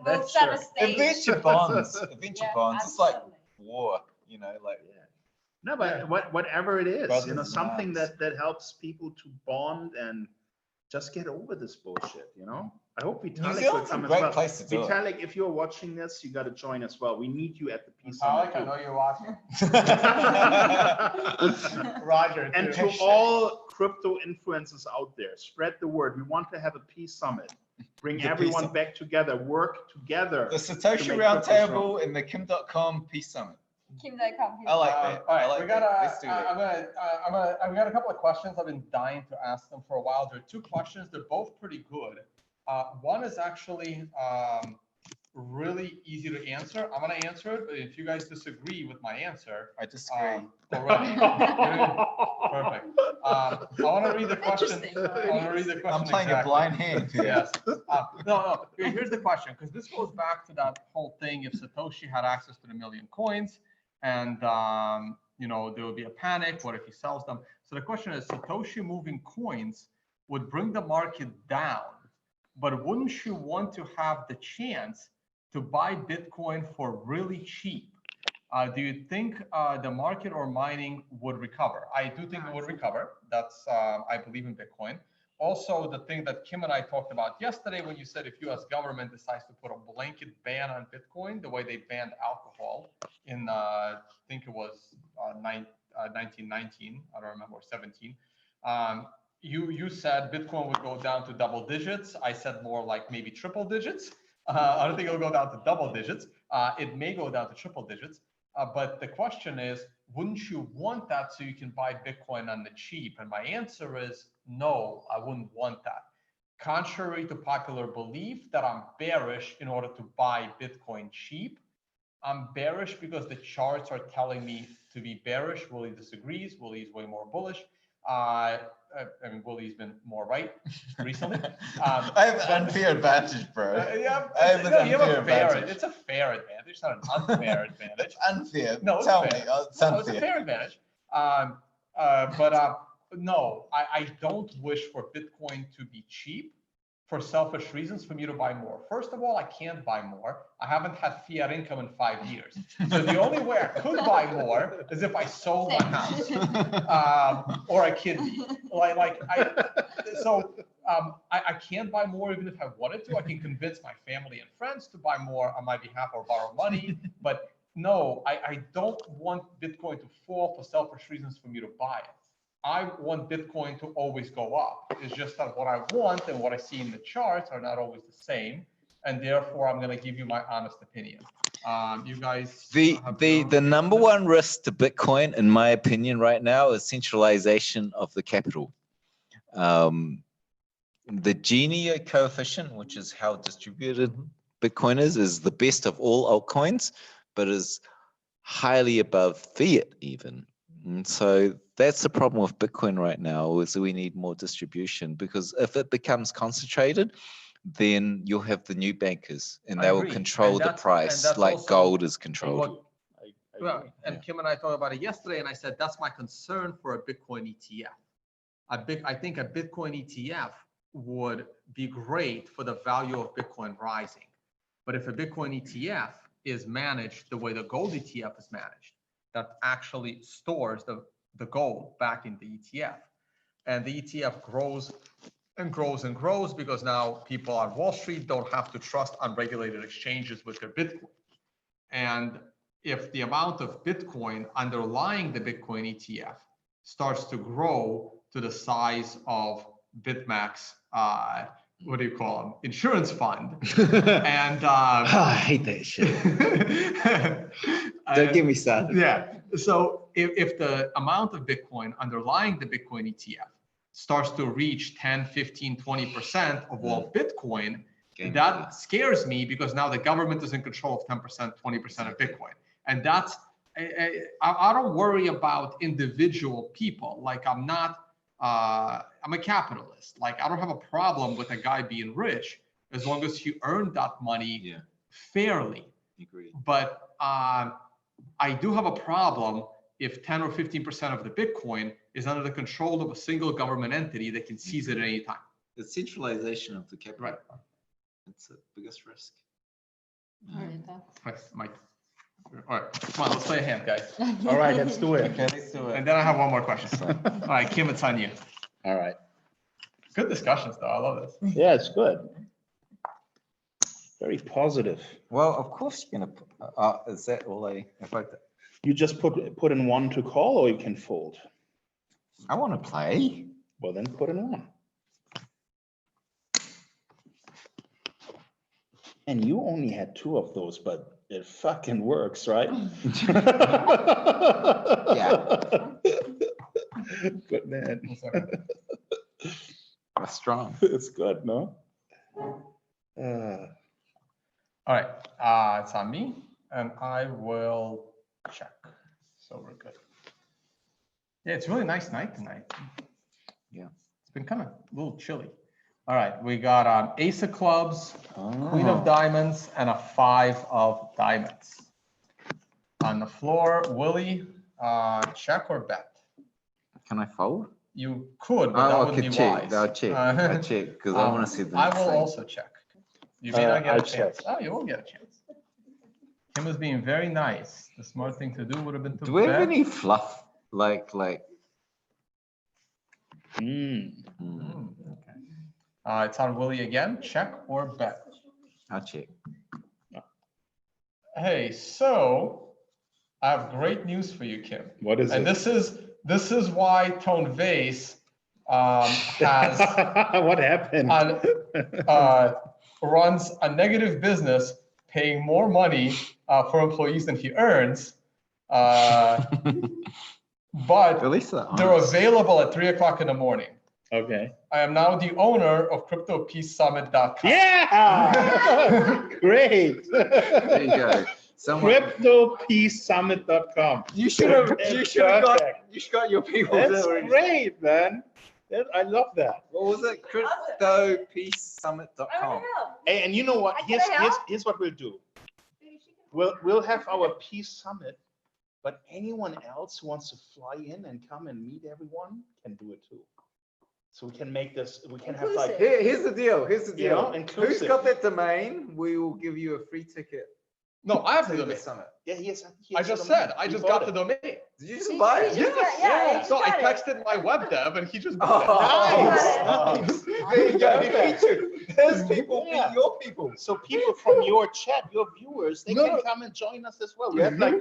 will set a Adventure. stage. Adventure bonds. Adventure Yeah, bonds. It's like absolutely. war, you know, like. Yeah. No, but whatever it is, Brothers you know, in something arms. that helps people to bond and just get over this bullshit, you know? I hope New Vitalik will Zealand's a come as great well. place to do it. Vitalik, if you're watching this, you got to join as well. We need you at the Peace Alec, Summit I know too. you're watching. Roger. And too. to all crypto influencers out there, spread the word. We want to have a peace summit. Bring The peace everyone summit. back together, work together. The Satoshi to make crypto strong. Roundtable and the Kim.com Peace Summit. Kim.com. I like All that. right, I like we that. got Let's do that. I've got a couple of questions I've been dying to ask them for a while. There are two questions. They're both pretty good. One is actually really easy to answer. I'm going to answer it, but if you guys disagree with my answer, I disagree. already. Perfect. I want to read the question. Interesting. I want to read the question. I'm playing a exactly. blind hand here. Yes. No. Here's the question, because this goes back to that whole thing. If Satoshi had access to the million coins, and you know, there would be a panic. What if he sells them? So the question is, Satoshi moving coins would bring the market down, but wouldn't you want to have the chance to buy Bitcoin for really cheap? Do you think the market or mining would recover? I do think it would recover. That's, I believe in Bitcoin. Also, the thing that Kim and I talked about yesterday, when you said if U.S. government decides to put a blanket ban on Bitcoin, the way they banned alcohol in, I think it was 1919, I don't remember, 17. You said Bitcoin would go down to double digits. I said more like maybe triple digits. I don't think it'll go down to double digits. It may go down to triple digits. But the question is, wouldn't you want that so you can buy Bitcoin on the cheap? And my answer is no, I wouldn't want that. Contrary to popular belief that I'm bearish in order to buy Bitcoin cheap, I'm bearish because the charts are telling me to be bearish. Willy disagrees. Willy's way more bullish. I mean, Willy's been more right recently. I have an unfair advantage, bro. Yeah, I have an no, you have unfair a fair. advantage. It's a fair advantage, not an unfair advantage. Unfair. No, it's Tell fair. me. It's No, it's a unfair. fair advantage. No, I don't wish for Bitcoin to be cheap for selfish reasons for me to buy more. First of all, I can't buy more. I haven't had fiat income in 5 years. So the only way I could buy more is if I sold my house or a kidney. I can't buy more even if I wanted to. I can convince my family and friends to buy more on my behalf or borrow money. But no, I don't want Bitcoin to fall for selfish reasons for me to buy it. I want Bitcoin to always go up. It's just that what I want and what I see in the charts are not always the same. And therefore, I'm going to give you my honest opinion. You guys. The number one risk to Bitcoin, in my opinion, right now is centralization of the capital. The Gini coefficient, which is how distributed Bitcoin is the best of all altcoins, but is highly above fiat even. And so that's the problem with Bitcoin right now, is we need more distribution, because if it becomes concentrated, then you'll have the new bankers and they will control the price like gold is controlled. And Kim and I talked about it yesterday, and I said that's my concern for a Bitcoin ETF. I think a Bitcoin ETF would be great for the value of Bitcoin rising. But if a Bitcoin ETF is managed the way the gold ETF is managed, that actually stores the gold back in the ETF, and the ETF grows and grows and grows because now people on Wall Street don't have to trust unregulated exchanges with their Bitcoin. And if the amount of Bitcoin underlying the Bitcoin ETF starts to grow to the size of BitMax, what do you call them? Insurance fund. And I hate that shit. Don't get me started. Yeah. So if the amount of Bitcoin underlying the Bitcoin ETF starts to reach 10, 15, 20% of all Bitcoin, that scares me because now the government is in control of 10%, 20% of Bitcoin. And that's, I don't worry about individual people. Like I'm a capitalist. Like I don't have a problem with a guy being rich as long as he earned that money fairly. Agreed. But I do have a problem if 10 or 15% of the Bitcoin is under the control of a single government entity that can seize it at any time. The centralization of the capital. Right. That's the biggest risk. Mike. All right, come on, let's play a hand, guys. All right, let's do it. Okay, let's do it. And then I have one more question. All right, Kim, it's on you. All right. Good discussions, though. I love this. Yeah, it's good. Very positive. Well, of course you're gonna. Is that all I? If You just put in one to call, or you can fold. I want to play. Well, then put in one. And you only had 2 of those, but it fucking works, right? Yeah. Good man. That's strong. It's good, no? All right, it's on me, and I will check. So we're good. Yeah, it's a really nice night tonight. Yeah. It's been kind of a little chilly. All right, we got ace of clubs, queen Oh. of diamonds, and a 5 of diamonds. On the floor, Willie, check or bet? Can I fold? You could, but that I wouldn't could be check. wise. I'll check. I'll check because I want to see the I next will thing. also check. You may not get I'll a chance. check. Oh, you will get a chance. Kim was being very nice. The smart thing to do would have been to Do we have bet. any fluff? Like. Mm. Okay. It's on Willie again. Check or bet? I'll check. Hey, so I have great news for you, Kim. What is And it? this is why Tone Vays has What happened? runs a negative business, paying more money for employees than he earns. But At least that they're available at 3 o'clock in the morning. Okay. I am now the owner of CryptoPeaceSummit.com. Yeah! Great. There you go. Someone. CryptoPeaceSummit.com. You should have got your people. That's to- great, man. I love that. What was it? CryptoPeaceSummit.com. Hey, and you know what? Can I help? Here's what we'll do. We'll have our Peace Summit, but anyone else who wants to fly in and come and meet everyone can do it too. So we can make this. We can have like. Here's the deal. Here's the You know, deal. Who's inclusive. got that domain? We will give you a free ticket No, I have to the the domain. summit. Yeah, he has I just said, I just got the domain. Did you just buy it? Yeah. So I texted my web dev and he just Oh, bought Nice. There you go. He Perfect. featured. His people Yeah. be your people. So people from your chat, your viewers, they can come and join us as well. We have like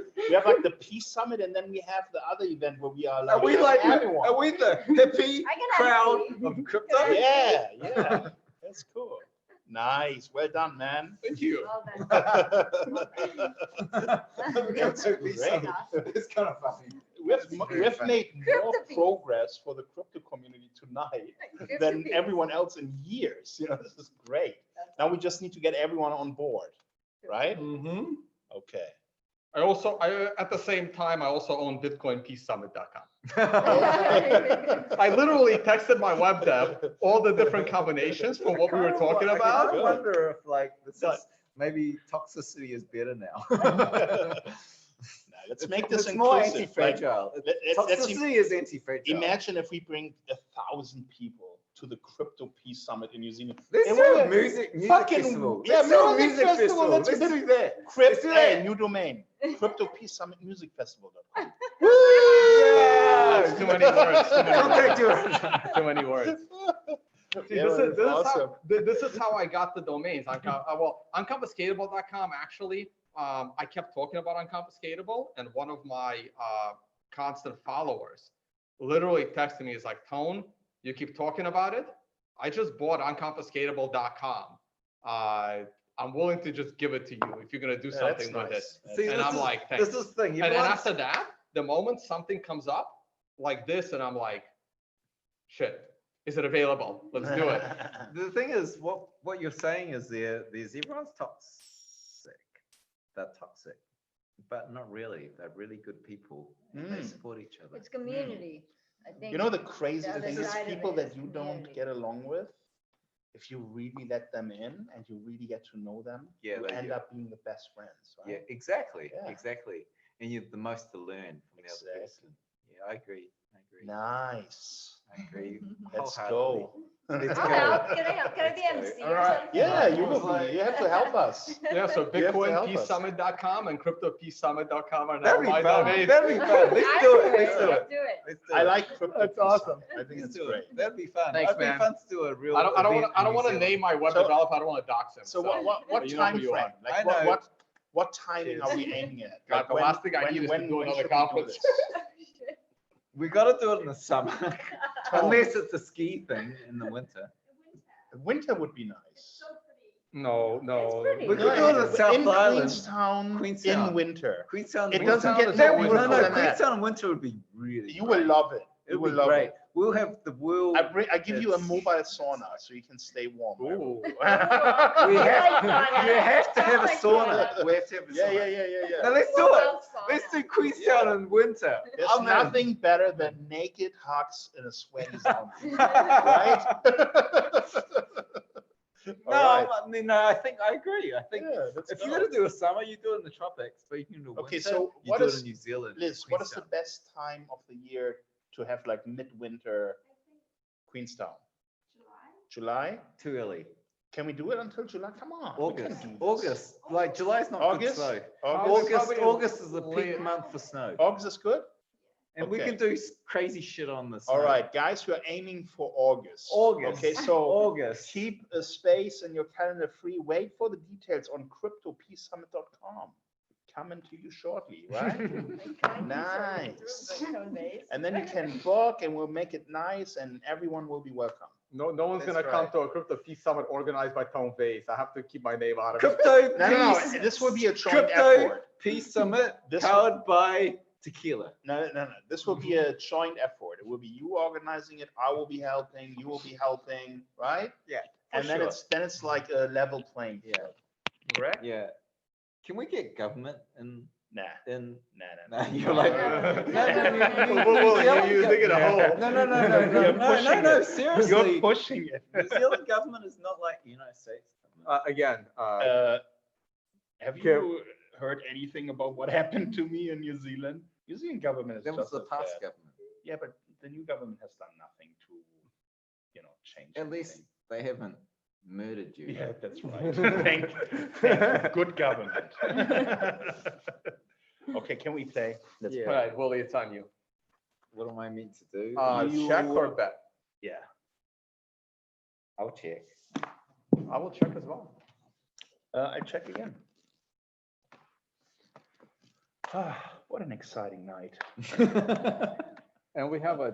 the Peace Summit, and then we have the other event where we are like. Are we like? everyone. Are we the hippie I can crowd actually- of crypto? Yeah, yeah. That's cool. Nice. Well done, man. Thank you. Well done. That's great. It's kind of funny. We've made more Crypto progress for the crypto community tonight than everyone else in years. You know, this is great. Now we just need to get everyone on board, right? Mm-hmm. Okay. At the same time, I also own BitcoinPeaceSummit.com. I literally texted my web dev all the different combinations for what we were talking I about. wonder if like this is maybe Toxicity is better now. Let's make this It's more inclusive. anti-fragile. Let's Toxicity is anti-fragile. imagine if we bring 1,000 people to the Crypto Peace Summit in New Zealand. Let's And do we're a music fucking- festival. yeah, Let's do a music music festival, festival. let's Let's do do that. Crypt, do hey, that. new domain. Crypto Peace Summit Music Festival.com. That's too many words. Okay, do it. Too many words. See, Yeah, this that's awesome. this is how I got the domains. Unconfiscatable.com actually. I kept talking about Unconfiscatable, and one of my constant followers literally texted me. He's like, Tone, you keep talking about it. I just bought Unconfiscatable.com. I'm willing to just give it to you if you're gonna do something with it. See, And this I'm is- like, this thanks. is the thing. And then everyone's- after that, the moment something comes up like this, and I'm like, shit, is it available? Let's do it. The thing is, what you're saying is there's everyone's toxic. They're toxic, but not really. They're really good people. And they support each other. It's community. I think. You know, the crazy other thing is side of people it that is you don't community. get along with, if you really let them in and you really get to know them, Yeah, you they end do. up being the best friends, Yeah, right? exactly, Yeah. exactly. And you have the most to learn from the other person. Exactly. Yeah, I agree. I agree. Nice. I agree. Let's wholeheartedly. go. Let's I'll go. help. Can I help? Can I be Let's MC go. or All right. something? Yeah, you I was will like- be. You have to help us. Yeah, so You have to help us. BitcoinPeaceSummit.com and CryptoPeaceSummit.com are now That'd be my fun. domains. That'd be fun. Let's I do it. Let's do it. Let's do it. Let's do I it. like crypto. That's Peace awesome. Summit. I think Let's it's do great. it. That'd be fun. Thanks, It'd be man. fun to do a real. I don't event want to in New Zealand. name my web So- developer. I don't want to dox him. So what you know who time you frame? are. I Like know. what timing are we aiming at? God, Like the last thing I need is to do when another should we do conference. this? We got to do it in the summer, unless it's a ski thing in the winter. Winter would be nice. No, no. pretty. We could do it in South in Island. Queenstown, Queenstown. in winter. Queenstown. It winter. doesn't get is that always beautiful No, than that. Queenstown in winter would be really. You will love it. You It will would be love great. it. We'll have the world. I give you a It's- mobile sauna so you can stay warm. Ooh. We I like have, you have to have a I like sauna. We have to have a Yeah, sauna. yeah. Now let's do it. Let's do Queenstown in winter. There's I'm in. nothing better than naked hugs in a sweaty sauna, right? No, I think I agree. I think Yeah, let's if go. you're gonna do a summer, you do it in the tropics, but you can do winter. Okay, so you what do is- it in New Zealand. Liz, what is the Queenstown. best time of the year to have like midwinter Queenstown? July? Too early? Can we do it until July? Come on. we can August. do this. August. Like July's not August? good snow. August. August. Probably August is the peak late. month for snow, August is good. and we okay. can do crazy shit on this. All right, guys, we're aiming for August. August. Okay, so August. keep a space in your calendar free. Wait for the details on cryptopeacesummit.com. Coming to you shortly, right? Nice. And then you can book and we'll make it nice and everyone will be welcome. No one's That's gonna come right. to a Crypto Peace Summit organized by Tone Vays. I have to keep my name out of it. Crypto No, Peace. this will be a joint Crypto effort. Peace Summit This powered by Tequila. No. This will be a joint effort. It will be you organizing it. I will be helping. You will be helping, right? Yeah. And then it's like a level playing Yeah. field. Correct? Yeah. Can we get government in? Nah. Nah, you're like, You're digging a hole. No, seriously. You're pushing it. New Zealand government is not like the United States government. Again, Have you heard anything about what happened to me in New Zealand? New Zealand government is That was just the as past bad. government. Yeah, but the new government has done nothing to, change. At least anything. they haven't murdered you. Yeah, that's right. Thank good government. Okay, can we play? Let's Yeah. all right, Willie, it's on you. What am I meant to do? Check or bet? Yeah. I'll check. I will check as well. I check again. What an exciting night. And we have a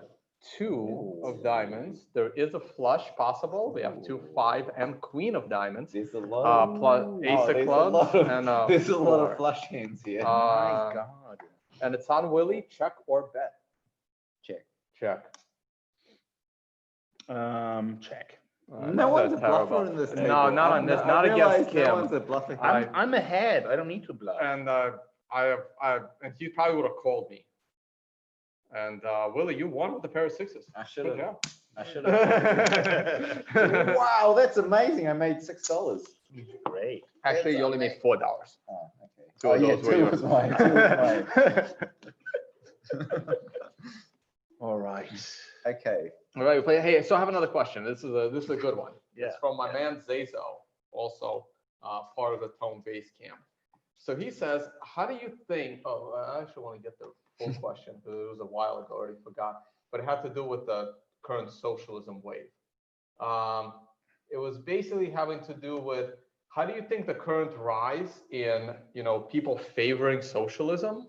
2 of diamonds. There is a flush possible. We have 2, 5, and queen of diamonds. There's a lot. Plus ace of clubs and there's a lot 4. of flush hands here. Uh, My God. And it's on Willie, check or bet? Check. Check. Check. No one's a That's terrible. bluffer in this table. No, not on this, I not against realize no Kim. one's a bluffer. I'm ahead. I don't need to bluff. And and he probably would have called me. And Willie, you won with the pair of sixes. I should Good have. job. I should have. Wow, that's amazing. I made $6. Great. Actually, you only made $4. Oh, okay. Two of those were two yours. was mine. Two was mine. All right. All Okay. right, we play. Hey, so I have another question. This is a good one. Yeah, It's from my man Zazo, also part of the Tone Base camp. So he says, how do you think? Oh, I actually want to get the full question because it was a while ago. I already forgot, but it had to do with the current socialism wave. It was basically having to do with how do you think the current rise in people favoring socialism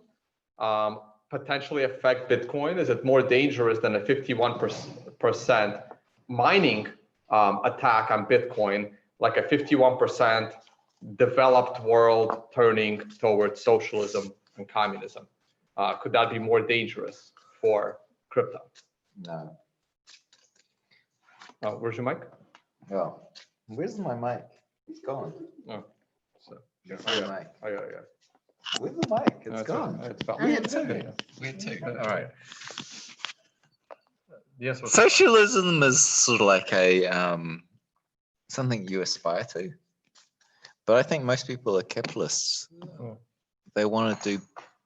potentially affect Bitcoin? Is it more dangerous than a 51% mining attack on Bitcoin, like a 51% developed world turning towards socialism and communism? Could that be more dangerous for crypto? No. Where's your mic? Oh, where's my mic? It's gone. Oh, so, Where's oh, my mic? yeah. Where's the mic? It's It's gone. It's about We had two. We had two. All right. Yes. Socialism is sort of like a something you aspire to, but I think most people are capitalists. Mm. They want to do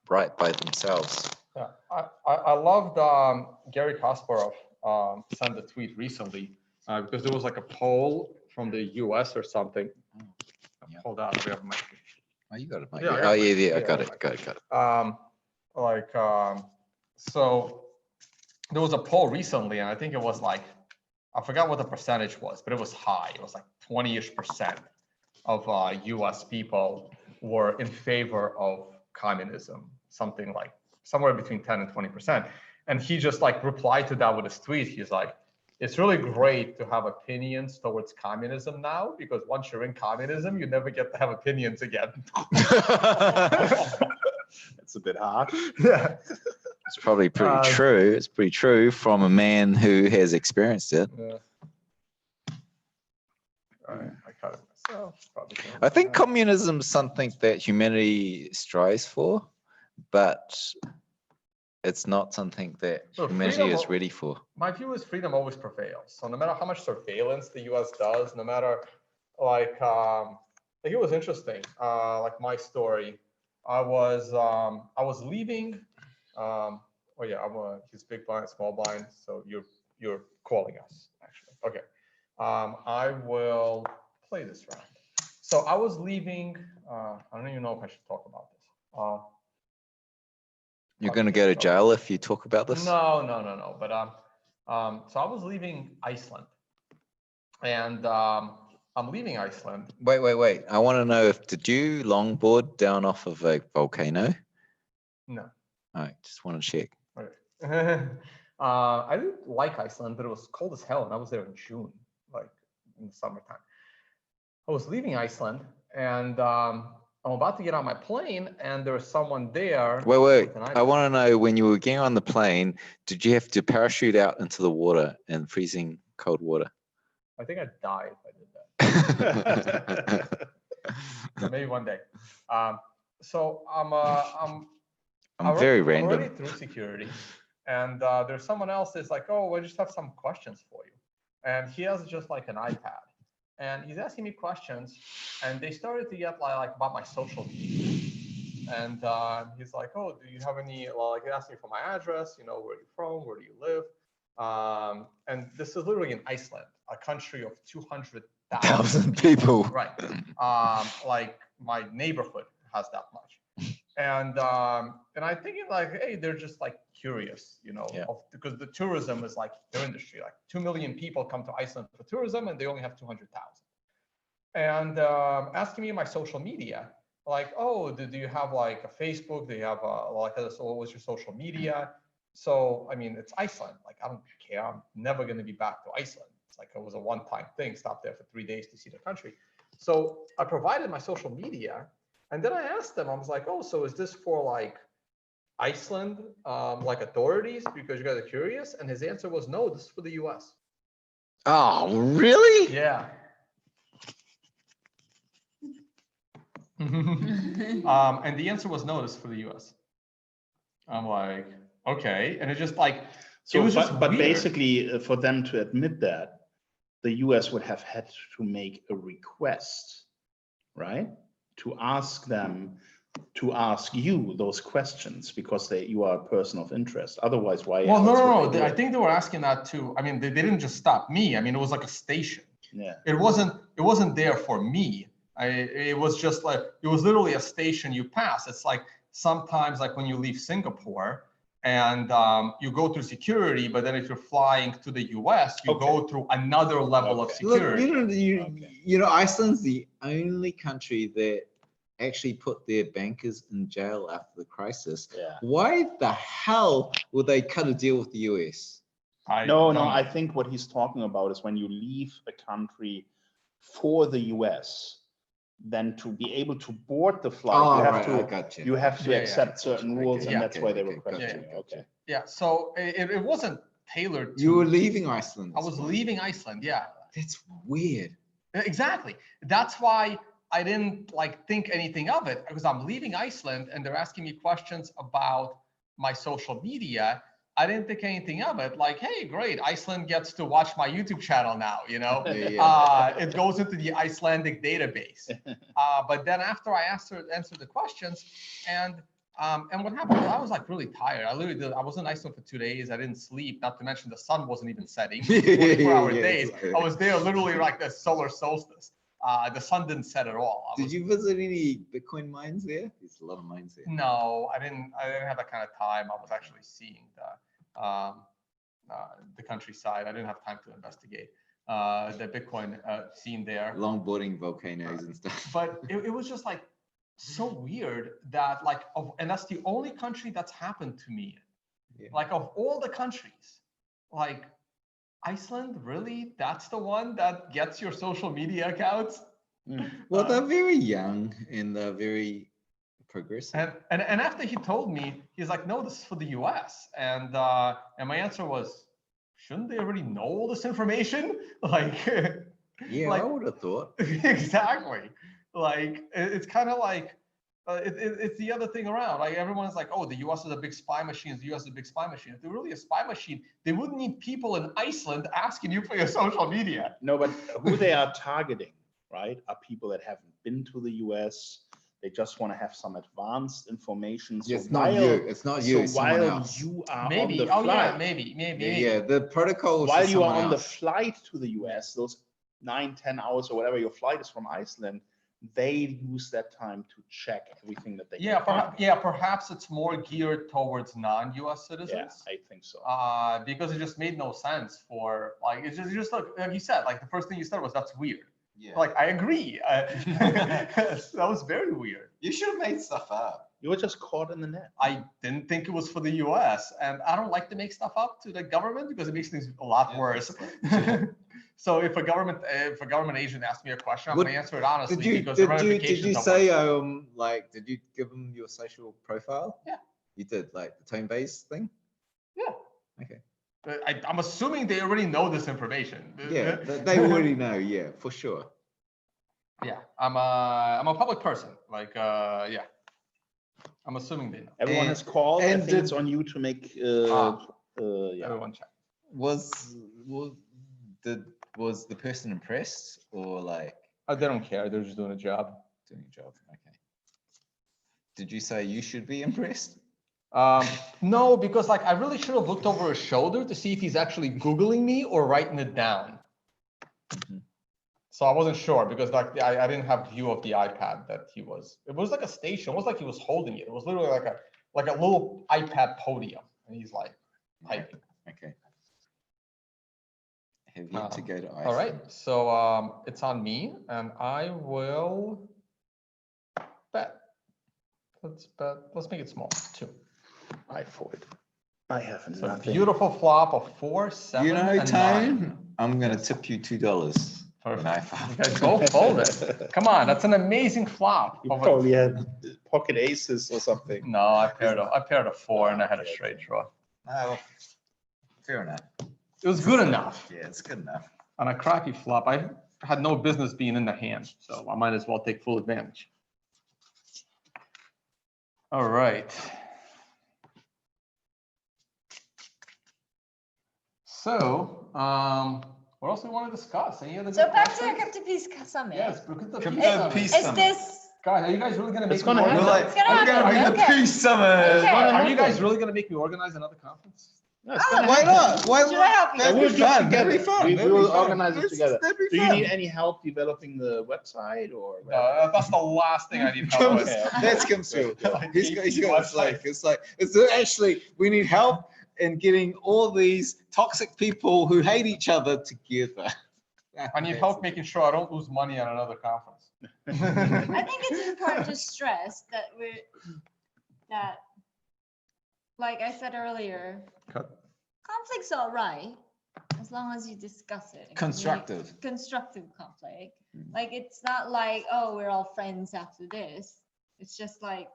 right by themselves. Yeah, I loved Gary Kasparov sent a tweet recently because there was like a poll from the US or something. Yeah. Hold on, we have a mic. Oh, you got it, mate. Yeah, I got Oh, it. yeah, I Yeah, got I it. Got it. So there was a poll recently, and I think it was like, I forgot what the percentage was, but it was high. It was like 20-ish% of US people were in favor of communism, something like somewhere between 10 and 20%. And he just like replied to that with his tweet. He's like, it's really great to have opinions towards communism now, because once you're in communism, you never get to have opinions again. It's a bit hard. Yeah. It's probably pretty true. It's pretty true from a man who has experienced it. Yeah. All right, I cut it myself. Probably I think communism is something that humanity strives for, but it's not something that So humanity freedom is of- ready for. My view is freedom always prevails. So no matter how much surveillance the US does, no matter like it was interesting. Like my story, I was leaving. Oh yeah, he's big blind, small blind. So you're calling us actually. Okay. I will play this round. So I was leaving. I don't even know if I should talk about this. You're going to go to jail if you talk about this? No. But so I was leaving Iceland, and I'm leaving Iceland. Wait. I want to know did you longboard down off of a volcano? No. All right, just want to check. Okay. I didn't like Iceland, but it was cold as hell, and I was there in June, like in the summertime. I was leaving Iceland, and I'm about to get on my plane, and there's someone there. Wait. with an I want to know, when you were getting on the plane, did you have to parachute out into the water in freezing cold water? I think I'd die if I did that. So maybe one day. So I'm very I'm random. already through security, and there's someone else that's like, oh, I just have some questions for you, and he has just like an iPad, and he's asking me questions, and they started to get like about my social media, and he's like, oh, do you have any, like, he asked me for my address, you know, where are you from, where do you live, and this is literally in Iceland, a country of 200,000 people. Right. Like my neighborhood has that much. And I'm thinking like, hey, they're just like curious, you know, Yeah. because the tourism is like their industry. Like 2 million people come to Iceland for tourism, and they only have 200,000. And asking me my social media, like, oh, do you have like a Facebook? Do you have like what was your social media? So I mean, it's Iceland. Like, I don't care. I'm never going to be back to Iceland. It's like it was a one-time thing. Stopped there for 3 days to see the country. So I provided my social media. And then I asked them, I was like, oh, so is this for like Iceland, like authorities, because you guys are curious? And his answer was, no, this is for the US. Oh, really? Yeah. And the answer was, no, this is for the US. I'm like, okay. And it's just like, So, it was just but weird. basically, for them to admit that, the US would have had to make a request, right? To ask them to ask you those questions, because you are a person of interest. Otherwise, why? Well, else would no. they do I it? think they were asking that too. I mean, they didn't just stop me. I mean, it was like a station. Yeah. It wasn't there for me. It was just like, it was literally a station you pass. It's like sometimes like when you leave Singapore and you go through security, but then if you're flying to the US, you go through another level of Okay. Look, security. you know, Iceland's the only country that actually put their bankers in jail after the crisis. Yeah. Why the hell would they cut a deal with the US? No, I think what he's talking about is when you leave a country for the US, then to be able to board the flight, Oh, you have right, to I gotcha. you have to Yeah, yeah. accept certain rules, Okay, and that's why they were okay, questioning. gotcha, Okay. Yeah, so it wasn't tailored to. You were leaving Iceland. I was leaving Iceland, yeah. That's weird. Exactly. That's why I didn't like think anything of it, because I'm leaving Iceland and they're asking me questions about my social media. I didn't think anything of it. Like, hey, great, Iceland gets to watch my YouTube channel now, you know? It goes into the Icelandic database. But then after I answered the questions, and what happened, I was like really tired. I literally I was in Iceland for 2 days. I didn't sleep, not to mention the sun wasn't even setting. 24-hour days. I was there literally like the solar solstice. The sun didn't set at all. Did you visit any Bitcoin mines there? There's a lot of mines there. No, I didn't have that kind of time. I was actually seeing the countryside. I didn't have time to investigate the Bitcoin scene there. Longboarding volcanoes and stuff. But it was just like so weird that like, and that's the only country that's happened to me. Yeah. Like of all the countries, like Iceland, really? That's the one that gets your social media accounts? Well, they're very young and they're very progressive. And after he told me, he's like, no, this is for the US. And my answer was, shouldn't they already know all this information? Like, yeah, like, I would have thought. Exactly. Like, it's kind of like, it's the other thing around. Like everyone's like, oh, the US is a big spy machine. The US is a big spy machine. If they're really a spy machine, they wouldn't need people in Iceland asking you for your social media. No, but who they are targeting, right, are people that haven't been to the US. They just want to have some advanced information. So It's not you. It's not you. So while you are on the flight, yeah, maybe. Yeah, the protocol. While you are on the flight to the US, those 9-10 hours or whatever your flight is from Iceland, they use that time to check everything that they can find. Perhaps it's more geared towards non-US citizens. Yeah, I think so. Because it just made no sense for like, it's just like you said, like the first thing you said was that's weird. Yeah. Like I agree. That was very weird. You should have made stuff up. You were just caught in the net. I didn't think it was for the US, and I don't like to make stuff up to the government because it makes things a lot worse. So if a government agent asks me a question, I'm gonna answer it honestly because the ramifications. Did you say like did you give them your social profile? Yeah. You did, like the tone base thing? Yeah. Okay. I'm assuming they already know this information. Yeah, they already know. Yeah, for sure. Yeah, I'm a public person. Like, yeah, I'm assuming they know. Everyone has called. And I think it's on you to make. Yeah. Everyone check. Was the person impressed or like? They don't care. They're just doing a job. Doing a job. Okay. Did you say you should be impressed? No, because like I really should have looked over his shoulder to see if he's actually Googling me or writing it down. So I wasn't sure because like I didn't have view of the iPad that he was. It was like a station. It was like he was holding it. It was literally like a little iPad podium, and he's like typing. Okay. Have yet to go to Iceland. All right, so it's on me, and I will bet. Let's bet. Let's make it small. 2. I fold. I have So nothing. beautiful flop of 4, 7, You know, and 9. Tone, I'm gonna tip you $2. Perfect. You guys go fold it. Come on, that's an amazing flop. You probably had pocket aces or something. No, I paired a 4 and I had a straight draw. Oh, fair enough. It was good enough. Yeah, it's good enough. On a crappy flop, I had no business being in the hand, so I might as well take full advantage. All right. So, what else do we want to discuss? Any other? So good back to the questions? Crypto Peace Summit. Yes, because the Crypto Peace Is Summit. this? Guys, are you guys really gonna make? It's gonna me happen. organize- It's gonna happen. the Okay. Peace Summit. Okay. Are you guys really gonna make me organize another conference? No, it's gonna Why happen. not? Why Should I help you? That'd We'll be do it fun. together. That'd be fun. We That'd will be fun. organize it together. That'd be Do you fun. need any help developing the website or? That's the last thing I need help with. Okay. That's Kim's Like, He's got website. it's actually we need help in getting all these toxic people who hate each other together. I need help making sure I don't lose money on another conference. I think it's important to stress that like I said earlier, conflict's all right as long as you discuss it. Constructive. Constructive conflict. Like it's not like, oh, we're all friends after this. It's just like,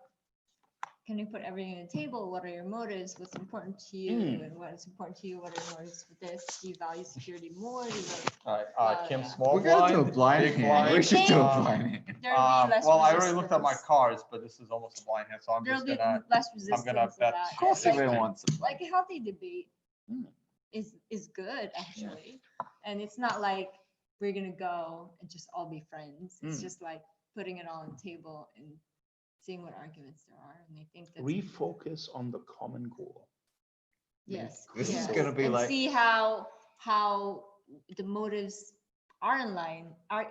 can you put everything on the table? What are your motives? What's important to you? And what is important to you? What are your motives for this? Do you value security more? Do you value, All right, Kim, small We're gonna do a blind, blind big hand. blind. We should do a Um, blind hand. there'll be less Well, I already looked at my resistance. cards, but this is almost a blind hand, so I'm There'll just be gonna. less resistance. gonna to bet. that. Of course, Like- everyone wants it. like a healthy debate is good actually, and it's not like we're gonna go and just all be friends. It's just like putting it all on the table and seeing what arguments there are, and I think that's Refocus on the common goal. yes. This is yes. gonna be and like- see how the motives are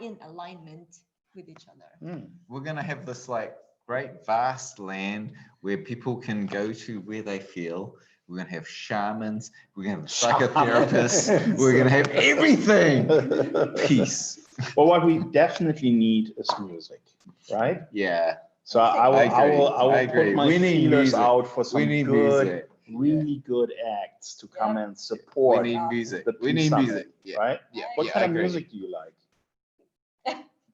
in alignment with each other. We're gonna have this like great vast land where people can go to where they feel. We're gonna have shamans. We're gonna have psychotherapists. We're gonna have everything. Peace. Well, what we definitely need is music, right? Yeah. So I agree. will I agree. put my We need feelers music. out for We some need good, music. really good acts to come and We support need music. the We Peace need Summit, music. Yeah. right? Yeah. What yeah, kind I of agree. music do you like?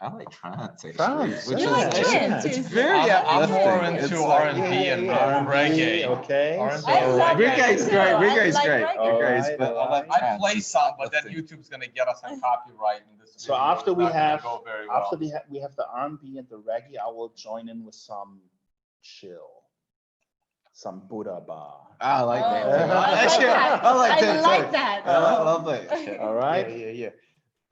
I like trance. Actually, Trance, which yeah. is You like actually- trance, it's too. very I'm more uplifting. into It's like- R&B and R&B, reggae. okay. R&B. so- I love Reggae's reggae great. too. Reggae's I like great. reggae. Reggae's, but I like I trance. play It's some, but then uplifting. YouTube's gonna get us on copyright in this. So video. after It's we not gonna have go very well. after we have the R&B and the reggae, I will join in with some chill, some Buddha bar. I like that. Oh, too. I like Actually, that. I like I that. like too. that. I love that. shit. All right. Yeah.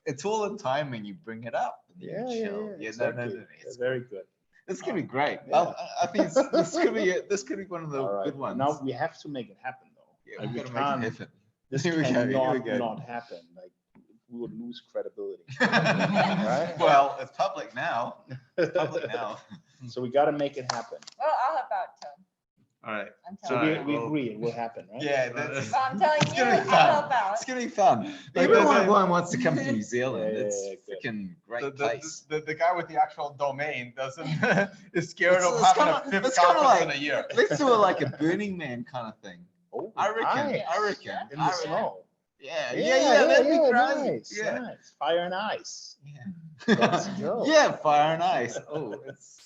It's all in time when you bring it up. And you chill. No, exactly. It's Very good. It's gonna be great. Yeah. I think this could be one of the All right. good ones. Now we have to make it happen, though. yeah, Like, we we gotta make can't- it happen. This Here we go, here we cannot go. not happen. Like we would lose credibility. Right? Well, it's public now. It's public now. So we got to make it happen. Well, I'll help out, Tom. All right. I'm So telling we you. agree it will happen, right? Yeah, that's. Well, I'm telling It's you, gonna be I'll fun. help out. It's gonna be fun. Like, Everyone wants to come to New Zealand. Yeah, It's good. freaking great The place. guy with the actual domain doesn't is scared of It's having kinda- a fifth it's kinda conference like- in a year. Let's do it like a Burning Man kind of thing. Oh, I reckon. nice. I reckon. In I the reckon. snow. Yeah, that'd be great. Nice, Yeah. nice. Fire and ice. Yeah. Let's go. Yeah, fire and ice. Oh, it's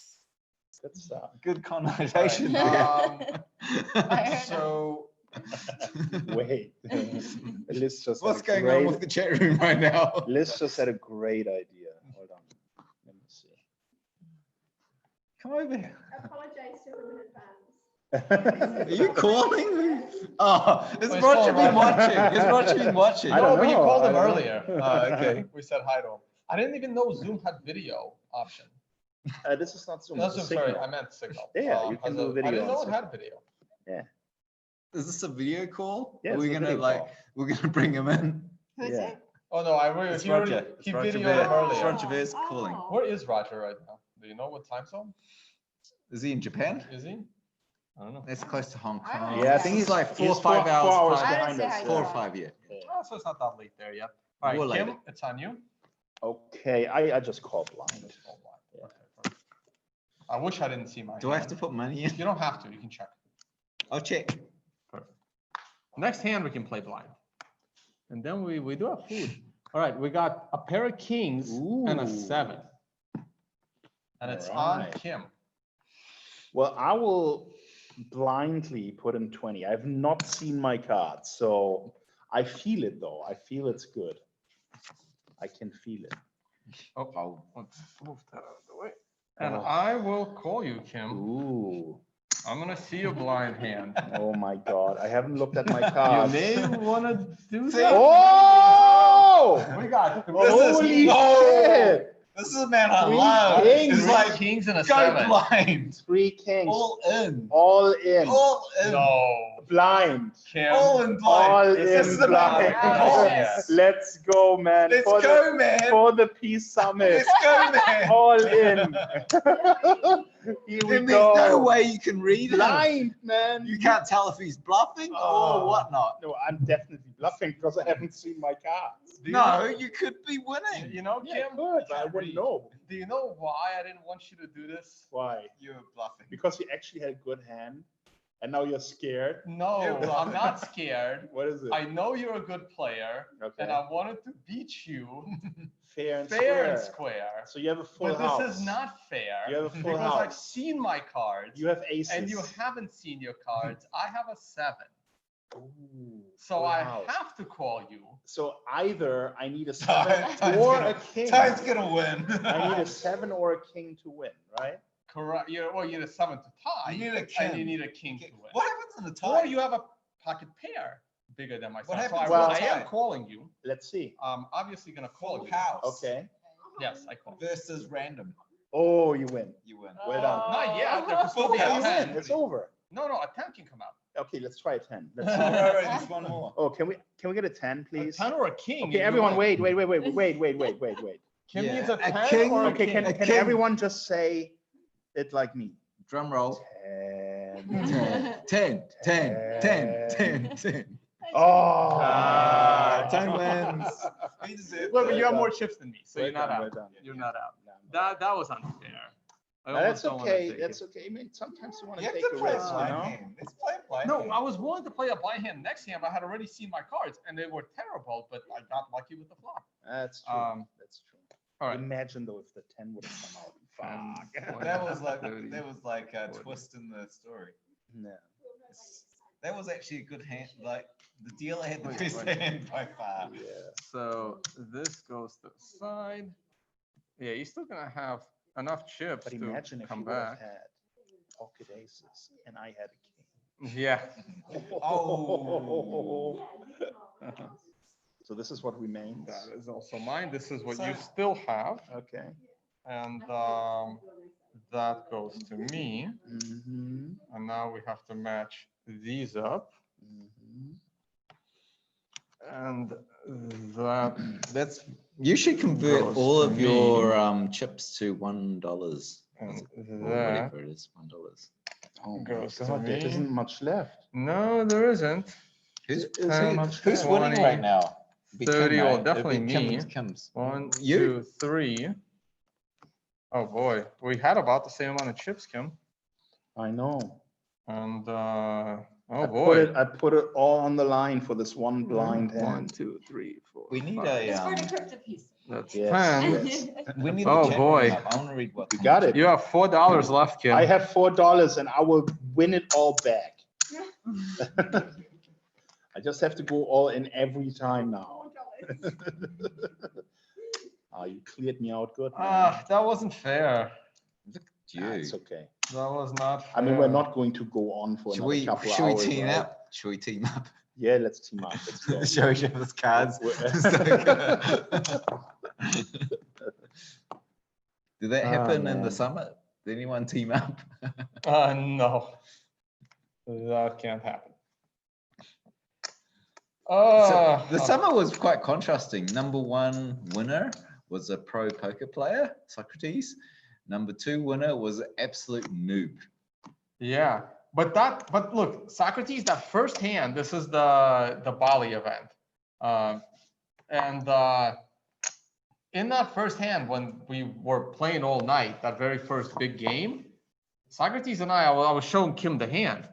Good stuff. good connotation. So Wait. Liz just What's had a going great, on with the chat room right now? Liz just had a great idea. Hold on. Let me see. Come over here. Apologize to them in advance. Are you calling me? Oh, is he's Roger calling been Roger. watching? Is Roger been watching? I don't but you know, called I him don't know. earlier. Okay. We said hi to him. I didn't even know Zoom had video option. This is not Zoom. No, it's a Zoom, sorry, Signal. I meant Signal. Yeah, you can as do a- video I didn't know on it had video. Is this a video call? Yeah, Are it's we a gonna video like call. we're gonna bring him in? Who is Yeah. it? Oh no, I really It's he already Roger. It's he Roger videoed Ver. him earlier. It's Roger Ver's calling. Oh. Where is Roger right now? Do you know what time zone? Is he in Japan? Is he? I don't know. That's close to Hong I don't Kong. know. Yeah, I think he's like 4 or he's 5 4 hours. hours behind- behind I us. say hi 4 or to 5, yeah. Oh, so it's not that late there yet. All right, More Kim, later. it's on you. Okay, I just call blind. Oh, wow. Okay, perfect. I wish I didn't see my. Do I have to hand. put money in? You don't have to. You can check. I'll check. Perfect. Next hand we can play blind, and then we do have food. All right, we got a pair of kings and a Ooh. 7, and it's All on right. Kim. Well, I will blindly put in 20. I've not seen my cards, so I feel it though. I feel it's good. I can feel it. Oh, let's move that out of the way. And Oh. I will call you, Kim. Ooh. I'm gonna see your blind hand. Oh my God. I haven't looked at my You cards. may wanna do See? that. Oh! We got Holy Whoa! shit! This is a man I Three love. kings. It's like kings and a go 7. blind. 3 kings. All in. All in. All in. No, Blind. Kim. All in blind. All This is in the man. blind. Oh, yes. Let's go, man. Let's for go, man. For the Peace Summit. Let's go, man. All in. Here we And there's go. no way you can read him. Blind, man. You can't tell if he's bluffing Oh. or whatnot. No, I'm definitely bluffing because I haven't seen my cards. No, you could be winning. You know, Yeah, Kim, good, but I wouldn't know. do you know why I didn't want you to do this? Why? You're bluffing. Because you actually had a good hand, and now you're scared. No, You're I'm not scared. What is it? I know you're a good player, Okay. and I wanted to beat you Fair and fair and square. square. So you have a full But house. this is not fair You have a full because I've house. seen my cards You have aces. and you haven't seen your cards. I have a 7. Ooh, So full I house. have to call you. So either I need a Time's 7 or gonna- a king. Time's gonna win. I need a 7 or a king to win, right? Correct. Well, you need a 7 to tie. You need a And king. you need a king to win. What happens in the Or tie? you have a pocket pair bigger than myself. So happens in the I am tie? calling you. Let's see. I'm obviously gonna call Full you. house. Okay. Yes, I call. Versus random. Oh, you win. You win. Well done. Not yet. There could still Full be a house. 10. It's over. No, a 10 can come out. Okay, let's try a 10. Let's Oh, see. right, just one more. Oh, can we get a 10, please? A 10 or a king. Okay, either everyone, way. wait. Kim Yeah, needs a a 10 king- or a Okay, king. can everyone just say it like me? Drum roll. 10. 10, 10, 10, 10, 10. Oh. Time wins. We deserve Well, but you that. have more chips than me, so Well you're not done, out. well done. You're not out. No, That was unfair. I no, almost that's don't wanna okay. take That's it. okay. Mate, sometimes you want You to have take to a play risk, a you blind know? hand. Let's play a blind No, hand. I was willing to play a blind hand next hand. I had already seen my cards, and they were terrible, but I got lucky with the flop. That's true. That's true. All right. Imagine though if the 10 would have come out. Fuck. That was like a twist in the story. No. That was actually a good hand. Like the dealer had the best hand by far. Yeah. So this goes to the side. Yeah, you're still gonna have enough chips But to imagine if come you would have back. had pocket aces and I had a king. Yeah. Oh. So this is what remains. That is also mine. This is what you So- still have, Okay. and that goes to me. Mm-hmm. And now we have to match these up, Mm-hmm. and that That's you should convert Goes all to of me. your chips to $1. and Or that. whatever it is, $1. Oh my Goes to God, there me. isn't much left. No, there isn't. Who's, There isn't much who's left. winning 20, right now? Be 30, Kim, well, right? It'd be definitely Kim me. and Kim's. 1, You? 2, 3. Oh boy, we had about the same amount of chips, Kim. I know. And I oh boy, put it all on the line for this one blind hand. 1, 2, 3, 4. We need 5. It's a for the crypto piece. That's Yes, 10. yes. we need Oh, a chat boy. room up. I want to read what You got it. You have $4 left, Kim. I have $4 and I will win it all back. I just have to go all in every time now. You cleared me out good, man. That wasn't fair. you. It's okay. That was not fair. I mean, we're not going to go on for Should another we, couple should we hours. team right? up? Should we team up? Yeah, let's team up. Let's go. Show each other's cards. Did that happen in the man. summit? Did anyone team up? No, that can't happen. So the summit was quite contrasting. Number 1 winner was a pro poker player, Socrates. Number 2 winner was an absolute noob. Yeah, but look, Socrates, that first hand, this is the Bali event. And in that first hand, when we were playing all night, that very first big game, Socrates and I was showing Kim the hand.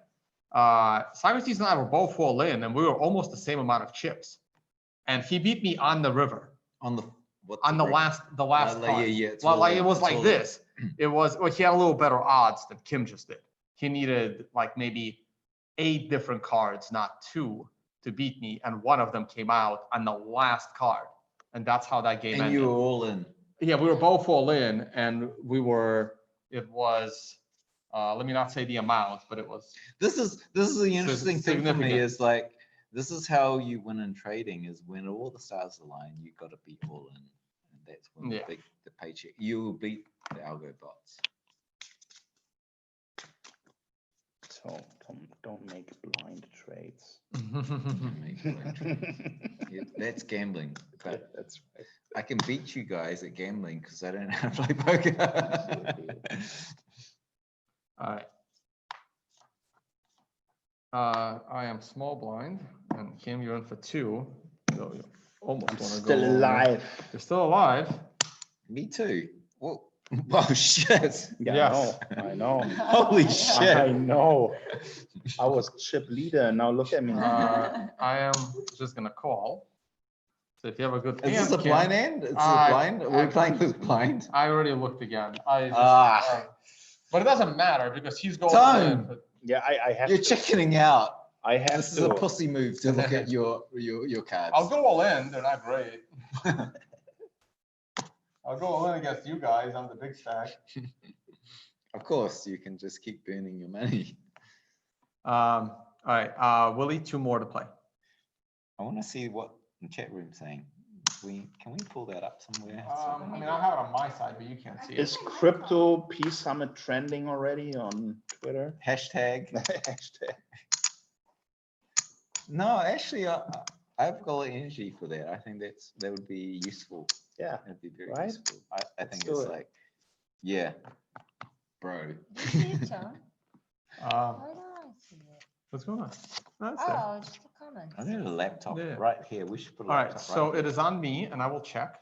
Socrates and I were both all in, and we were almost the same amount of chips. And he beat me on the river. On the what? On the last card. yeah. It's Well, all like in, it was it's like all in. this. It was, well, he had a little better odds than Kim just did. He needed like maybe 8 different cards, not 2, to beat me, and one of them came out on the last card, and that's how that game And ended. you were all in. Yeah, we were both all in, and we were. It was. Let me not say the amount, but it was. This is the interesting thing for me significant. is like this is how you win in trading is when all the stars align, you got to be all in, and that's when Yeah. the paycheck. You will beat the algo bots. So don't make blind trades. Yeah, that's gambling, but That's right. I can beat you guys at gambling because I don't know how to play poker. All right. I am small blind, and Kim, you're in for 2. So almost I'm want to go. still alive. You're still alive. Me too. Whoa. Oh shit. Yeah, Yes. I know. Holy I shit. know. I was chip leader. Now look at me. I am just gonna call. So if you have a good Is this hand, a Kim, blind hand? It's a I- blind? Are we playing with blind? I already looked again. I just, Ah. but it doesn't matter because he's going Tone. in. But Yeah, I have You're to. chickening out. I have This is to. a pussy move to look at your cards. I'll go all in. They're not great. I'll go all in against you guys. I'm the big stack. Of course, you can just keep burning your money. All right, Willie, 2 more to play. I want to see what the chat room's saying. Can we pull that up somewhere? I mean, I have it on my side, but you can't see it. Is crypto P Summit trending already on Twitter? Hashtag. Hashtag. No, actually, I've got energy for that. I think that would be useful. Yeah. That'd be very Right? useful. I think do it's it. like, yeah, bro. Do you see it, John? Why don't I see it? What's going on? That's there. Oh, just a comment. I need a laptop Yeah. right here. We should put a All right, laptop so right it is on me, and I will check.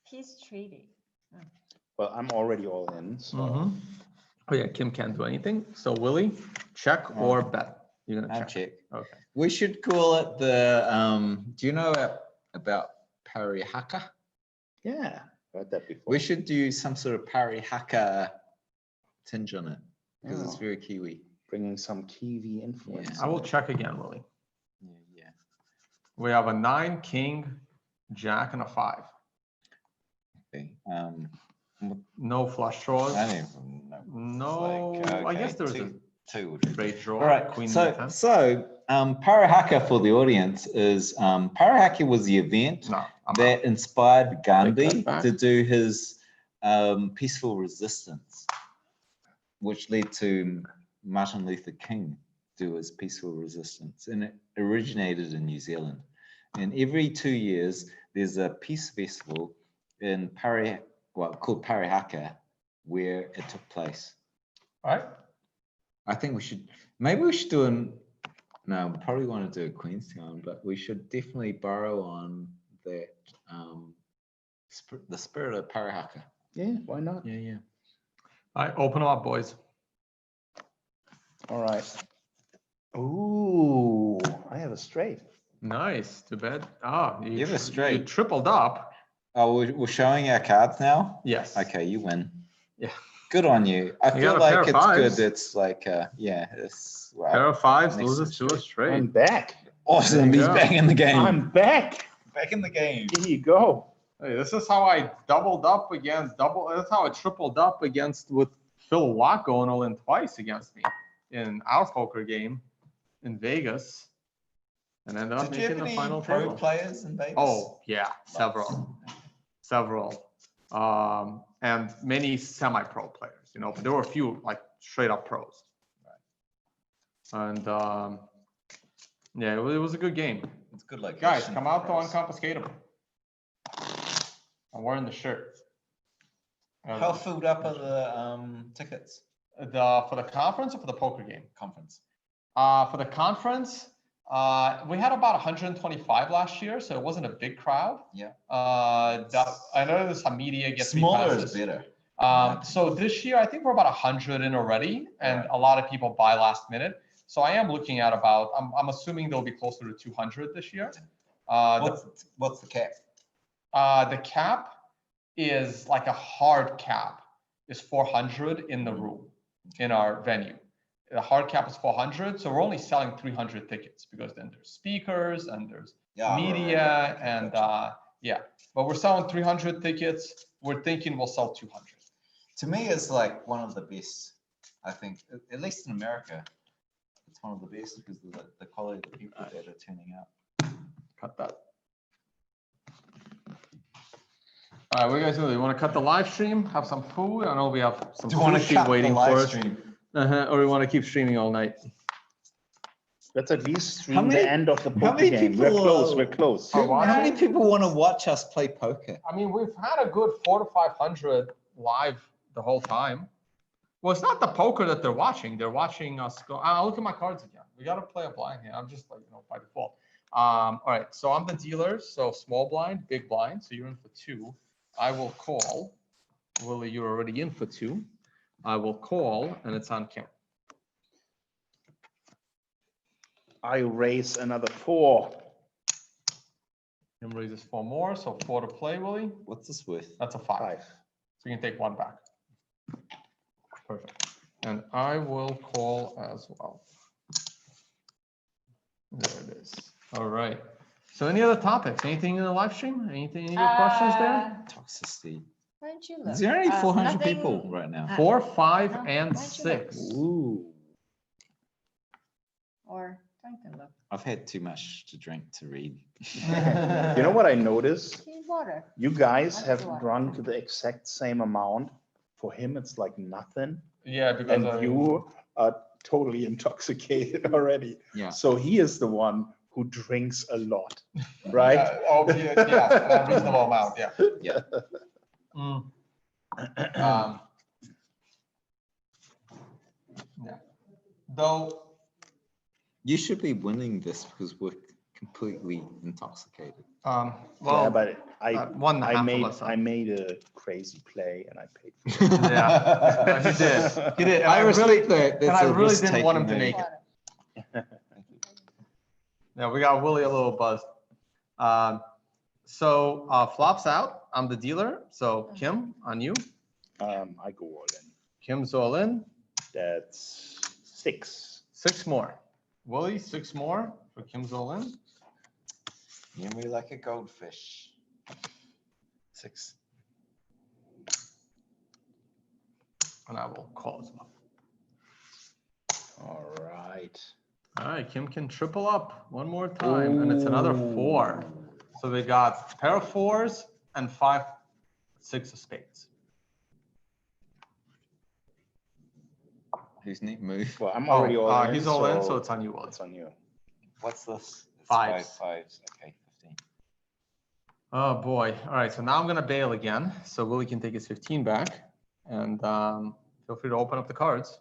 Peace treaty. Well, I'm already all in. So Mhm. Oh yeah, Kim can't do anything. So Willie, check or bet? You're gonna I'll check. check. Okay. We should call it the, do you know about Parihaka? yeah, heard that before. We should do some sort of Parihaka tinge on it because it's Oh. very Kiwi. Bringing some Kiwi influence. I will check again, Willie. Yeah, yeah. We have a 9, king, jack, and a 5. Okay. No flush draws. I don't even know. No, It's like, I guess there was two will a do. straight draw. All right. Queen So, D10. Parihaka for the audience is Parihaka was the event No, I'm that inspired Gandhi Take that back. to do his peaceful resistance, which led to Martin Luther King do his peaceful resistance, and it originated in New Zealand. And every 2 years, there's a peace festival in called Parihaka, where it took place. All right. I think maybe we should do no, we probably want to do a Queenstown, but we should definitely borrow on that, the spirit of Parihaka. Yeah, why not? Yeah, yeah. All right, open them up, boys. All right. Ooh, I have a straight. Nice. Too bad. Ah, You have a you straight. tripled up. Oh, we're showing our cards now? Yes. Okay, you win. Yeah. Good on you. I You feel got a pair like of it's fives. good. It's like, yeah, it's wow. Pair of 5s Next loses to a straight. I'm back. Awesome. There He's you go. back in the game. I'm back. back in the game. Here you go. Hey, this is how I doubled up against That's how I tripled up against with Phil Watt going all in twice against me in our poker game in Vegas, and ended up Did you have making the any final pro table. players in Vegas? Oh yeah, several, and many semi-pro players. You know, but there were a few like straight up pros. And yeah, it was a good game. It's good location. Guys, come out to for us. Unconfiscatable. I'm wearing the shirt. How filled up are the tickets? For the conference or for the poker game? Conference. For the conference, we had about 125 last year, so it wasn't a big crowd. Yeah. I know there's some media gets free Smaller passes. is better. So this year, I think we're about 100 in already, and a lot of people buy last minute. So I am looking at about, I'm assuming they'll be closer to 200 this year. What's the cap? The cap is like a hard cap is 400 in the room in our venue. The hard cap is 400, so we're only selling 300 tickets because then there's speakers and there's media and yeah. But we're selling 300 tickets. We're thinking we'll sell 200. To me, it's like one of the best. I think, at least in America, it's one of the best because of the quality of the people that are turning out. Cut that. All right, what are you guys doing? You want to cut the live stream? Have some food? I know we have some Do you want to sushi cut waiting the for live us. stream? Or we want to keep streaming all night? Let's at least How stream many- the end of the how poker many game. people We're close. are- We're close. Oh, wow. How many people want to watch us play poker? I mean, we've had a good 400 to 500 live the whole time. Well, it's not the poker that they're watching. They're watching us go. I'll look at my cards again. We got to play a blind hand. I'm just like, by default. All right, so I'm the dealer. So small blind, big blind. So you're in for 2. I will call. Willie, you're already in for 2. I will call, and it's on Kim. I raise another 4. Kim raises 4 more, so 4 to play, Willie. What's this worth? That's a 5. So you can take 1 back. Perfect. And I will call as well. There it is. All right. So any other topics? Anything in the live stream? Anything? Any good questions there? Toxicity. Why don't you look? Is there only 400 nothing- people right now? 4, 5, No, and why don't you look? 6. Ooh. Or Duncan look. I've had too much to drink to read. You know what I noticed? Need water. You guys That's have the one. run to the exact same amount. For him, it's like nothing. Yeah, because And you are totally intoxicated already. Yeah. So he is the one who drinks a lot, right? Yeah, a reasonable amount. Yeah. Yeah. Yeah. Though. You should be winning this because we're completely intoxicated. Well, Yeah, but I 1.5 I made a crazy play and I paid for it. Yeah, he did. He did. And I respect that. and That's I a really didn't want him to risk-taking make it. Yeah, we got Willie a little buzzed. So flops out. I'm the dealer. So Kim, on you. I go all in. Kim's all in. That's 6. 6 more. Willie, 6 more for Kim's all in. You me like a goldfish. 6. And I will call as well. All right. All right, Kim can triple up one more time, and it's another 4. So we got pair of 4s and 5, 6 of spades. Who's neat move? Well, I'm already all in. He's all in, so it's on you, Willie. It's on you. What's this? It's 5s. 5s. Okay, 15. Oh boy. All right, so now I'm gonna bail again. So Willie can take his 15 back, and feel free to open up the cards.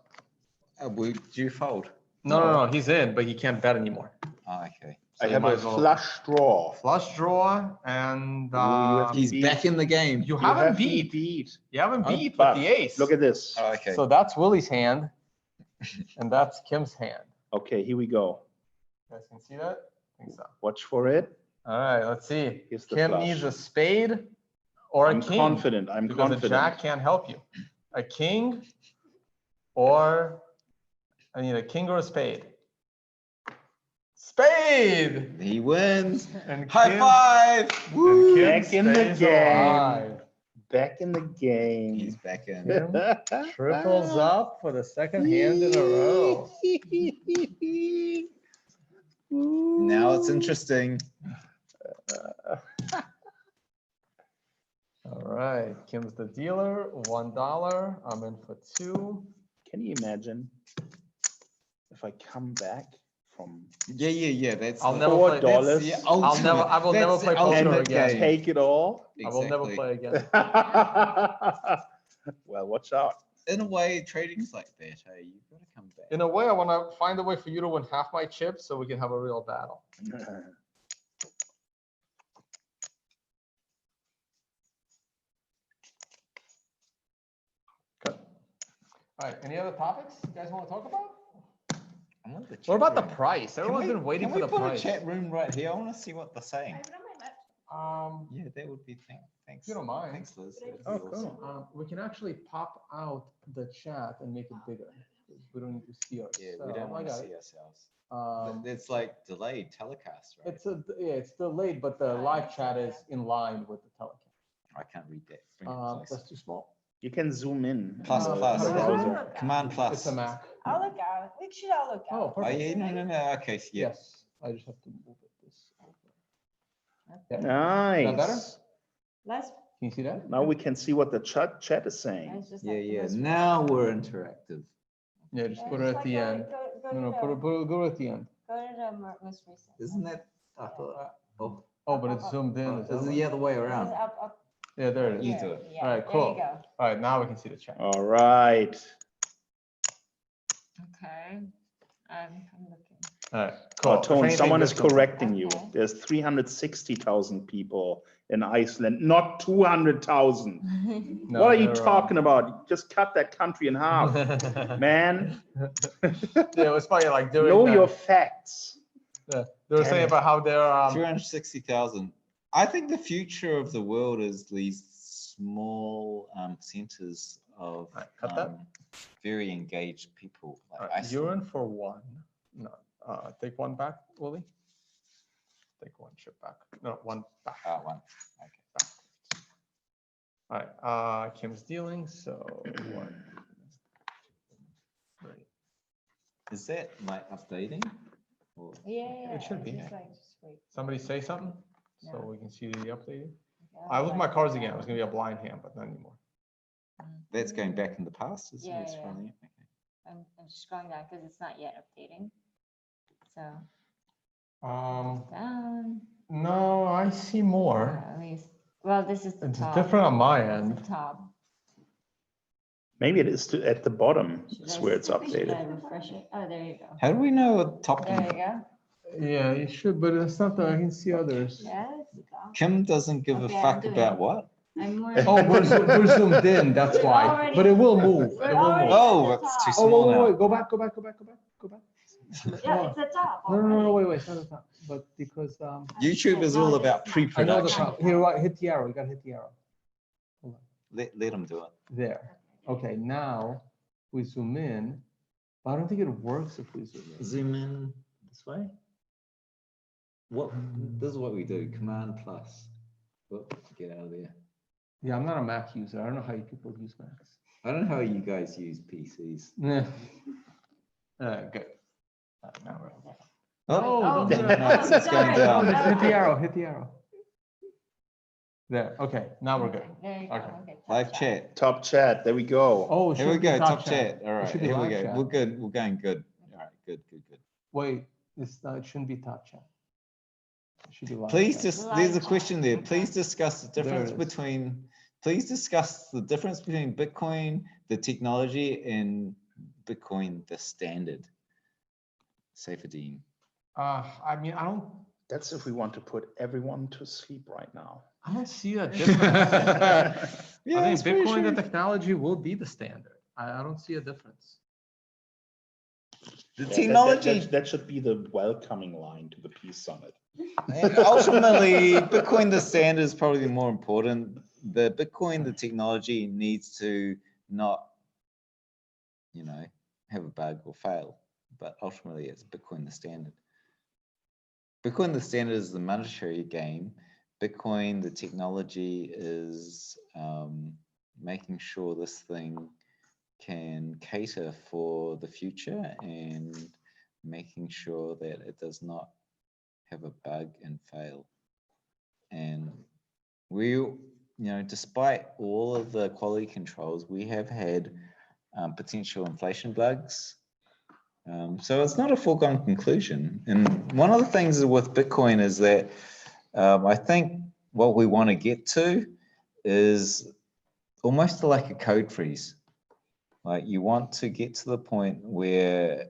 Would you fold? No, he's in, but he can't bet anymore. Oh, okay. So I you have might a as well- flush draw. Flush draw, and He's beat. back in the game. you You haven't have me beat. You haven't Oh, beat but with the ace. Look at this. Oh, okay. So that's Willie's hand, and that's Kim's hand. Okay, here we go. You guys can see that? I think so. Watch for it. All right, let's see. Here's the Kim flush. needs a spade or I'm a king. confident. I'm because confident. a jack can't help you. A king, or I need a king or a spade. Spade! He wins. And High Kim- five. and Woo. Kim Back in the stays game. alive. Back in the game. He's back in. Triples up for the second hand in a row. Now it's interesting. All right, Kim's the dealer, $1. I'm in for 2. Can you imagine if I come back from Yeah. That's I'll the- never $4? play- That's the I will ultimate- never that's play the poker and ultimate again. game. take it all? I will never Exactly. play again. Well, watch out. In a way, trading's like that. Hey, you've got to come back. In a way, I want to find a way for you to win half my chips so we can have a real battle. Good. All right, any other topics you guys want to talk about? I want the What about the chat room. price? Can Everyone's we- been waiting can for we the put price. a chat room right here? I want to see what they're saying. I have it on my laptop. Yeah, that would be thanks. If you don't mind. Thanks, Liz. That'd be Oh, awesome. cool. We can actually pop out the chat and make it bigger. We don't need to see ourselves. Yeah, we don't want to see ourselves. it. It's like delayed telecast, right? It's delayed, but the live chat is in line with the telecast. I can't read that. Bring it closer. That's too small. You can zoom in. Plus, in the plus. browser. Command plus. It's a Mac. I'll look at it. We should all look at Oh, it. Oh, perfect. yeah, no. Okay, yeah. Yes, I just have to move it this over. Yeah. Nice. better? Let's, Can you see that? Now we can see what the chat is saying. let's just. Yeah. let's- Now we're interactive. Yeah, just Yeah, put it just at like the go- end. Go No, to go at the end. Go to the most recent. Isn't that? I thought. Oh, Oh, but it's zoomed in. Is that is it right? the other way around? Up. Yeah, there it is. You There, do it. yeah, All right, there cool. you go. All right, now we can see the chat. All right. Okay. I'm looking. All right, Oh, cool. If Tone, anything, someone is this will- correcting you. Okay. There's 360,000 people in Iceland, not 200,000. No, What are you they're, talking about? Just cut that country in half, man. Yeah, it was funny, like during Know the- your facts. they were saying about how they're 360,000. I think the future of the world is these small centers of Right, cut that. very engaged people. Like All right, Iceland. you're in for one. No, take one back, Willie. Take one chip back. No, one back. One. Okay. All right, Kim's dealing, so 1, 3. Is that like updating? Or- Yeah. It should be. Just like, just wait. Somebody say something, so No. we can see the updated. Okay, I looked at my like cards that. again. It was gonna be a blind hand, but not anymore. That's going back in the past, isn't Yeah, it? It's yeah. running- okay. I'm scrolling down because it's not yet updating. So down. No, I see more. At least, well, this is the It's top. different on my It's end. the top. Maybe it is at the bottom. Should Is I where it's Should updated. I refresh it? Oh, there you go. How do we know what top? There you go. Yeah, you should, but it's not that I can see others. Yeah, it's the top. Kim doesn't give Okay, a I'm fuck doing about it. what? I'm more. Oh, we're zoomed in, that's We're why. already- But it will move. We're It will already- move. Oh, at the it's too top. Oh, small wait, now. wait, go back. Yeah, it's the top. No, already. wait, it's not the top. But because, YouTube is No, all it's about not. I know the pre-production. top. Here, right, hit the arrow. You gotta hit the arrow. Hold on. Let them do it. There. Okay, now we zoom in. But I don't think it works if we zoom in. Zoom in this way. What? This is what we do. Command plus. Whoop, get out of there. Yeah, I'm not a Mac user. I don't know how you people use Macs. I don't know how you guys use PCs. Yeah. Good. Now we're. Oh, Oh, don't do no, that. it's going sorry. No, down. just hit the arrow, hit the arrow. There, okay, now we're good. There you go. Okay. Okay. top Live chat. Top chat. There we go. Oh, it Here we should be go. top Top chat. All It right. should be Here we live go. chat. We're good. We're going good. All right. Good. Wait, it shouldn't be top chat. It should be live Please chat. just, Live there's a chat. question there. Okay. Please discuss the There difference it is. between, please discuss the difference between Bitcoin, the technology, and Bitcoin, the standard. Saifedean. I mean, That's if we want to put everyone to sleep right now. I don't see a difference. Yeah, I it's think pretty Bitcoin, sure. the technology will be the standard. I don't see a difference. The Yeah, technology, that should be the welcoming line to the Peace Summit. and ultimately, Bitcoin, the standard is probably more important. The Bitcoin, the technology needs to not, you know, have a bug or fail, but ultimately it's Bitcoin, the standard. Bitcoin, the standard is the monetary game. Bitcoin, the technology is making sure this thing can cater for the future and making sure that it does not have a bug and fail. And we, you know, despite all of the quality controls, we have had potential inflation bugs. So it's not a foregone conclusion. And one of the things with Bitcoin is that I think what we want to get to is almost like a code freeze. Like you want to get to the point where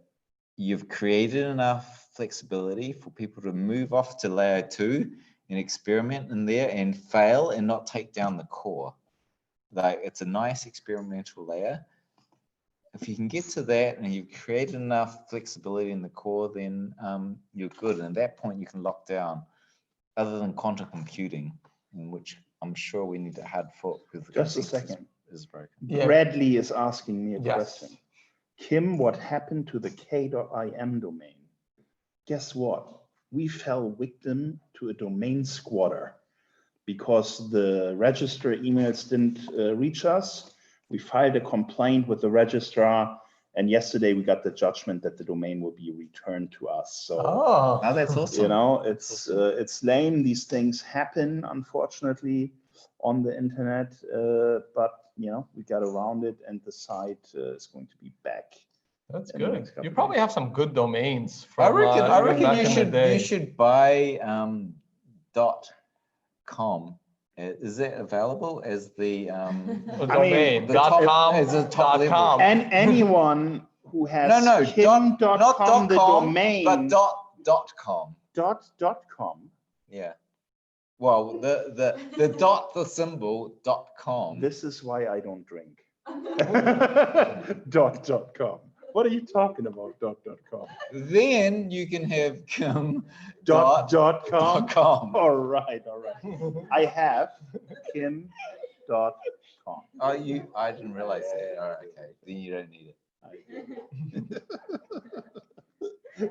you've created enough flexibility for people to move off to layer 2 and experiment in there and fail and not take down the core. Like it's a nice experimental layer. If you can get to that and you've created enough flexibility in the core, then you're good. And at that point, you can lock down, other than quantum computing, in which I'm sure we need a hard fork because the Just a consensus second. is broken. Yeah. Bradley is asking me a Yes. question. Kim, what happened to the K.IM domain? Guess what? We fell victim to a domain squatter because the register emails didn't reach us. We filed a complaint with the registrar, and yesterday we got the judgment that the domain will be returned to us. So, Oh, Oh, that's awesome. you know, it's lame. These things happen, unfortunately, on the internet. But you know, we got around it, and the site is going to be back. that's in the good. next couple You of probably days. have some good domains. I From, reckon even back in the you day. should buy .com. Is that available as the A I mean, domain. the dot top- com. as a top dot level. com. And anyone who has No, not Kim.com, the .com, domain. but .com. .com. Yeah. Well, the dot, the symbol .com. This is why I don't drink. .com. What are you talking about? .com. Then you can have Kim .com. .com. All right. I have Kim.com. Oh, I didn't realize that. All right, okay. Then you don't need it.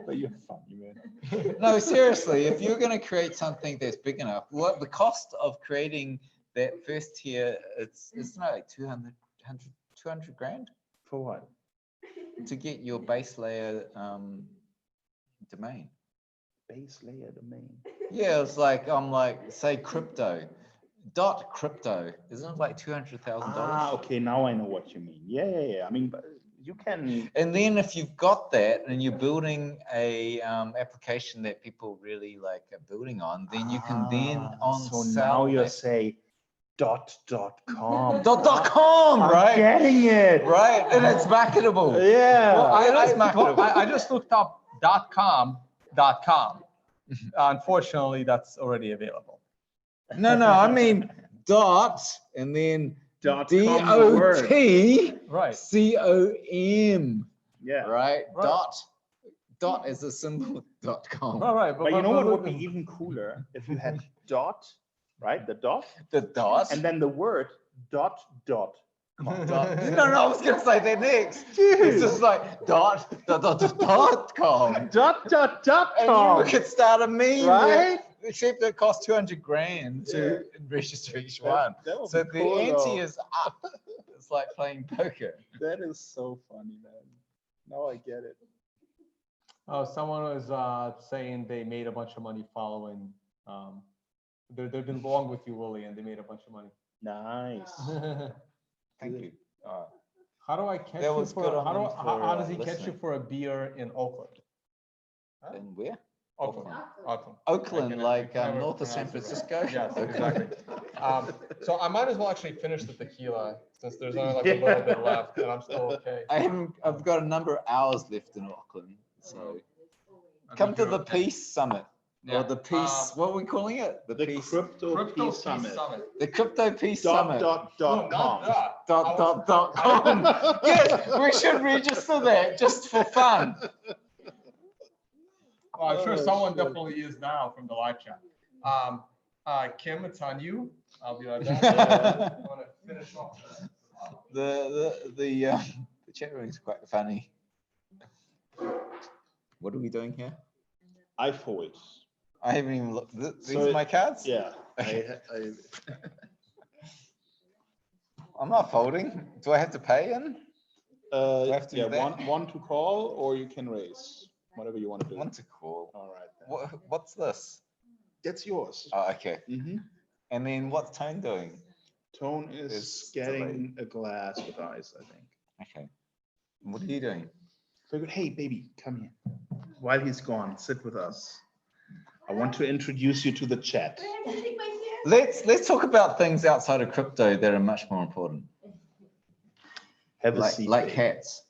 But you're funny, man. No, seriously, if you're going to create something that's big enough, what the cost of creating that first tier, it's not like 200 grand For what? to get your base layer domain. Base layer domain. Yeah, it's like, I'm like, say crypto. .crypto, isn't it like $200,000? Ah, okay, now I know what you mean. Yeah. I mean, but you can. And then if you've got that and you're building a application that people really like are building on, then you can then So sell now you that. say .com. .com, I'm right? getting it. Right, and it's marketable. Yeah. Well, It is marketable. I just looked up .com. Unfortunately, that's already available. No, I mean dot and then .com DOT Right. COM. Yeah. Right? Right. Dot is a symbol .com. All right. But you know what would be even cooler if you had dot, right? The dot, The dot. and then the word dot. No, I was gonna say that next. It's just like dot com. .com. And you could start a meme, Right? except it costs 200 grand to register each one. That would So be the cool, ante though. is up. It's like playing poker. That is so funny, man. Now I get it. Oh, someone was saying they made a bunch of money following. They've been long with you, Willy, and they made a bunch of money. Nice. Thank you. How do I catch That you was for? good on How them how for, does he catch you listening. for a beer in Oakland? And where? Oakland. Oakland. Oakland, can like never north of San pronounce it Francisco. Yes, Oakland. exactly. So I might as well actually finish the tequila since there's only like a little bit left, and I'm still okay. I've got a number of hours left in Auckland, so come to the Peace Summit. Yeah. Or the Peace, what are we calling it? The Peace, Crypto Peace Summit. the Crypto Peace Summit. No, .com. not that. .com. Yes, we should register that just for fun. Well, I'm sure Oh, someone shit. definitely is now from the live chat. Kim, it's on you. I'll be right back. Yeah. I want to finish off. The chat room is quite funny. What are we doing here? I fold. I haven't even looked. These So are my cards? Yeah. I'm not folding. Do I have to pay in? I have to do Yeah, that? one to call, or you can raise, whatever you want to do. One to call. All right. Then. What's this? That's yours. Oh, okay. Mm-hmm. And then what's Tone doing? Tone is It's getting a glass with ice, I think. Okay. What are you doing? Very good. Hey, baby, come here. While he's gone, sit with us. I want to introduce you to the chat. Let's talk about things outside of crypto that are much more important. Have a seat. Like baby. cats.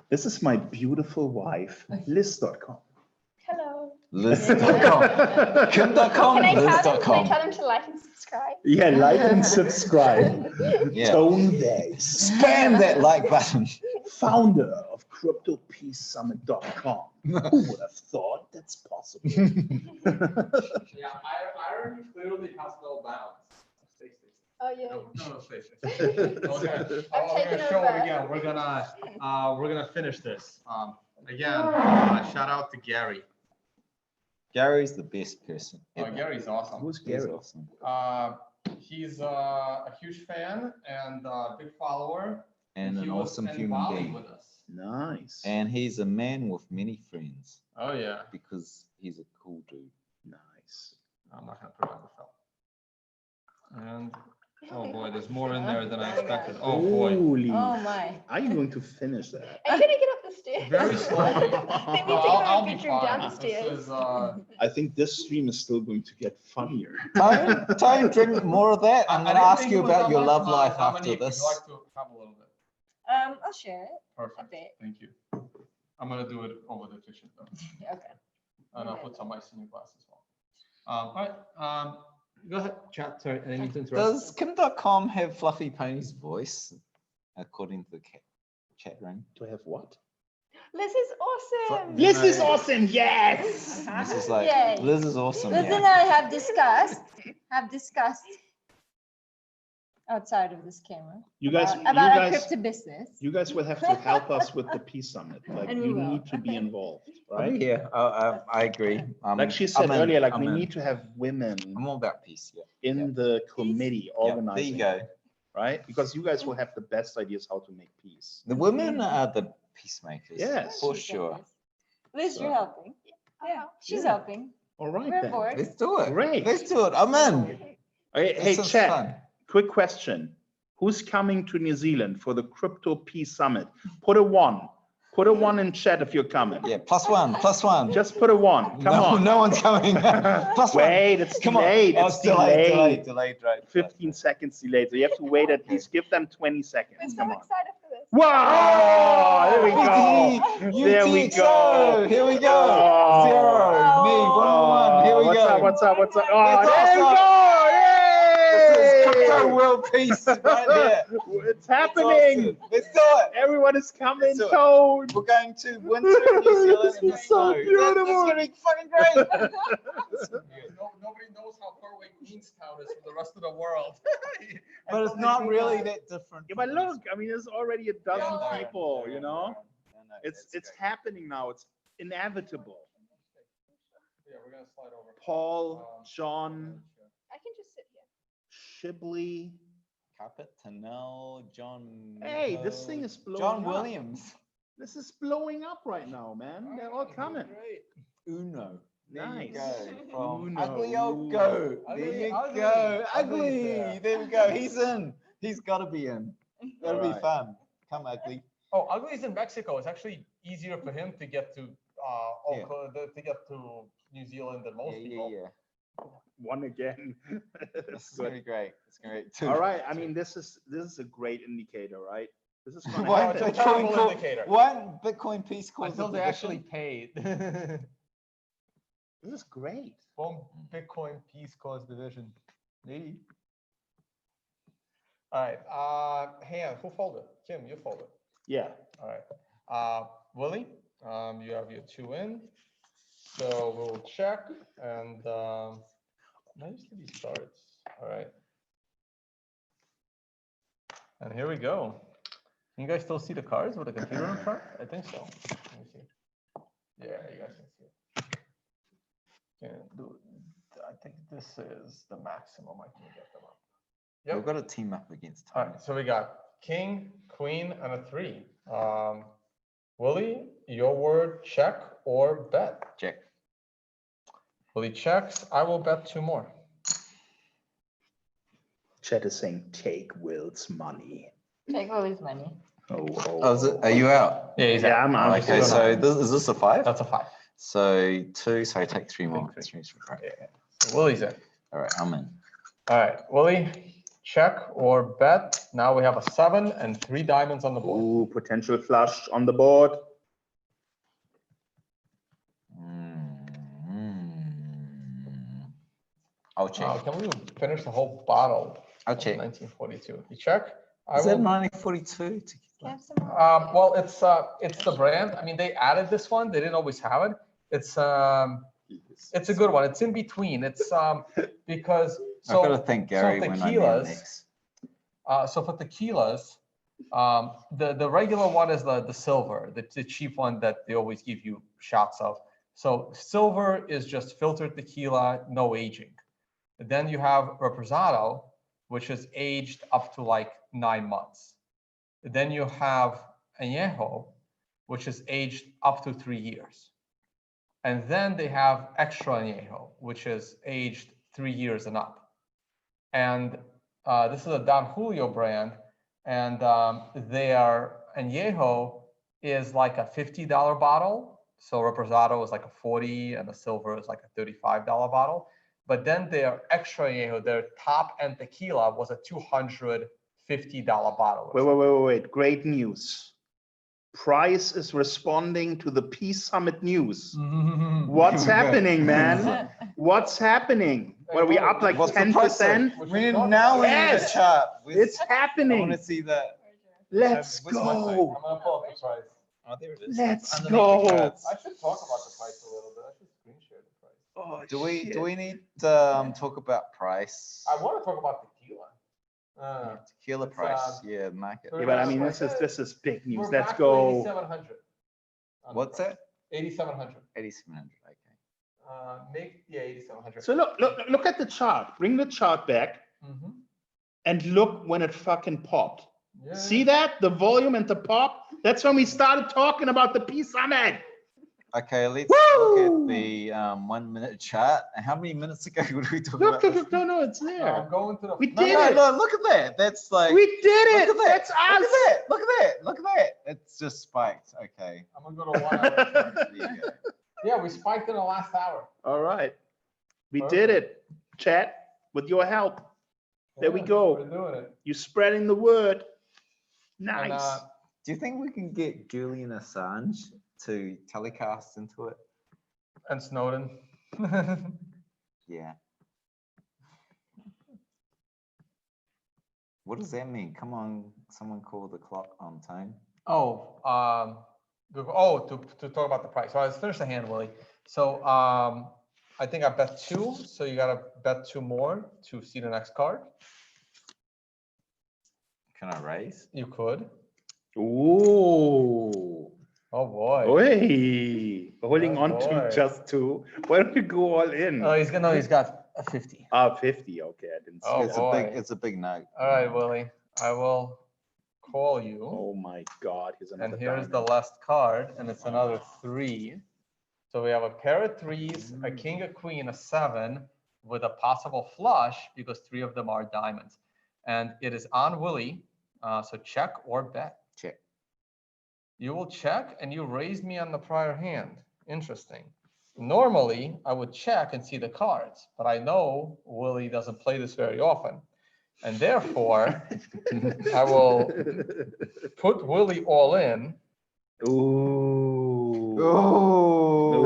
This is my beautiful wife, Liz.com. Hello. Liz.com. Kim.com, Can I Liz.com. tell them to like and subscribe? Yeah, like and subscribe. Yeah. Tone Vays, Spam that like button. founder of CryptoPeaceSummit.com. Who would have thought that's possible? Yeah, irony clearly has no bounds. Oh yeah. No, stay. Okay. I'm I'm taking gonna show over. it again. We're gonna finish this. Again, shout out to Gary. Gary's the best person. Oh, ever. Gary's awesome. Who's He's Gary? awesome. He's a huge fan and a big follower. And he an was awesome in human Bali being. with us. Nice. And he's a man with many friends Oh yeah. because he's a cool dude. Nice. I'm not gonna put it on the film. And oh boy, there's more in there than I expected. Oh boy. Holy. Oh my. Are you going to finish that? I'm gonna get up the stairs. Very slowly. Let me No, take I'll my be picture fine. downstairs. This is I think this stream is still going to get funnier. Tone, drink more of that. I'm going to ask you about your love life after this. Would you like to have a little bit? I'll share it a Perfect. bit. Thank you. I'm gonna do it over the kitchen though, Okay. and I'll put some ice in your glass as well. All right. Go ahead, chat. Sorry, I didn't mean to interrupt. Does Kim.com have Fluffy Pony's voice, according to the chat room? Do I have what? Liz is awesome. This is awesome. Yes. This is like, Yay. Liz is awesome. Liz and Yeah. I have discussed outside of this camera You guys, about our crypto business. you guys will have to help us with the Peace Summit. Like And we you will. need to be involved, I'll right? be here. I agree. Like she said earlier, like we I'm in. need to have women I'm all about peace. Yeah. in the committee Yeah, there organizing, you go. right? Because you guys will have the best ideas how to make peace. The women are the peacemakers. Yes. For She said sure. this. Liz, you're helping. Yeah, she's Yeah. helping. All right We're then. bored. Let's do it. Great. Let's do it. I'm in. Hey, This is chat, fun. quick question. Who's coming to New Zealand for the Crypto Peace Summit? Put a 1. Put a 1 in chat if you're coming. Yeah, +1, +1. Just put a 1. Come no, on. no one's coming. +1. Wait, it's Come on. delayed. Oh, It's delayed. delayed. Right. 15 seconds delayed. So you have to wait at least. Give them 20 We're seconds. so Come on. excited for this. Wow! There we go. There we go. Here we go. Oh. 0, me, 1, Here we what's go. Up, what's up? What's up? Oh, That's there you awesome. go! This is Yay! crypto world peace right here. It's happening. Awesome. Let's do it. Everyone is coming. Let's do it. Code. We're going to winter New Zealand in the This is so snow. beautiful. This is gonna be fucking great. Nobody knows how far away Queenstown is from the rest of the world. But it's not really that different. Yeah, but look, I mean, there's already a dozen Yeah, people, you know? No, It's that's great. happening now. It's inevitable. Yeah, we're gonna slide over. Paul, John, I can just sit here. Shibley. Carpet, Tanel, John. Hey, this thing is blowing John up. Williams. This is blowing up right now, man. They're all coming. Uno. There Nice. you go. From Uno. Ugly Old Goat. There Ugly, you ugly. go. Ugly's Ugly. there. There we go. He's in. He's got to be in. That'll be Alright. fun. Come, Ugly. Oh, Ugly's in Mexico. It's actually easier for him to get to to get to New Zealand than most people. Yeah. One again. This That's is gonna good. be great. It's gonna be two. All right. I mean, this is a great indicator, right? This is gonna Why it's a happen. terrible Bitcoin indicator. Why Bitcoin Peace Corps Until they actually paid. This is great. From Bitcoin Peace Cause Division. Me. All right. Han, who folded? Kim, you folded. Yeah. All right. Willie, you have your 2 in. So we'll check and nice to be starts. All right. And here we go. Can you guys still see the cards with the computer in front? I think so. Let me see. Yeah, you guys can see it. I think this is the maximum I can get them up. Yep. We've got to team up against All Tom. right, so we got king, queen, and a 3. Willie, your word, check or bet. Check. Willie checks. I will bet 2 more. Chat is saying, take Will's money. Take Willie's money. Oh, are you out? Yeah, he's Yeah, out. I'm out. Okay, so is this a 5? That's a 5. So 2, so I take 3 more. Take 3. Right. Yeah. So Willie's in. All right, I'm in. All right, Willie, check or bet. Now we have a 7 and 3 diamonds on the board. Ooh, potential flush on the board. I'll check. Can we finish the whole bottle? I'll of check. 1942. You check? Is that 1942? Can I have some more? Well, it's the brand. I mean, they added this one. They didn't always have it. It's a good one. It's in between. It's because I've got to thank Gary when I meet tequilas, next. so for tequilas, the regular one is the silver, the cheap one that they always give you shots of. So silver is just filtered tequila, no aging. Then you have reposado, which is aged up to like 9 months. Then you have añejo, which is aged up to 3 years. And then they have extra añejo, which is aged 3 years and up. And this is a Don Julio brand, and their añejo is like a $50 bottle. So reposado is like a 40, and the silver is like a $35 bottle. But then their extra añejo, their top end tequila was a $250 $50 bottle. Wait. Great news. Price is responding to the Peace Summit news. What's happening, man? What's happening? What are we up like What's the price 10%? like? Now we need a Yes. chart. It's I want happening. to see that. Let's Where's my phone? go. I'm gonna pull up the price. Oh, there it is. Let's Underneath the go. cards. I should talk about the price a little bit. I should screen share the price. Oh, Do we need to talk about price? I want to talk about tequila. Tequila it's, price, yeah, market. so Yeah, but I mean, this is big news. We're Let's back to go. 8,700. What's that? 8,700. 8,700. Okay. 8,700. So look at the chart. Bring the chart back Mhm. and look when it fucking popped. Yeah. See that? The volume and the pop? That's when we started talking about the Peace Summit. Okay, let's Woo! look at the 1 minute chart. How many minutes ago were we talking about this? No, it's I'm there. going to the. We No, did no, it. no, look at that. That's like, We did it. look at that. That's Look at us. that. Look at that. Look at that. It's just spiked. Okay. I'm gonna go to 1 hour. There you go. Yeah, we spiked in the last hour. All right. We did it. Chat, with your help. There we Yeah, go. We're doing it. You're spreading the word. And, Nice. Do you think we can get Julian Assange to telecast into it? and Snowden. Yeah. What does that mean? Come on, someone call the clock on time. Oh, to talk about the price. So let's finish the hand, Willie. So I think I bet 2. So you gotta bet 2 more to see the next card. Can I raise? You could. Ooh. Oh boy. Oi. Holding Oh, on boy. to just 2. Why don't you go all in? Oh, he's got a 50. 50. Okay, I didn't see Oh, that. It's a big note. All right, Willie. I will call you. Oh my God, here's another And here's the diamond. last card, and it's another 3. So we have a pair of 3s, a king, a queen, a 7, with a possible flush because 3 of them are diamonds. And it is on Willie. So check or bet. Check. You will check, and you raised me on the prior hand. Interesting. Normally, I would check and see the cards, but I know Willie doesn't play this very often. And therefore, I will put Willie all in. Ooh. Oh.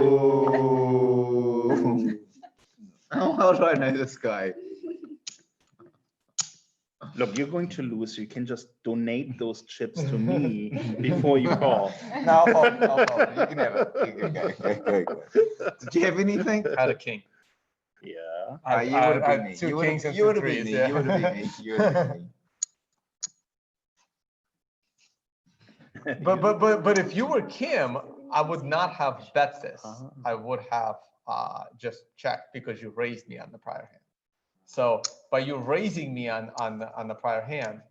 How do I know this guy? Look, you're going to lose. So you can just donate those chips to me before you call. No, I'll hold. You can have it. Go. Did you have anything? I had a king. Yeah. You would have I beat me. had 2 You would kings have and 2 beat threes. me. Yeah. You would have beat me. You would have beat me. But if you were Kim, I would not have bet this. I would have just checked because you raised me on the prior hand. So by you raising me on the prior hand,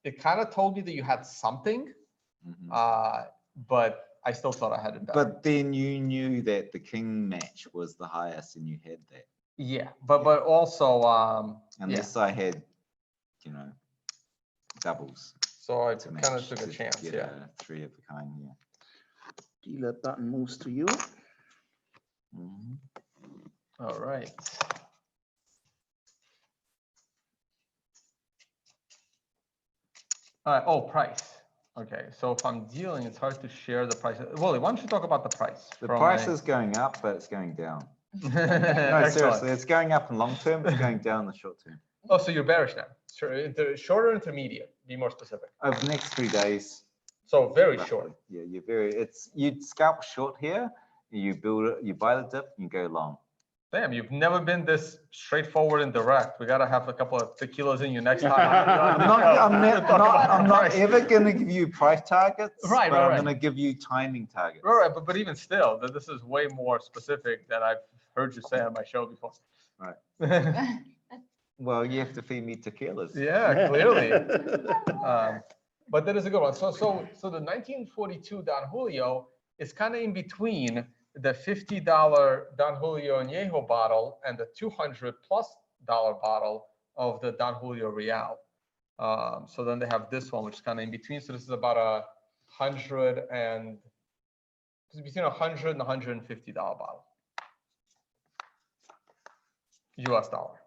it kind of told me that you had something, but I still thought I had it better. But then you knew that the king match was the highest, and you had that. Yeah, but also Unless I had, doubles. So I to kind of match took a to chance. get Yeah. a 3 of a kind. Yeah. Dealer button moves to you. All right. All right. Oh, price. Okay. So if I'm dealing, it's hard to share the price. Willie, why don't you talk about the price? The price is going up, but it's going down. No, seriously, it's going up in long term. It's going down in the short term. Oh, so you're bearish now. Shorter, intermediate. Be more specific. Over the next 3 days. So very roughly. short. Yeah, you'd scalp short here. You build it, you buy the dip, and go long. Damn, you've never been this straightforward and direct. We gotta have a couple of tequilas in you next time. I'm not ever going to give you price targets, Right, but right, I'm right. going to give you timing targets. Right, but even still, this is way more specific than I've heard you say on my show before. Right. Well, you have to feed me tequilas. Yeah, clearly. But that is a good one. So the 1942 Don Julio is kind of in between the $50 Don Julio Añejo bottle and the $200+ bottle of the Don Julio Real. So then they have this one, which is kind of in between. So this is about between $100 and $150 bottle. US dollar.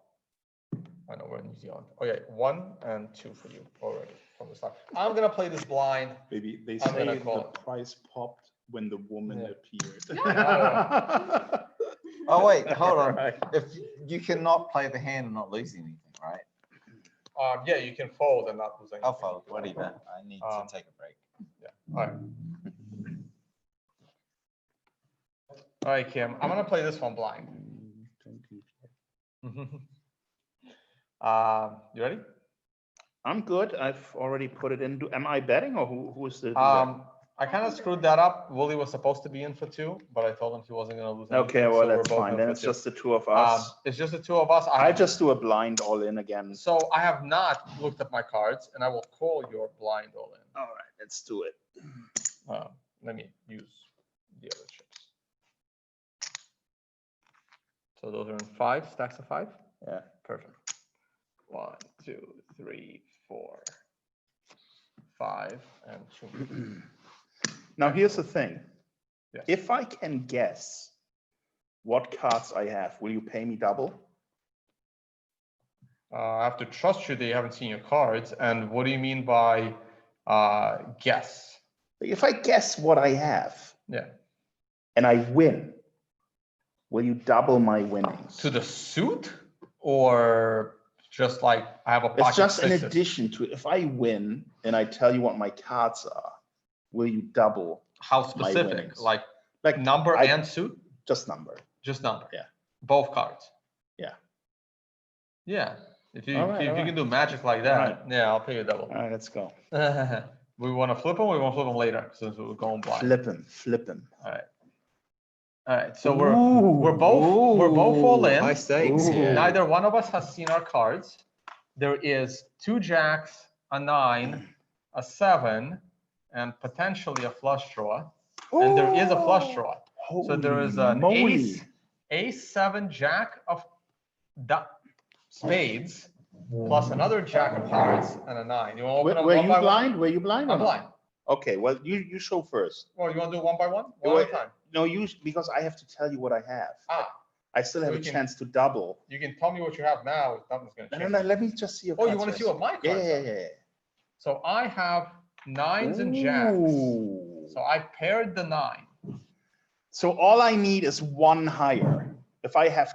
I know we're in New Zealand. Okay, 1 and 2 for you already from the start. I'm gonna play this blind. Maybe they I'm say gonna the call it. price popped when the woman Yeah. appeared. Oh wait, hold on. Right. If you cannot play the hand and not lose anything, right? Yeah, you can fold and not lose anything. I'll fold. Whatever. I need to take a break. All right. All right, Kim. I'm gonna play this one blind. You ready? I'm good. I've already put it in. Am I betting or who's the? I kind of screwed that up. Willie was supposed to be in for 2, but I told him he wasn't gonna lose anything. Okay, well, so we're that's both fine. in Then for it's 2. just the 2 of us. It's just the 2 of us. I just do a blind all in again. So I have not looked at my cards, and I will call your blind all in. All right, let's do it. Let me use the other chips. So those are in 5 stacks of 5. Yeah. Perfect. 1, 2, 3, 4, 5, and 2. Now here's the thing. Yes. If I can guess what cards I have, will you pay me double? I have to trust you that you haven't seen your cards. And what do you mean by guess? If I guess what I have, Yeah. and I win, will you double my winnings? To the suit, or just like I have a pocket It's just in sixes? addition to, if I win and I tell you what my cards are, will you double? How my specific? winnings? Like number and suit? Just number. Just number. Yeah. Both cards. Yeah. Yeah. If you All right, if all you right. can do magic like that, All right. yeah, I'll pay you double. All right, let's go. We want to flip them. We want to flip them later since we're going blind. Flip him. All right. All right. So we're both all in. High stakes. Ooh. Yeah. Neither one of us has seen our cards. There is 2 jacks, a 9, a 7, and potentially a flush draw. And there is a flush draw. So there is an Holy ace 7 jack of spades plus another jack of hearts and a 9. You want to open them Were one you by blind? one? Were you blind? or I'm not? blind. Okay, well, you show first. Well, you want to do one by one? One at a time. No, because I have to tell you what I have. I still have So a you can- chance to double. You can tell me what you have now. Nothing's going to No, change. no, let me just see your Oh, you cards want to see first. what my cards Yeah, are? yeah. So I have 9s and jacks. Ooh. So I paired the 9. So all I need is 1 higher. If I have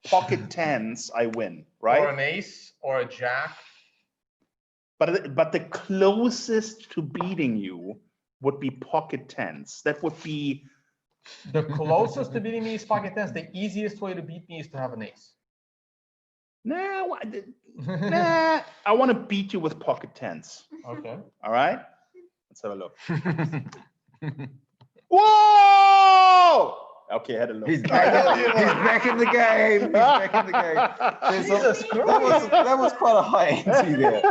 pocket 10s, I win, Or right? an ace or a jack. But the closest to beating you would be pocket 10s. That would be The closest to beating me is pocket 10s. The easiest way to beat me is to have an ace. nah. I want to beat you with pocket 10s. Okay. All right, let's have a look. Whoa! Okay, I had a look. He's back in the game. He's back in the game. Jesus That was quite a high ante there.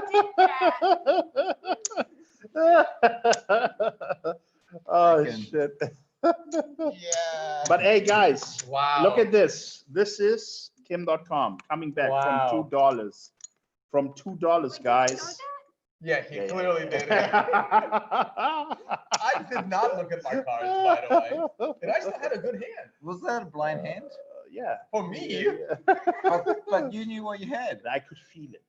Oh Freaking- shit! Yeah. But hey, guys, Wow. look at this. This is K.IM coming back Wow. from $2. From $2, guys. Yeah, he Yeah, clearly yeah. did it. I did not look at my cards, by the way. And I still had a good hand. Was that a blind hand? Yeah. For me. But you knew what you had. I could feel it.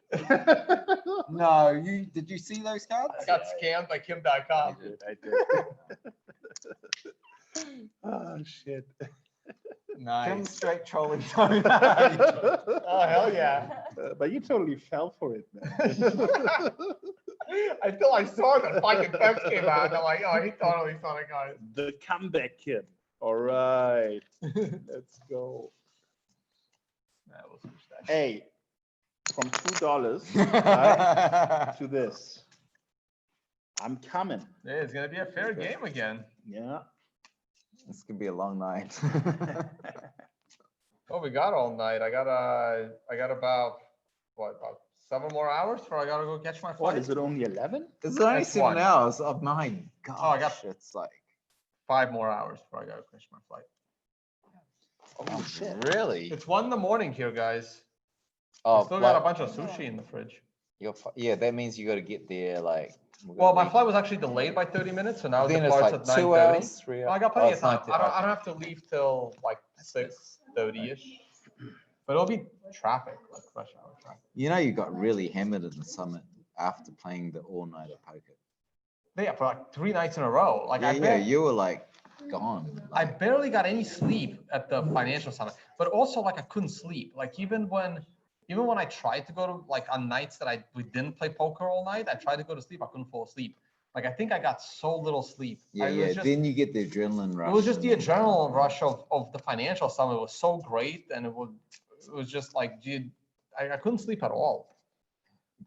No, did you see those cards? I got scammed by Kim.com. I did. Oh shit. Kim Nice. straight trolling Tony. Oh, hell yeah. But you totally fell for it, man. Until I saw that fucking text came out. And I'm like, oh, he totally saw the cards. The comeback kid. All right. Let's go. That was Hey, from $2 right, to this. I'm coming. Yeah, it's gonna be a fair game again. Yeah. This could be a long night. Oh, we got all night. I got about 7 more hours before I gotta go catch my flight. What, is it only 11? It's only That's 7 one. hours. Oh my gosh. I got- It's like, 5 more hours before I gotta catch my flight. oh shit. Really? It's 1 in the morning here, guys. Oh, Still got a like, bunch of sushi in the fridge. yeah, that means you got to get there like. Well, my flight was actually delayed by 30 minutes, so now it Then it's departs like at 2 9:30. hours, 3 hours. Well, I got plenty Oh, of it's time. 9:30. I don't have to leave till like 6:30ish. But it'll be traffic, like rush hour traffic. You know, you got really hammered in the summit after playing the all-nighter poker. Yeah, for like 3 nights in a row. Like Yeah, you were like gone. I barely got any sleep at the financial summit, but also like I couldn't sleep. Like even when I tried to go to like on nights that we didn't play poker all night, I tried to go to sleep, I couldn't fall asleep. Like I think I got so little sleep. Yeah. Then you get the adrenaline rush. It was just the adrenaline rush of the financial summit. It was so great, and it was just like, dude, I couldn't sleep at all.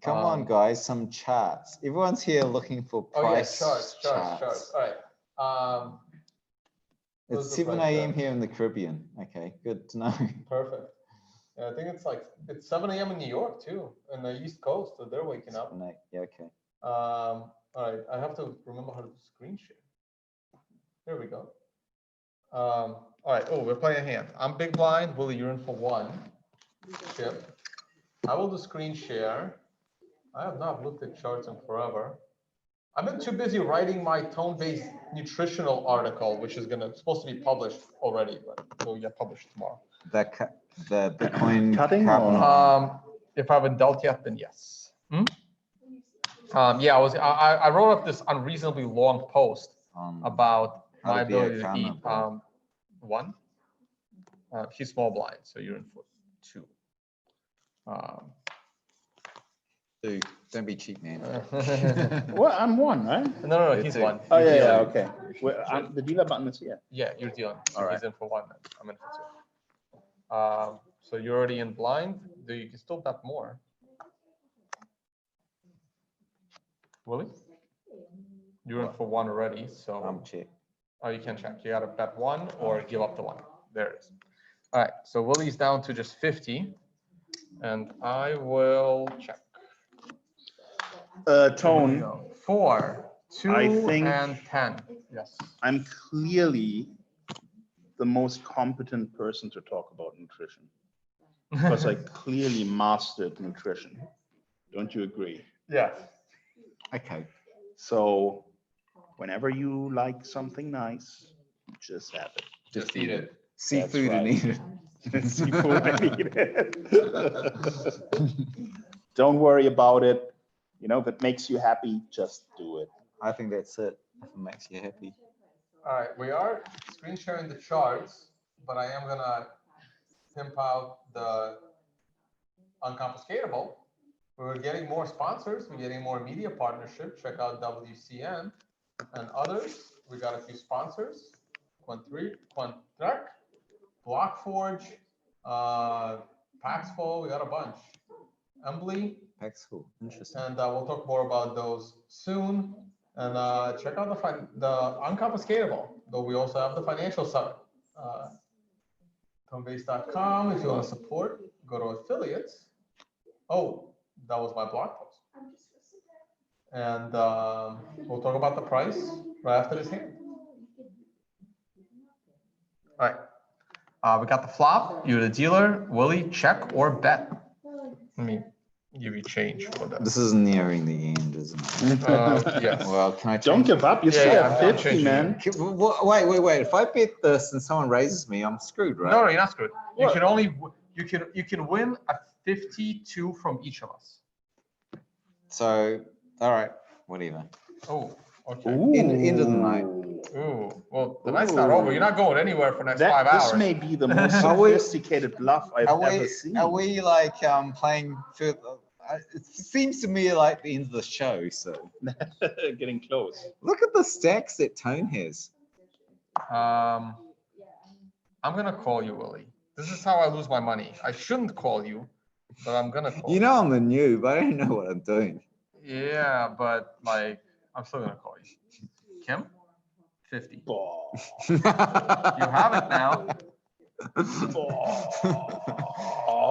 Come on, guys, some charts. Everyone's here looking for price charts. All right. It's 7 a.m. here in the Caribbean. Okay, good to know. Perfect. Yeah, I think it's 7 a.m. in New York too, in the East Coast, so they're waking up. Yeah, okay. All right, I have to remember how to screen share. There we go. All right, we're playing a hand. I'm big blind. Willie, you're in for 1. Chip. I will do screen share. I have not looked at charts in forever. I've been too busy writing my tone-based nutritional article, which is supposed to be published already, but it will get published tomorrow. The Bitcoin Cutting If I haven't dealt yet, then yes. Yeah, I wrote up this unreasonably long post about my ability to eat. 1. He's small blind, so you're in for 2. Dude, don't be cheap, man. Well, I'm 1, right? No, he's 1. Oh yeah, okay. Well, the dealer button is here. Yeah, you're dealing. So All he's in for 1. I'm in for 2. So you're already in blind. You can still bet more. Willie? You're in for 1 already. So I'm check. Oh, you can check. You got to bet 1 or give up the 1. There it is. All right. So Willie's down to just 50, and I will check. Tone. 4, 2, and 10. Yes. I'm clearly the most competent person to talk about nutrition because I clearly mastered nutrition. Don't you agree? Yeah. Okay. So whenever you like something nice, just have it. Just eat it. Seafood right. and eat it. Seafood and eat it. Don't worry about it. You know, if it makes you happy, just do it. I think that's it. If it makes you happy. All right, we are screen sharing the charts, but I am gonna pimp out the Unconfiscatable. We're getting more sponsors. We're getting more media partnership. Check out WCN and others. We got a few sponsors. Quantrack, Blockforge, Paxful. We got a bunch. Embly. Paxful. Interesting. And we'll talk more about those soon. And check out the Unconfiscatable, though we also have the financial side. Tonebase.com, if you want to support, go to affiliates. Oh, that was my blog post. And we'll talk about the price right after this hand. All right. We got the flop. You're the dealer. Willie, check or bet? Let me give you change for that. This is nearing the end, isn't it? Yes. Well, can I Don't give up. You still have I'm 50, changing man. Wait. If I bet this and someone raises me, I'm screwed, right? No, you're not screwed. You can only you can win a 52 from each of us. So, all right, whatever. Oh, okay. End of the night. Ooh, well, the night's not over. You're not going anywhere for the next 5 hours. This may be the most Are we- sophisticated bluff I've ever seen. Are we like playing further? It seems to me like the end of the show. So Getting close. look at the stacks that Tone has. I'm gonna call you, Willie. This is how I lose my money. I shouldn't call you, but I'm gonna call You know I'm a noob. I don't know what I'm doing. Yeah, but like I'm still gonna call you. Kim, 50. You have it now.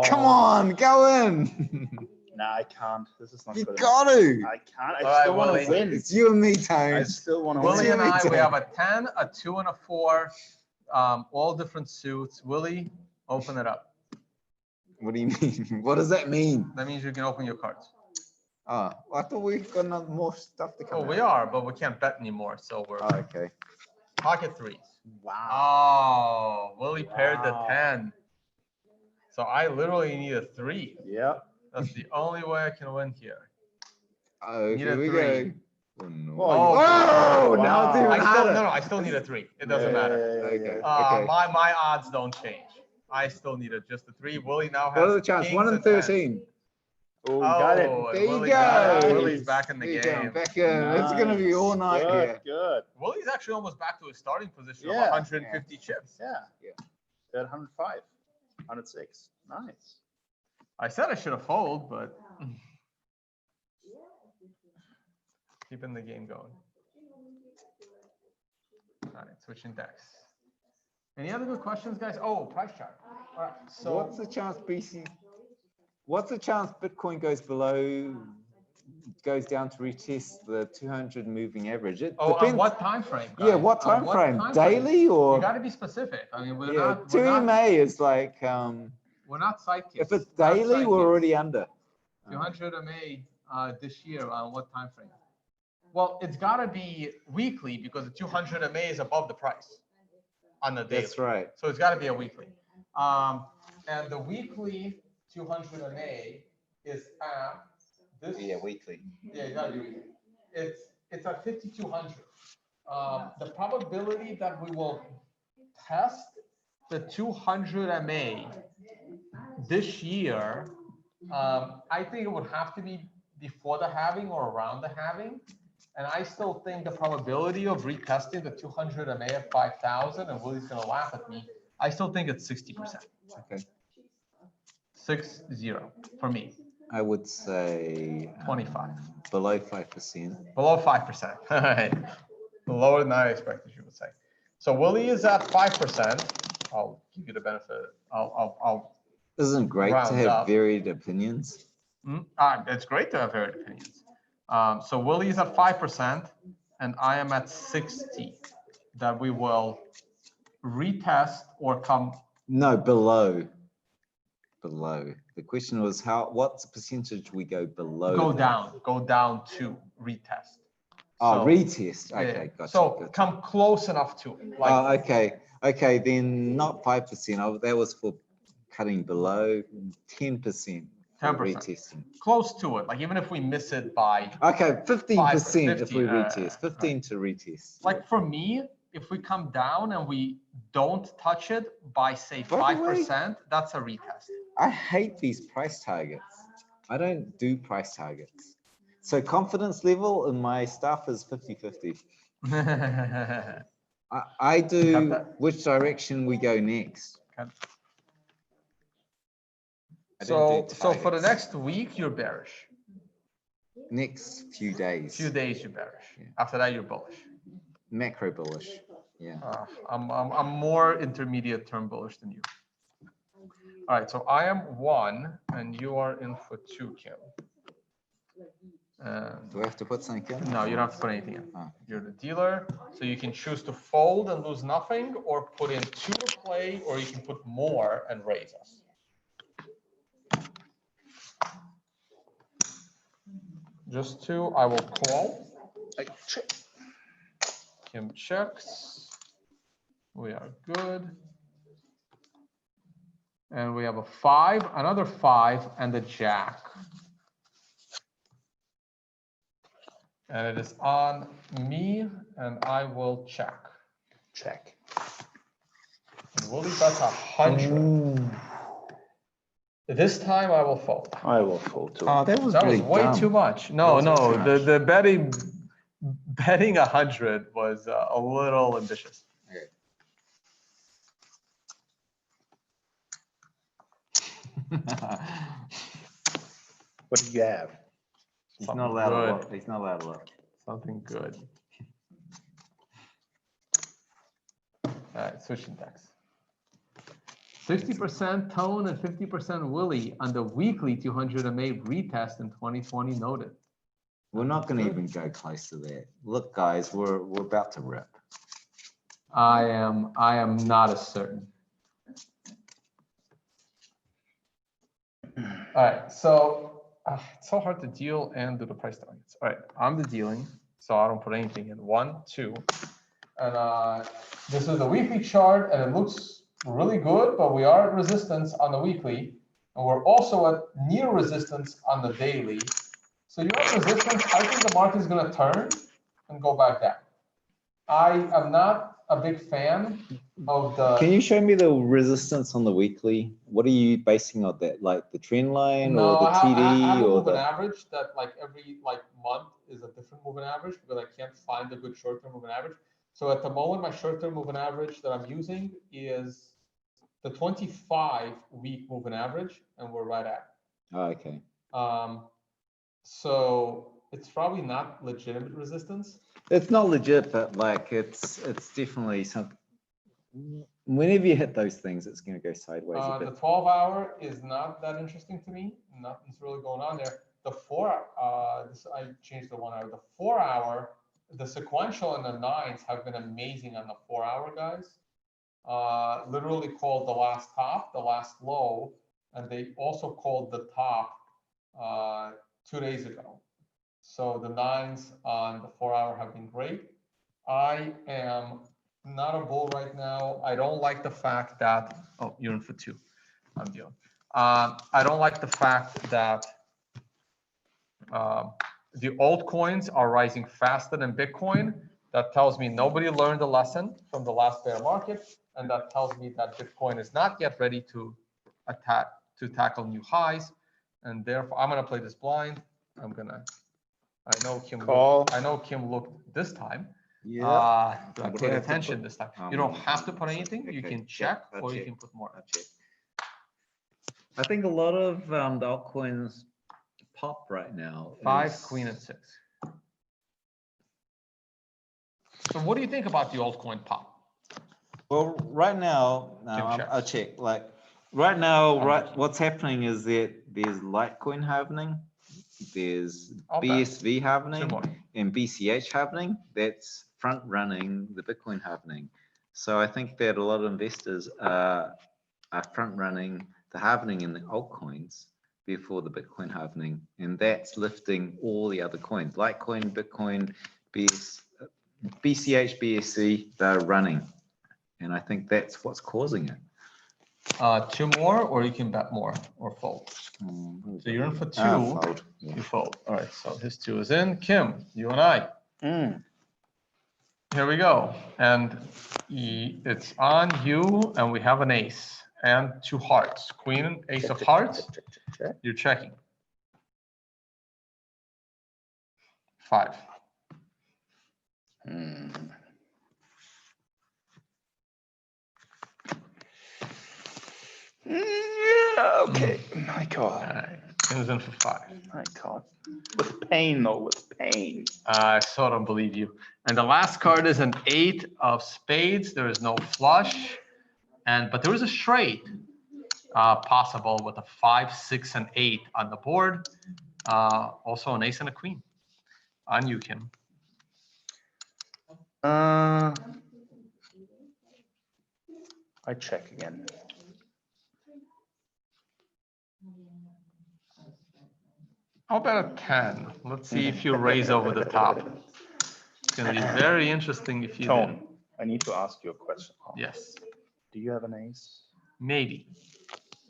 Come on, go in. Nah, I can't. This is not You good. got to. I can't. All I still right, want Willie. to win. It's you and me, I Tone. still want to Willie win. and I, we have a 10, a 2, and a 4, all different suits. Willie, open it up. What do you mean? What does that mean? That means you can open your cards. Oh, I thought we've got more stuff to come. Oh, we out. are, but we can't bet anymore. So we're Oh, okay. pocket threes. Wow. Oh, Willie paired the 10. So I literally need a 3. Yeah. That's the only way I can win here. Oh, Need here a we 3. go. Oh, no. Oh, Oh, now it's even I still harder. no, I still need a 3. It doesn't matter. Okay. My odds don't change. I still need just a 3. Willie now has What are the chances? kings 1 in and 10s. 13. Oh, we got it. Oh, and There you Willie go. got it. Nice. Willie's back in the There you go. game. Back in. It's going to be all night Good, here. good. Willie's actually almost back to his starting position Yeah. of 150 chips. Yeah. Yeah. At 105, 106. Nice. I said I should have folded, but keeping the game going. All right, switching decks. Any other good questions, guys? Oh, price chart. All right, so What's the chance What's the chance Bitcoin goes down to retest the 200 moving average? It on depends. what time frame? Yeah, guys? what On time frame? time Daily You or? got to be specific. I mean, we're Yeah, not. 2 We're not, MA is like, we're not sidekicks. if it's We're not daily, we're sidekicks. already under. 200 MA this year on what time frame? Well, it's got to be weekly because the 200 MA is above the price on the daily. That's right. So it's got to be a weekly. And the weekly 200 MA is at this. Yeah, weekly. Yeah, it got to be weekly. It's at 5,200. The probability that we will test the 200 MA this year, I think it would have to be before the halving or around the halving. And I still think the probability of retesting the 200 MA at 5,000, and Willie's going to laugh at me, I still think it's 60%. Okay. 6-0 for me. I would say 25. Below 5%. Below 5%. All right. Lower than I expected, you would say. So Willie is at 5%. I'll give you the benefit. I'll Isn't it great to round have up. varied opinions? It's great to have varied opinions. So Willie is at 5%, and I am at 60. That we will retest or come. No, below. Below. The question was what's the percentage we go below? Go that? down to retest. Oh, So, retest. Okay, yeah. gotcha. So gotcha. come close enough to it. Like, Oh, okay. Okay, then not 5%. That was for cutting below 10%. 10%. Retesting. close to it. Like even if we miss it by, Okay, 15% if we 15, retest. 15 to retest. like for me, if we come down and we don't touch it by say By the way, 5%, that's a retest. I hate these price targets. I don't do price targets. So confidence level in my stuff is 50-50. I do which direction we go next. So for the next week, you're bearish. Next few days. Few days, you're bearish. Yeah. After that, you're bullish. Macro bullish. Yeah. I'm more intermediate term bullish than you. All right, so I am 1 and you are in for 2, Kim. Do I have to put something in? No, you don't have to put anything in. Oh. You're the dealer, so you can choose to fold and lose nothing, or put in 2 to play, or you can put more and raise us. Just 2, I will call. Kim checks. We are good. And we have a 5, another 5, and a jack. And it is on me, and I will check. Check. And Willie bets 100. This time I will fold. I will fold too. Oh, that was That was really way dumb. too much. No, That was way no, too much. the betting 100 was a little ambitious. Okay. What do you have? He's Something not allowed good. a lot. He's not allowed a lot. Something good. All right, switching decks. 60% Tone and 50% Willie on the weekly 200 MA retest in 2020 noted. We're not going to even go close to that. Look, guys, we're about to rip. I am not as certain. All right, so it's so hard to deal and do the price targets. All right, I'm the dealing, so I don't put anything in. 1, 2, and this is the weekly chart, and it looks really good, but we are at resistance on the weekly, and we're also at near resistance on the daily. So you're at resistance. I think the market is going to turn and go back down. I am not a big fan of the. Can you show me the resistance on the weekly? What are you basing on that? Like the trend line or the I have TD a or moving the? average that like every month is a different moving average because I can't find a good short-term moving average. So at the moment, my short-term moving average that I'm using is the 25-week moving average, and we're right at. Oh, okay. So it's probably not legitimate resistance. It's not legit, but like it's definitely something. Whenever you hit those things, it's going to go sideways a The bit. 12-hour is not that interesting to me. Nothing's really going on there. The 4-hour, I changed the 1 hour. The 4-hour, the sequential and the nines have been amazing on the 4-hour, guys. Literally called the last top, the last low, and they also called the top 2 days ago. So the nines on the 4-hour have been great. I am not a bull right now. I don't like the fact that, oh, you're in for 2. I'm dealing. I don't like the fact that the altcoins are rising faster than Bitcoin. That tells me nobody learned a lesson from the last bear market. And that tells me that Bitcoin is not yet ready to tackle new highs. And therefore, I'm going to play this blind. I know Kim. I know Kim looked this time. Yeah. Pay attention this time. You don't have to put anything. Okay. You can check, or you check. can put more. I'll check. I think a lot of the altcoins pop right now. 5, queen, and 6. So what do you think about the altcoin pop? Well, right now, I'll check. Like right now, what's happening is that there's Litecoin happening, there's BSV happening, and BCH happening. That's front running the Bitcoin happening. So I think that a lot of investors are front running the happening in the altcoins before the Bitcoin happening, and that's lifting all the other coins. Litecoin, Bitcoin, BCH, BSC, they're running. And I think that's what's causing it. 2 more, or you can bet more or fold. So you're in for 2. Fold. Yeah. You fold. All right. So his 2 is in. Kim, you and I. Here we go. And it's on you, and we have an ace and 2 hearts. Queen, ace of hearts. You're checking. 5. Yeah, okay. My God. All right. Kim's in for 5. My God. With pain, though, with pain. I so don't believe you. And the last card is an 8 of spades. There is no flush, but there is a straight possible with a 5, 6, and 8 on the board. Also an ace and a queen. On you, Kim. I check again. How about a 10? Let's see if you raise over the top. It's going to be very interesting if you do. I need to ask you a question. Yes. Do you have an ace? Maybe.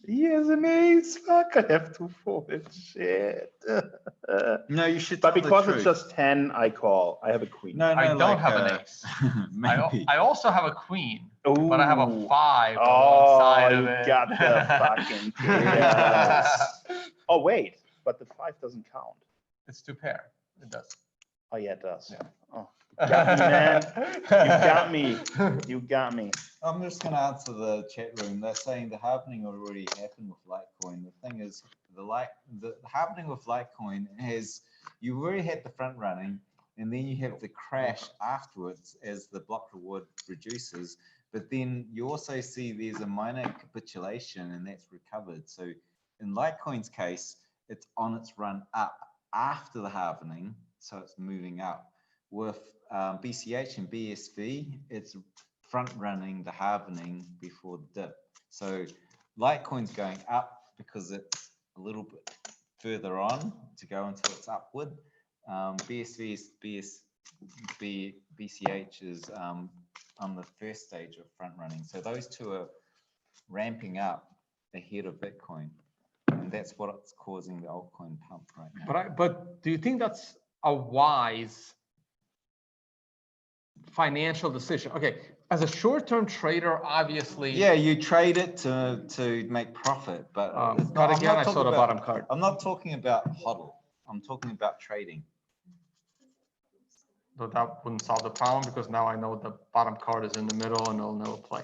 He has an ace. Fuck, I have to fold it. Shit. No, you should. But because it's just 10, I call. I have a queen. No, I don't have an ace. I also have a queen, but I have a 5 alongside of it. You got the fucking chaos. Oh, wait. But the 5 doesn't count. It's 2 pair. It does. Oh, yeah, it does. Yeah. Oh, you got me, man. You got me. You got me. I'm just going to answer the chat room. They're saying the happening already happened with Litecoin. The thing is, the happening with Litecoin has, you already had the front running, and then you have the crash afterwards as the block reward reduces. But then you also see there's a minor capitulation, and that's recovered. So in Litecoin's case, it's on its run up after the halvening, so it's moving up. With BCH and BSV, it's front running the halvening before the dip. So Litecoin's going up because it's a little bit further on to go until it's upward. BCH is on the first stage of front running. So those two are ramping up ahead of Bitcoin. And that's what's causing the altcoin pump right now. But do you think that's a wise financial decision? Okay, as a short-term trader, obviously. Yeah, you trade it to make profit, but it's But I'm again, I talking saw the about- bottom card. I'm not talking about hodl. I'm talking about trading. Though that wouldn't solve the problem because now I know the bottom card is in the middle and it'll never play.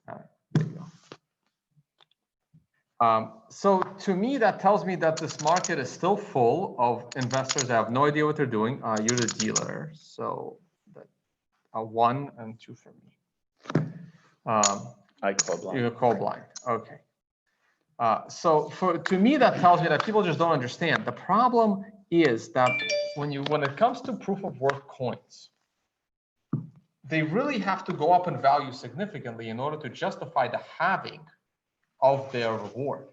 All right, there you go. So to me, that tells me that this market is still full of investors that have no idea what they're doing. You're the dealer, so that a 1 and 2 for me. I call blind. You're call blind. Okay. So to me, that tells me that people just don't understand. The problem is that when it comes to proof of work coins, they really have to go up in value significantly in order to justify the halving of their reward.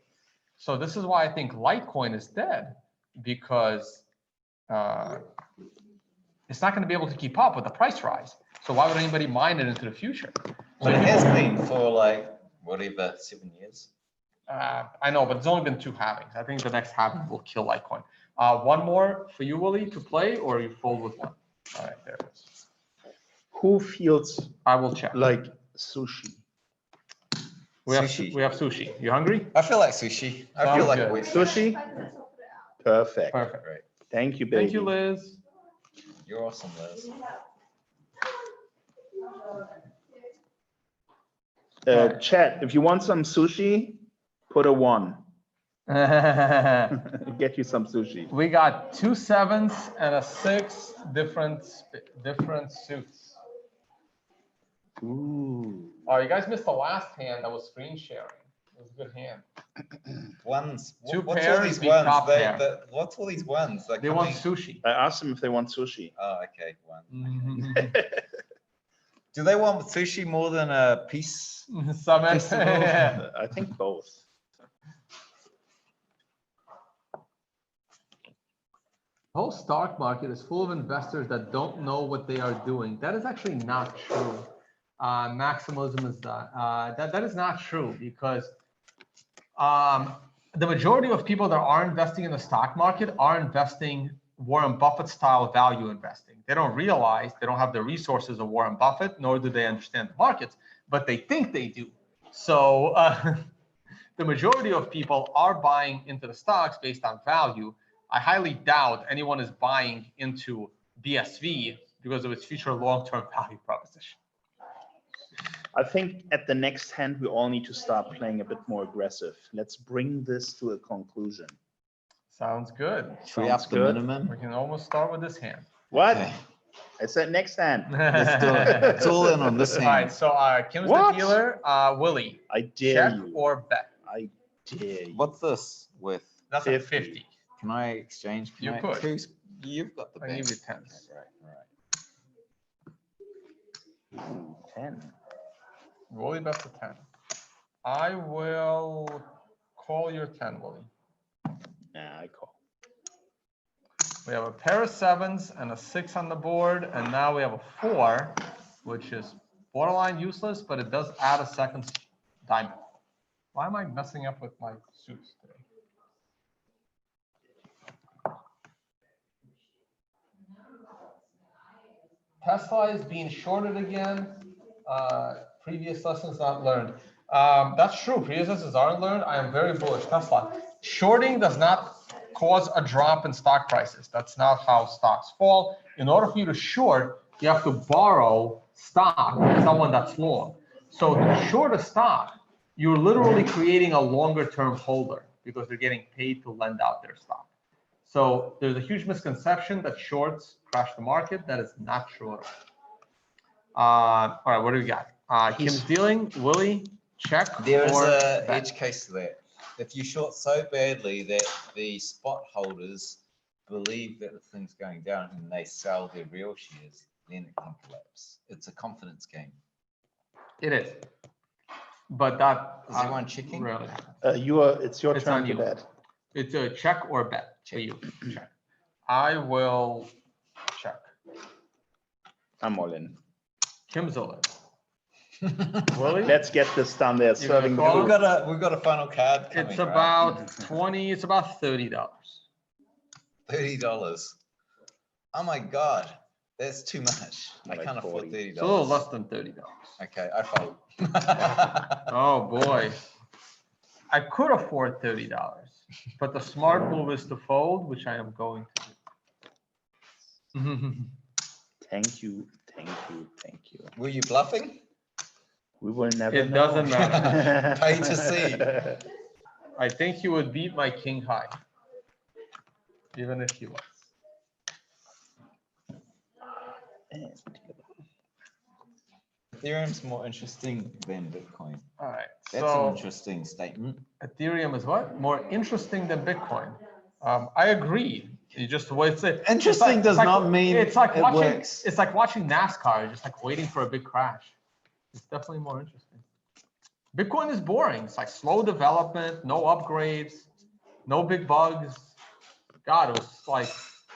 So this is why I think Litecoin is dead, because it's not going to be able to keep up with the price rise. So why would anybody mine it into the future? Well, it has been for like whatever 7 years. I know, but it's only been 2 halvings. I think the next halving will kill Litecoin. One more for you, Willy, to play, or you fold with 1? All right, there it is. Who feels I will check. like sushi? We have Sushi. sushi. You hungry? I feel like sushi. I Sounds feel like good. a wet Sushi? Perfect. Perfect. Right. Thank you, baby. Thank you, Liz. You're awesome, Liz. Chat, if you want some sushi, put a 1. Get you some sushi. We got 2 7s and a 6, different suits. Ooh. Oh, you guys missed the last hand that was screen sharing. It was a good hand. Ones. Two What's pairs all these beat ones? top pair. What's all these ones? They're They want coming- sushi. I asked them if they want sushi. Oh, okay. One. Mhm. Do they want sushi more than a piece? Summit. Festival. I think both. The whole stock market is full of investors that don't know what they are doing. That is actually not true. Maximalism is that is not true, because the majority of people that are investing in the stock market are investing Warren Buffett style value investing. They don't realize they don't have the resources of Warren Buffett, nor do they understand the markets, but they think they do. So the majority of people are buying into the stocks based on value. I highly doubt anyone is buying into BSV because of its future long-term value proposition. I think at the next hand, we all need to start playing a bit more aggressive. Let's bring this to a conclusion. Sounds good. Should we Sounds up the good. minimum? We can almost start with this hand. What? Okay. I said next hand. Let's do it. It's all in on this All right, hand. so Kim's What? the dealer. Willy, I dare check you. or bet? I dare you. What's this with? That's a 50. 50. Can I exchange? You I- could. You've got the I give bank. you 10s. Right. 10. Willy bets a 10. I will call your 10, Willy. Yeah, I call. We have a pair of 7s and a 6 on the board, and now we have a 4, which is borderline useless, but it does add a second diamond. Why am I messing up with my suits today? Tesla is being shorted again. Previous lessons not learned. That's true. Previous lessons aren't learned. I am very bullish Tesla. Shorting does not cause a drop in stock prices. That's not how stocks fall. In order for you to short, you have to borrow stock from someone that's long. So to short a stock, you're literally creating a longer term holder because they're getting paid to lend out their stock. So there's a huge misconception that shorts crash the market. That is not true at all. All right, what do we got? Kim's dealing. Willy, check. There is or a bet? edge case to that. If you short so badly that the spot holders believe that the thing's going down and they sell their real shares, then it can collapse. It's a confidence game. It is. But that Is everyone checking? rarely happens. It's your It's turn on to you. bet. It's a check or bet for Check. you. Check. I will check. I'm all in. Kim's all in. Willie? Let's get this done. They're You're gonna serving the call food. it? We've got a final card coming. It's right? about 20, it's about $30. $30. Oh my God, that's too much. I Like can't afford 40. $30. It's a little less than $30. Okay, I fold. Oh, boy. I could afford $30, but the smart move is to fold, which I am going to do. Thank you, thank you, thank you. Were you bluffing? We will never It know. doesn't matter. Pay to see. I think you would beat my king high, even if you was. Ethereum's more interesting than Bitcoin. All right, That's an so interesting statement. Ethereum is what? More interesting than Bitcoin. I agree. You just wait. Interesting does not mean it's like it watching. works. It's like watching NASCAR, just like waiting for a big crash. It's definitely more interesting. Bitcoin is boring. It's like slow development, no upgrades, no big bugs. God, it was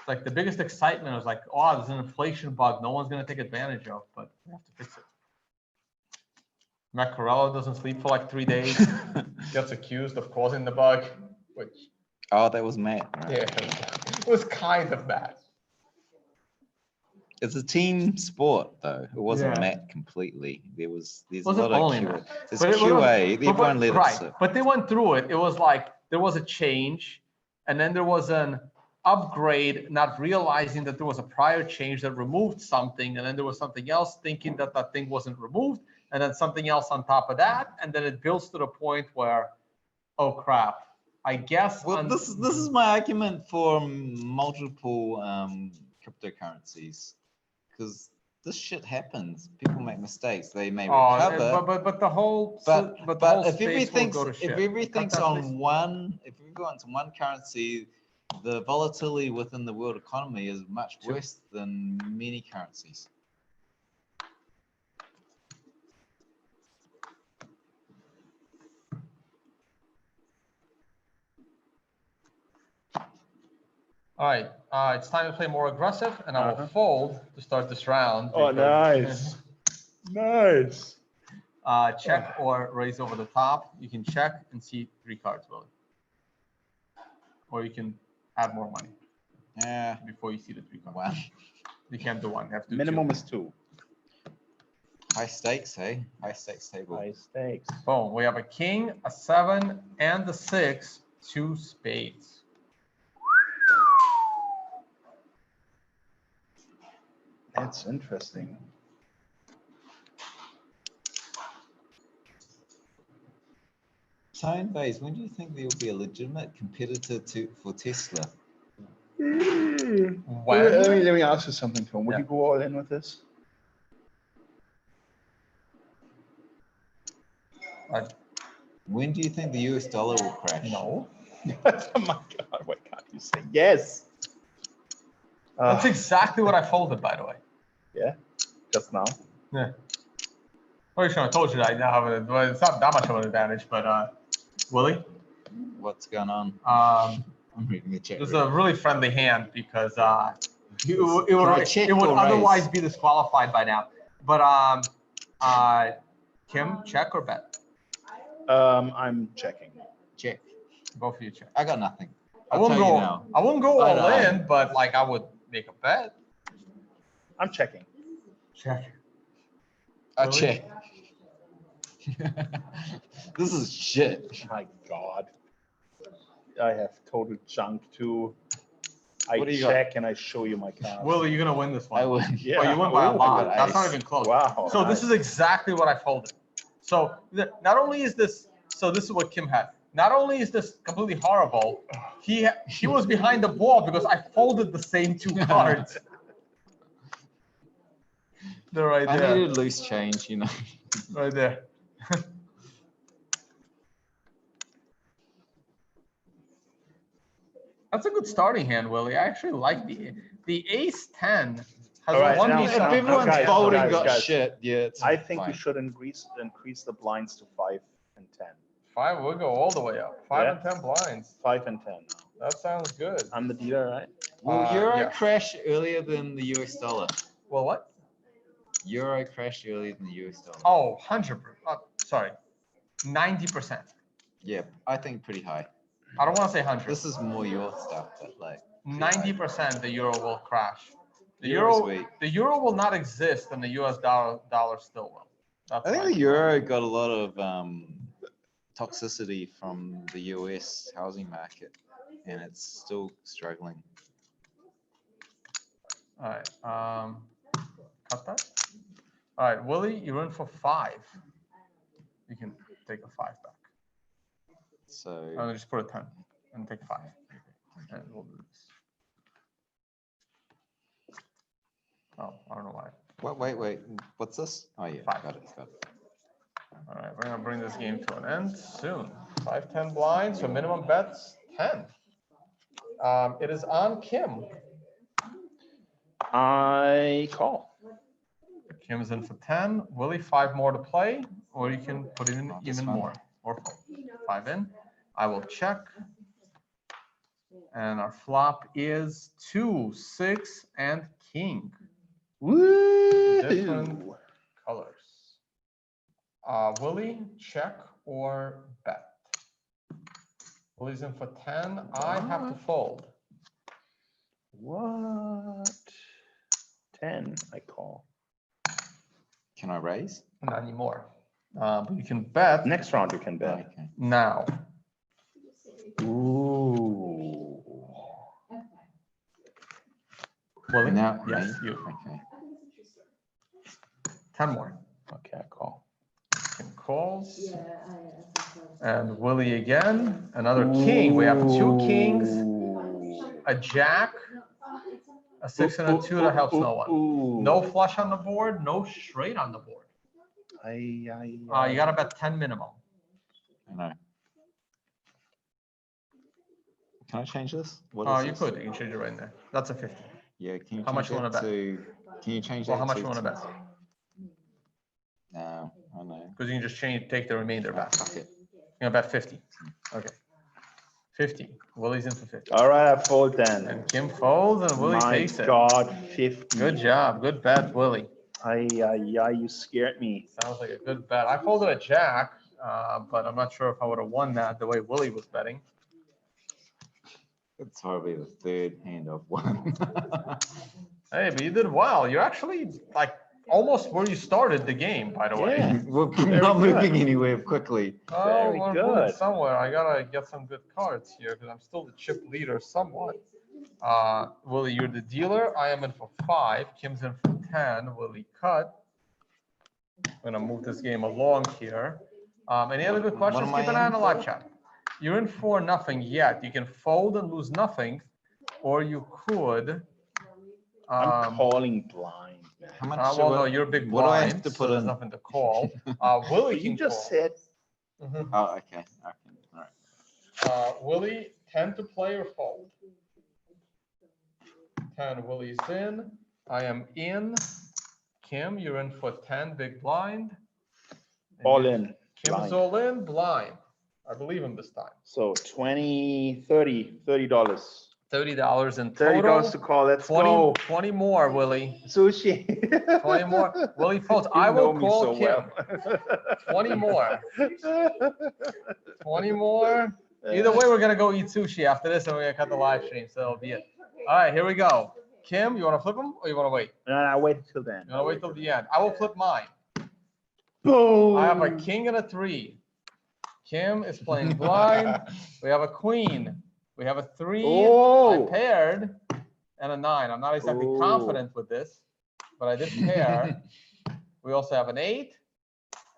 like the biggest excitement was like, oh, there's an inflation bug. No one's gonna take advantage of, but we have to fix it. Macarello doesn't sleep for like 3 days. Gets accused of causing the bug, which Oh, that was Matt. Right? yeah, it was kind of bad. It's a team sport, though. It wasn't Yeah. Matt completely. There's a Wasn't lot of only QA. Matt. There's But it QA. was- Everyone let it right, sit. but they went through it. It was like there was a change, and then there was an upgrade, not realizing that there was a prior change that removed something, and then there was something else thinking that that thing wasn't removed, and then something else on top of that, and then it builds to the point where, oh crap, I guess. Well, this is my argument for multiple cryptocurrencies, because this shit happens. People make mistakes. They may recover. But the whole But the whole if space will everything's go to if shit. everything's Cut that, please. on one, if everyone's on one currency, the volatility within the world economy is much worse than many currencies. All right, it's time to play more aggressive, and I will fold to start this round. Oh, because- nice. Nice. Check or raise over the top. You can check and see 3 cards, Willie. Or you can add more money Yeah. before you see the 3 cards. Wow. You can't do 1. You have to do Minimum 2. is 2. High stakes, hey? High stakes table. High stakes. Boom. We have a king, a 7, and a 6. 2 spades. That's interesting. Tone Vays, when do you think there will be a legitimate competitor for Tesla? When? Let me ask you something, Tom. Would Yeah. you go all in with this? When do you think the US dollar will crash? No. Oh my God, why can't you say yes? That's exactly what I folded, by the way. Yeah, just now. Yeah. Well, I told you that I now have it. Well, it's not that much of an advantage, but Willie, What's going on? um, I'm reading the chat. this is room. a really friendly hand because it Can I check would or raise? otherwise be disqualified by now. But Kim, check or bet? I'm checking. Check. Both of you check. I got nothing. I I'll wouldn't tell you go. now. I wouldn't go I all know. in, but like I would make a bet. I'm checking. Check. I Really? check. This is shit. My God. I have total junk too. I What do you got? check and I show you my card. Willie, you're gonna win this one. I would. Yeah. Oh, you win by a Oh, lot. I got That's not ace. even close. Wow. So this is exactly what I folded. So not only is this, so this is what Kim had. Not only is this completely horrible, he was behind the ball because I folded the same 2 cards. They're right I there. needed loose change, you know. Right there. That's a good starting hand, Willie. I actually like the ace 10 has All right, one now- piece If on it. everyone's guys, folding guys, got guys. shit, yeah, it's I think fine. we should increase the blinds to 5 and 10. 5, we'll go all the way up. 5 Yeah. and 10 blinds. 5 and 10. That sounds good. I'm the dealer, right? Will Euro yeah. crash earlier than the US dollar? Well, what? Euro crashed earlier than the US dollar. Oh, 100%. Sorry, 90%. Yeah, I think pretty high. I don't want to say 100. This is more your stuff, but like 90% the euro will crash. The Euro's euro, weak. the euro will not exist, and the US dollar still will. That's I think my the view. euro got a lot of toxicity from the US housing market, and it's still struggling. All right, cut that. All right, Willie, you're in for 5. You can take a 5 back. So I'm gonna just put a 10 and take 5. And we'll do this. Oh, I don't know why. wait. What's this? Oh yeah, 5. got it. Got it. All right, we're gonna bring this game to an end soon. 5-10 blinds, so minimum bets 10. It is on Kim. I call. Kim's in for 10. Willie, 5 more to play, or you can put in Oh, this even one. more. Or fold. 5 in. I will check. And our flop is 2, 6, and king. Different Woo! colors. Willie, check or bet? Willie's in for 10. I have to fold. What? 10, I call. Can I raise? Not anymore. But you can bet Next round you can bet. Okay. now. Ooh. Willie? Now, Yes, me? you. Okay. 10 more. Okay, I call. Kim calls. And Willie again. Another king. We have 2 kings, a jack, a 6, and a 2 that helps no one. No flush on the board, no straight on the board. You gotta bet 10 minimum. I know. Can I change this? What Oh, is you this? could. You can change it right in there. That's a 50. Yeah. Can you How much change you wanna that bet? to? Can you change Well, that? how much to you wanna bet? No, I know. Because you can just take the remainder back. Fuck it. You're gonna bet 50. Okay. 50. Willie's in for 50. All right, I fold then. And Kim folds and Willie My takes it. God, 50. Good job. Good bet, Willie. You scared me. Sounds like a good bet. I folded a jack, but I'm not sure if I would have won that the way Willie was betting. It's probably the 3rd hand I've won. Hey, but you did well. You're actually like almost where you started the game, by the way. Yeah. We're Very not good. moving anywhere quickly. Oh, Very we're good. moving somewhere. I gotta get some good cards here because I'm still the chip leader somewhat. Willie, you're the dealer. I am in for 5. Kim's in for 10. Willie cut. I'm gonna move this game along here. Any other good What questions? am I Keep an eye on in the live for? chat. You're in for nothing yet. You can fold and lose nothing, or you could. I'm calling blind, man. How much? Well, no, you're big What do I blind, have to so put there's in? nothing to call. Willie But you can just call. said Mhm. Oh, okay. All right. Willie, 10 to play or fold? 10, Willie's in. I am in. Kim, you're in for 10, big blind. And all you- in. Kim's blind. all in, blind. I believe him this time. So 20, 30, $30. $30 in $30 total. to call. Let's 20, go. 20 more, Willie. Sushi. 20 more. Willie folds. You I will know me call so Kim. well. 20 more. 20 more. Either way, we're gonna go eat sushi after this, and we're gonna cut the live stream. So that'll be it. All right, here we go. Kim, you want to flip them or you want to wait? No, wait until then. You want to wait till the end? I will flip mine. Boom. I have a king and a 3. Kim is playing blind. We have a queen. We have a 3. Oh. I paired and a 9. I'm not exactly Oh. confident with this, but I did pair. We also have an 8,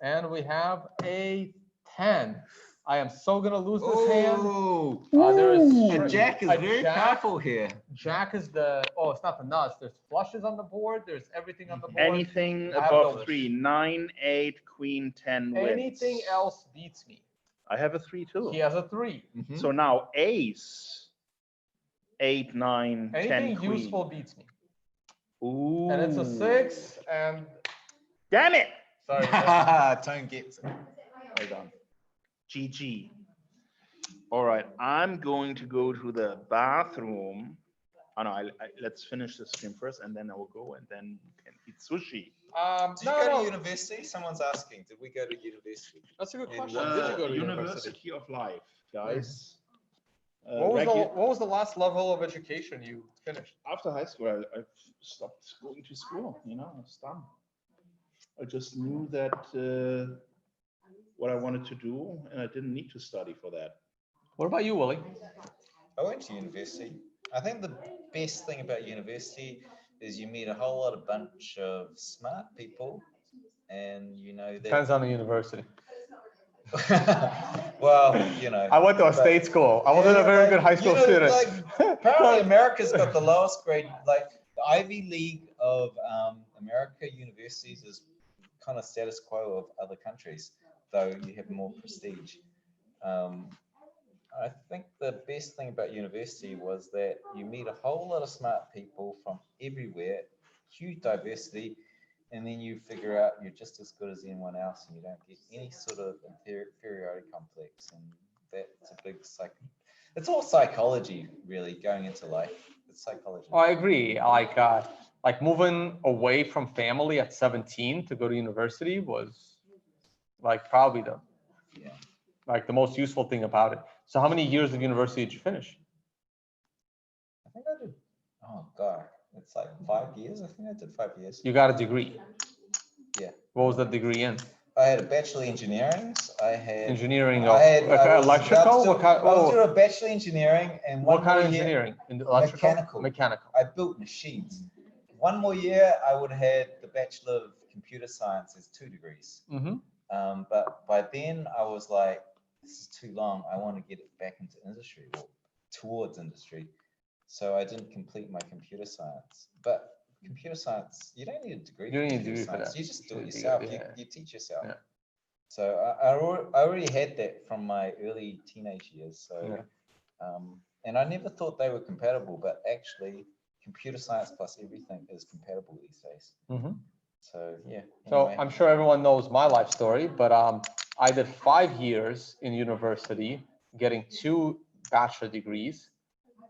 and we have a 10. I am so gonna lose this hand. Oh, There is a jack is a very jack. powerful here. Jack is the, oh, it's not the nuts. There's flushes on the board. There's everything on the board. Anything I have above no 3, 9, 8, queen, 10 wins. Anything else beats me. I have a 3 too. He has a 3. Mhm. So now ace, 8, 9, 10 Anything queen. useful beats me. Ooh. And it's a 6. And Damn it. sorry. Tone gets it. Well done. GG. All right, I'm going to go to the bathroom. Oh no, let's finish the stream first, and then I will go, and then we can eat sushi. Did you go to university? Someone's asking. Did we go to university? That's a good And, question. Did you go to university? University of Life, guys. What was the last level of education you finished? After high school, I stopped going to school. You know, I was done. I just knew that what I wanted to do, and I didn't need to study for that. What about you, Willie? I went to university. I think the best thing about university is you meet a whole lot of bunch of smart people, and you know that. Depends on the university. Well, you know. I went to a state school. I wasn't a very good high school student. Like, apparently, America's got the lowest grade. Like the Ivy League of America universities is kind of status quo of other countries, though you have more prestige. I think the best thing about university was that you meet a whole lot of smart people from everywhere, huge diversity, and then you figure out you're just as good as anyone else, and you don't get any sort of inferiority complex, and that's a big it's all psychology, really, going into life. It's psychology. Oh, I agree. Like moving away from family at 17 to go to university was like probably the most useful thing about it. So how many years of university did you finish? I think I did. Oh God, it's like 5 years. I think I did 5 years. You got a degree. Yeah. What was that degree in? I had a bachelor in engineering. I had engineering I had electrical. What kind? I was doing a bachelor in engineering and what kind of engineering? In electrical? Mechanical. Mechanical. I built machines. One more year, I would have had the bachelor of computer science as 2 degrees. Mm-hmm. But by then, I was like, this is too long. I want to get it back into industry or towards industry. So I didn't complete my computer science. But computer science, you don't need a degree. You don't need a degree for that. You just do it yourself. Yeah. You teach yourself. Yeah. So I already had that from my early teenage years. So, and I never thought they were compatible, but actually, computer science plus everything is compatible these days. Mm-hmm. So yeah. So anyway. I'm sure everyone knows my life story, but I did 5 years in university, getting 2 bachelor degrees.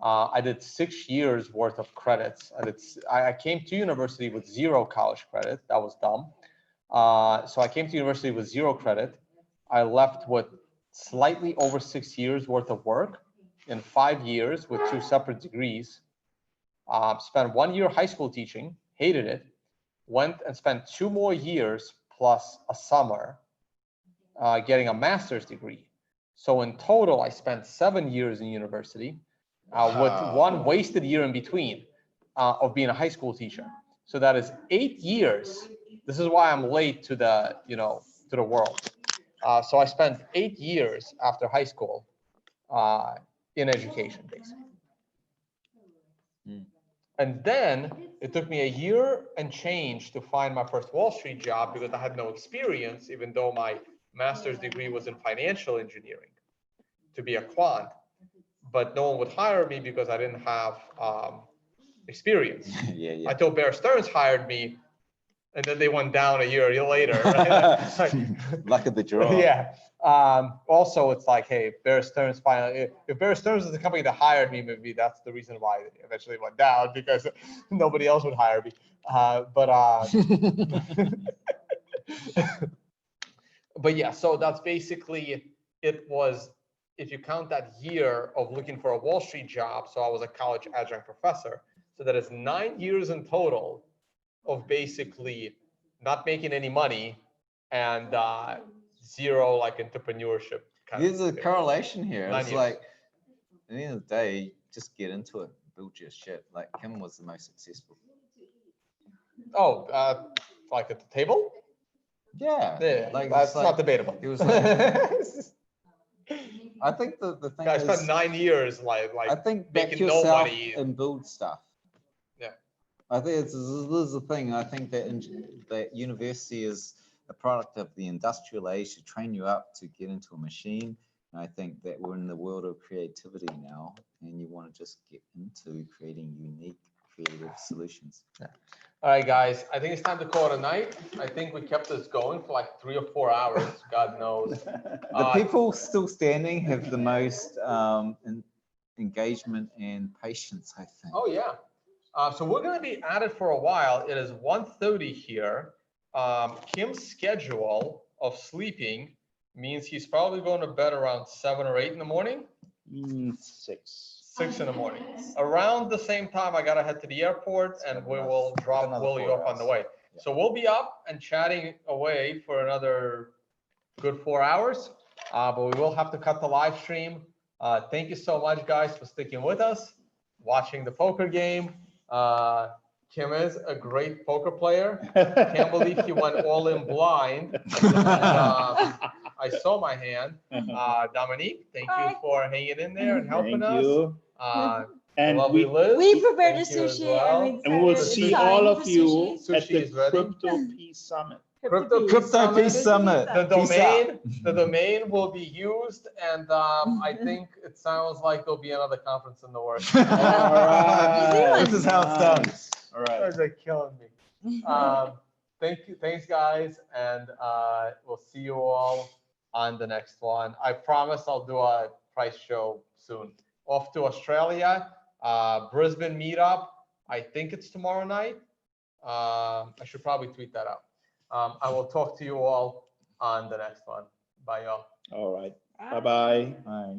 I did 6 years worth of credits. I came to university with 0 college credit. That was dumb. So I came to university with 0 credit. I left with slightly over 6 years worth of work in 5 years with 2 separate degrees. Spent 1 year high school teaching, hated it. Went and spent 2 more years plus a summer getting a master's degree. So in total, I spent 7 years in university with 1 wasted year in between of being a high school teacher. So that is 8 years. This is why I'm late to the, to the world. So I spent 8 years after high school in education, basically. And then it took me a year and change to find my first Wall Street job because I had no experience, even though my master's degree was in financial engineering, to be a quant. But no one would hire me because I didn't have experience. Yeah. Until Bear Stearns hired me, and then they went down a year later. Right? Luck of the draw. Yeah. Also, it's like, hey, Bear Stearns finally. If Bear Stearns is the company that hired me, maybe that's the reason why it eventually went down, because nobody else would hire me. But yeah, so that's basically it. Was, if you count that year of looking for a Wall Street job, so I was a college adjunct professor. So that is 9 years in total of basically not making any money and 0 like entrepreneurship. There's a correlation here. It's 9 years. like, at the end of the day, just get into it, build your shit. Like Kim was the most successful. Oh, like at the table? Yeah. Like that's not debatable. It was like, I think the thing I is, spent 9 years like I think back making yourself no money and build stuff. Yeah. I think this is the thing. I think that university is a product of the industrial age to train you up to get into a machine. And I think that we're in the world of creativity now, and you want to just get into creating unique, creative solutions. Yeah. All right, guys. I think it's time to call it a night. I think we kept this going for like 3 or 4 hours. God knows. The people still standing have the most engagement and patience, I think. Oh yeah. So we're going to be at it for a while. It is 1:30 here. Kim's schedule of sleeping means he's probably going to bed around 7 or 8 in the morning. 6 in the morning. Around the same time, I gotta head to the airport, and we will drop another Willy 4 off on the way. Yeah. So we'll be up and chatting away for another good 4 hours, but we will have to cut the live stream. Thank you so much, guys, for sticking with us, watching the poker game. Kim is a great poker player. Can't believe he went all in blind. I saw my hand. Dominique, thank you for hanging in there and helping Thank us. you. And Lovely Liz. We prepared the thank you as sushi. well. I'm And we'll excited. see It's all time of for you sushi. at Sushi the is ready. Crypto Peace Summit. Crypto Peace Summit. The domain will be used, and I think it sounds like there'll be another conference in the works. All right. This is how it's done. Nice. All You right. guys are killing me. Thanks, guys, and we'll see you all on the next one. I promise I'll do a price show soon. Off to Australia, Brisbane meetup. I think it's tomorrow night. I should probably tweet that out. I will talk to you all on the next one. Bye, y'all. All right. Bye-bye. Bye.